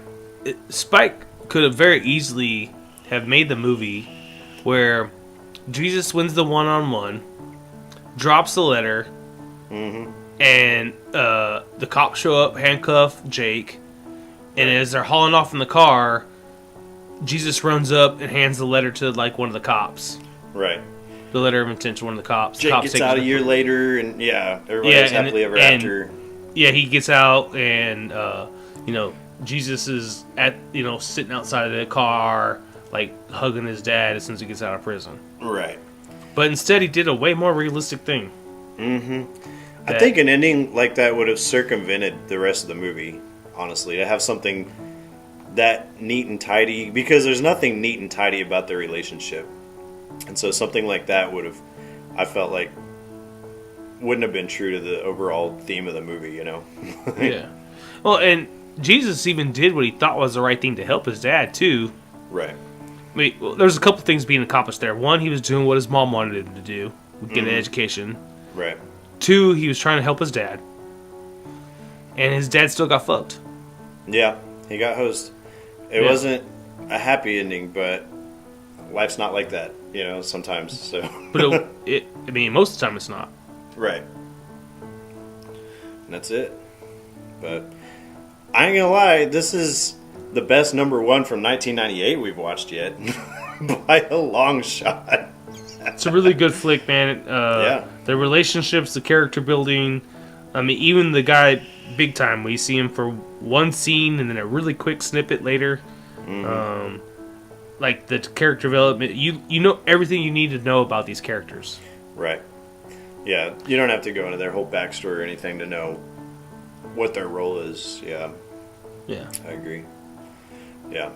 Speaker 9: Spike could have very easily have made the movie where Jesus wins the one-on-one, drops the letter, and the cops show up, handcuff Jake, and as they're hauling off in the car, Jesus runs up and hands the letter to, like, one of the cops.
Speaker 8: Right.
Speaker 9: The letter of intent to one of the cops.
Speaker 8: Jake gets out a year later, and everybody's happily ever after.
Speaker 9: Yeah, he gets out, and Jesus is sitting outside of the car, like, hugging his dad as soon as he gets out of prison.
Speaker 8: Right.
Speaker 9: But instead, he did a way more realistic thing.
Speaker 8: Mm-hmm. I think an ending like that would have circumvented the rest of the movie, honestly. To have something that neat and tidy, because there's nothing neat and tidy about their relationship. And so something like that would have, I felt like, wouldn't have been true to the overall theme of the movie,
Speaker 9: Yeah. Well, and Jesus even did what he thought was the right thing to help his dad, too.
Speaker 8: Right.
Speaker 9: I mean, there's a couple things being accomplished there. One, he was doing what his mom wanted him to do, get an education.
Speaker 8: Right.
Speaker 9: Two, he was trying to help his dad. And his dad still got fucked.
Speaker 8: Yeah, he got hosed. It wasn't a happy ending, but life's not like that, sometimes. So.
Speaker 9: But most of the time it's not.
Speaker 8: Right. And that's it. But I ain't gonna lie, this is the best number one from 1998 we've watched yet. By a long shot.
Speaker 9: It's a really good flick, man.
Speaker 8: Yeah.
Speaker 9: The relationships, the character building. I mean, even the guy, big time, we see him for one scene and then a really quick snippet later. like the character development. You know everything you need to know about these characters.
Speaker 8: Right. Yeah, you don't have to go into their whole backstory or anything to know what their role is. Yeah.
Speaker 9: Yeah.
Speaker 8: I agree. Yeah.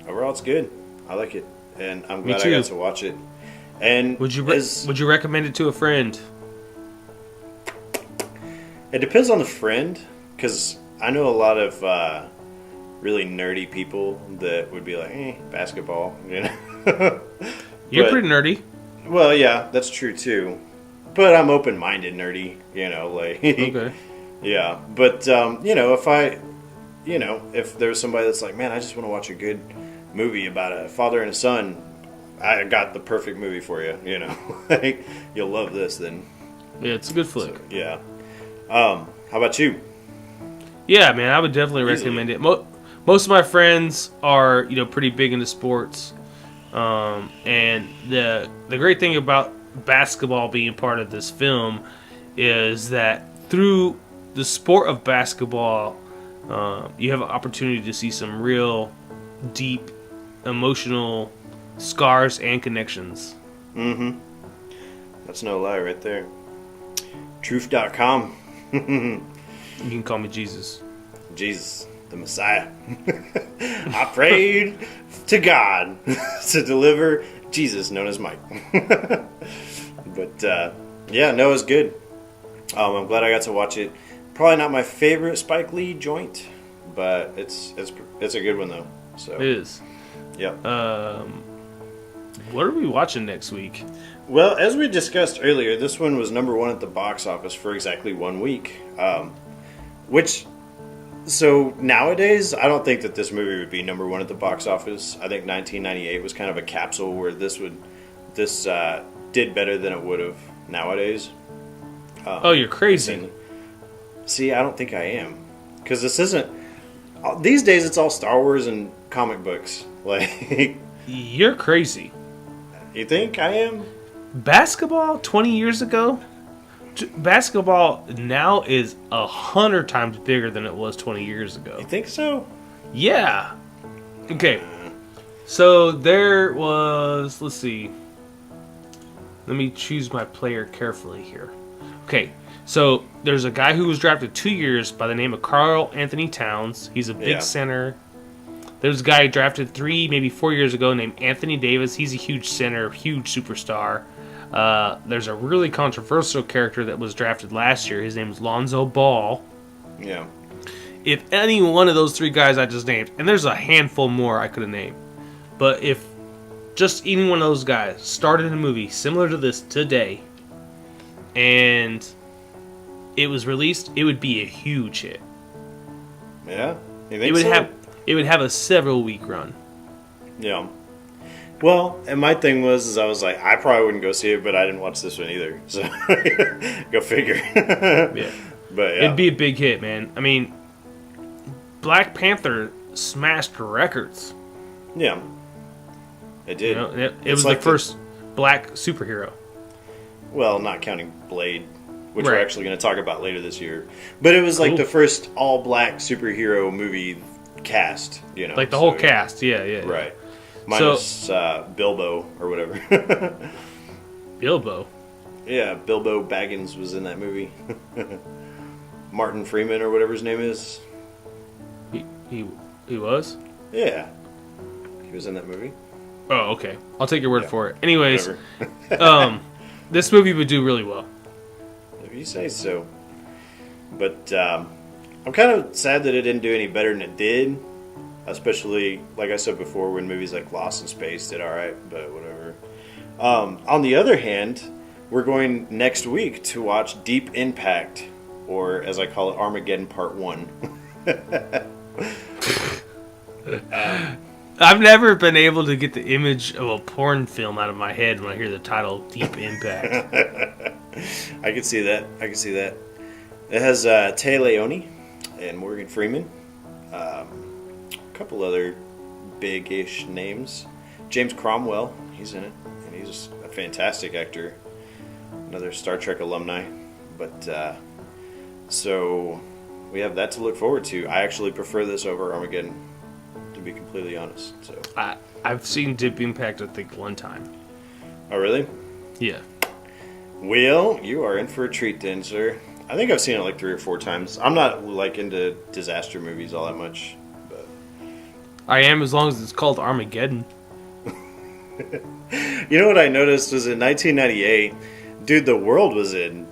Speaker 8: Overall, it's good. I like it, and I'm
Speaker 9: Me
Speaker 8: glad I
Speaker 9: too.
Speaker 8: got to watch it. And
Speaker 9: Would you recommend it to a friend?
Speaker 8: It depends on the friend, because I know a lot of really nerdy people that would be like, basketball, you know.
Speaker 9: You're
Speaker 8: But-
Speaker 9: pretty nerdy.
Speaker 8: Well, yeah, that's true too. But I'm open-minded nerdy, you know, like.
Speaker 9: Okay.
Speaker 8: Yeah, but you know, if there's somebody that's like, man, I just want to watch a good movie about a father and a son, I got the perfect movie for you. You know, like, you'll love this. Then,
Speaker 9: Yeah, it's a good flick.
Speaker 8: so, yeah. How about you?
Speaker 9: Yeah, man, I would definitely
Speaker 8: Easily.
Speaker 9: recommend it. Most of my friends are, pretty big into sports, and the great thing about basketball being part of this film is that through the sport of basketball, you have an opportunity to see some real deep, emotional scars and connections.
Speaker 8: Mm-hmm. That's no lie right there. Truth.com.
Speaker 9: You can call me Jesus.
Speaker 8: Jesus, the Messiah. I prayed to God to deliver Jesus, known as Mike. But yeah, no, it's good. I'm glad I got to watch it. Probably not my favorite Spike Lee joint, but it's a good one though. So
Speaker 9: It is.
Speaker 8: Yep.
Speaker 9: What are we watching next week?
Speaker 8: Well, as we discussed earlier, this one was number one at the box office for exactly 1 week. So nowadays, I don't think that this movie would be number one at the box office. I think 1998 was kind of a capsule where this did better than it would have nowadays.
Speaker 9: Oh, you're crazy.
Speaker 8: See, I don't think I am, because this isn't. These days, it's all Star Wars and comic books. Like,
Speaker 9: You're crazy.
Speaker 8: you think I am?
Speaker 9: Basketball 20 years ago? Basketball now is 100 times bigger than it was 20 years ago.
Speaker 8: You think so?
Speaker 9: Yeah. Okay. So there was, let's see. Let me choose my player carefully here. Okay. So there's a guy who was drafted 2 years by the name of Karl Anthony Towns. He's a big
Speaker 8: Yeah.
Speaker 9: center. There's a guy drafted 3, maybe 4 years ago named Anthony Davis. He's a huge center, huge superstar. There's a really controversial character that was drafted last year. His name is Lonzo Ball.
Speaker 8: Yeah.
Speaker 9: If any one of those 3 guys I just named, and there's a handful more I could have named, but if just any one of those guys started a movie similar to this today, and it was released, it would be a huge hit.
Speaker 8: Yeah. You
Speaker 9: It
Speaker 8: think
Speaker 9: would
Speaker 8: so?
Speaker 9: it would have a several week run.
Speaker 8: Yeah. Well, and my thing was I was like, I probably wouldn't go see it, but I didn't watch this one either. So, go figure.
Speaker 9: Yeah.
Speaker 8: But yeah.
Speaker 9: It'd be a big hit, man. I mean, Black Panther smashed records.
Speaker 8: Yeah. It did.
Speaker 9: It
Speaker 8: It's
Speaker 9: was
Speaker 8: like
Speaker 9: the first black superhero.
Speaker 8: Well, not counting Blade, which we're
Speaker 9: Right.
Speaker 8: actually going to talk about later this year. But it was like
Speaker 9: Cool.
Speaker 8: the first all-black superhero movie cast,
Speaker 9: Like the
Speaker 8: so,
Speaker 9: whole cast, yeah.
Speaker 8: Right. Minus Bilbo or whatever.
Speaker 9: Bilbo.
Speaker 8: Yeah, Bilbo Baggins was in that movie. Martin Freeman or whatever his name is.
Speaker 9: He was?
Speaker 8: Yeah. He was in that movie.
Speaker 9: Oh, okay. I'll take your word
Speaker 8: Yeah.
Speaker 9: for it. Anyways,
Speaker 8: Whatever.
Speaker 9: this movie would do really well.
Speaker 8: If you say so. But I'm kind of sad that it didn't do any better than it did. Especially, like I said before, when movies like Lost in Space did alright, but whatever. On the other hand, we're going next week to watch Deep Impact, or as I call it, Armageddon Part 1.
Speaker 9: I've never been able to get the image of a porn film out of my head when I hear the title Deep Impact.
Speaker 8: I can see that. It has Tay Leone and Morgan Freeman. A couple other big-ish names. James Cromwell, he's in it, and he's a fantastic actor. Another Star Trek alumni. But so we have that to look forward to. I actually prefer this over Armageddon, to be completely honest. So.
Speaker 9: I've seen Deep Impact, I think, one time.
Speaker 8: Oh, really?
Speaker 9: Yeah.
Speaker 8: Well, you are in for a treat then, sir. I think I've seen it like 3 or 4 times. I'm not like into disaster movies all that much, but
Speaker 9: I am, as long as it's called Armageddon.
Speaker 8: you know what I noticed was in 1998, dude, the world was in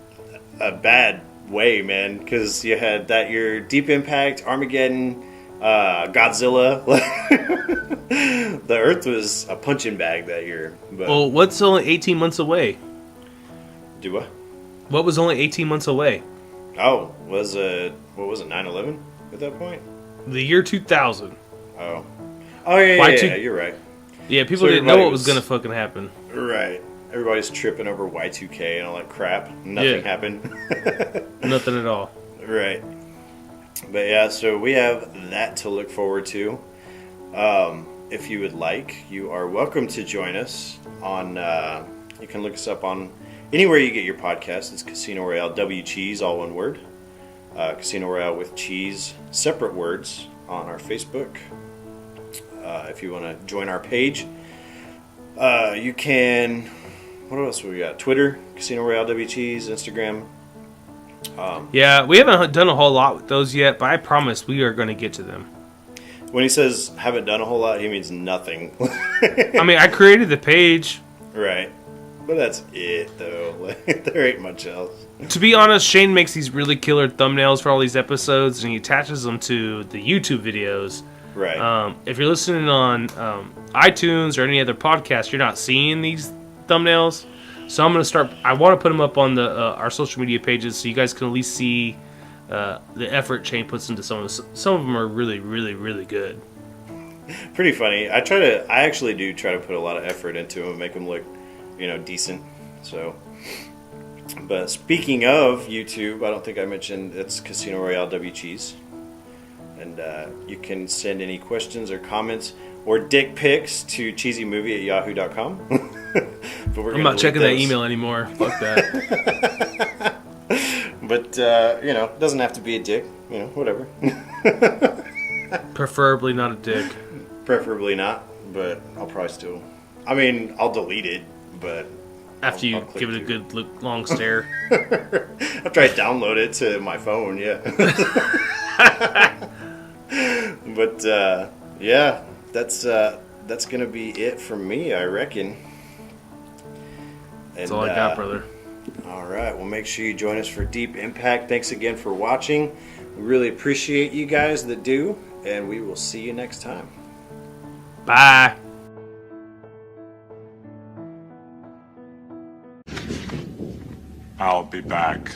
Speaker 8: a bad way, man, because you had that year Deep Impact, Armageddon, Godzilla. The Earth was a punching bag that year. But
Speaker 9: Well, what's only 18 months away?
Speaker 8: do what?
Speaker 9: What was only 18 months away?
Speaker 8: Oh, what was it, 9/11 at that point?
Speaker 9: The year 2000.
Speaker 8: Oh, yeah, you're right.
Speaker 9: Yeah, people
Speaker 8: So
Speaker 9: didn't know
Speaker 8: everybody
Speaker 9: what was
Speaker 8: was-
Speaker 9: going to fucking happen.
Speaker 8: Right. Everybody's tripping over Y2K and all that crap. Nothing
Speaker 9: Yeah.
Speaker 8: happened.
Speaker 9: Nothing at all.
Speaker 8: Right. But yeah, so we have that to look forward to. If you would like, you are welcome to join us on, you can look us up on anywhere you get your podcast. It's Casino Royale WCheese, all one word. Casino Royale with cheese, separate words, on our Facebook. If you want to join our page, you can. What else we got? Twitter, Casino Royale WCheese, Instagram.
Speaker 9: Yeah, we haven't done a whole lot with those yet, but I promise we are going to get to them.
Speaker 8: When he says haven't done a whole lot, he means nothing.
Speaker 9: I mean, I created the page.
Speaker 8: Right. But that's it, though. Like, there ain't much else.
Speaker 9: To be honest, Shane makes these really killer thumbnails for all these episodes, and he attaches them to the YouTube videos.
Speaker 8: Right.
Speaker 9: If you're listening on iTunes or any other podcast, you're not seeing these thumbnails. So I'm going to start. I want to put them up on the our social media pages so you guys can at least see the effort Shane puts into some of them. Some of them are really, really, really good.
Speaker 8: Pretty funny. I actually do try to put a lot of effort into them and make them look, decent. So, but speaking of YouTube, I don't think I mentioned it's Casino Royale WCheese. And you can send any questions or comments or dick pics to cheesymovie@yahoo.com. But
Speaker 9: I'm not checking that email anymore. Fuck that.
Speaker 8: But, it doesn't have to be a dick. Whatever.
Speaker 9: Preferably not a dick.
Speaker 8: Preferably not, but I'll probably still. I mean, I'll delete it, but
Speaker 9: After
Speaker 8: I'll
Speaker 9: you
Speaker 8: click
Speaker 9: give it a
Speaker 8: through.
Speaker 9: good long stare.
Speaker 8: After I download it to my phone, yeah. But yeah, that's gonna be it from me, I reckon.
Speaker 9: That's all I got, brother.
Speaker 8: All right, well, make sure you join us for Deep Impact. Thanks again for watching. We really appreciate you guys that do, and we will see you next time.
Speaker 9: Bye.
Speaker 4: I'll be back.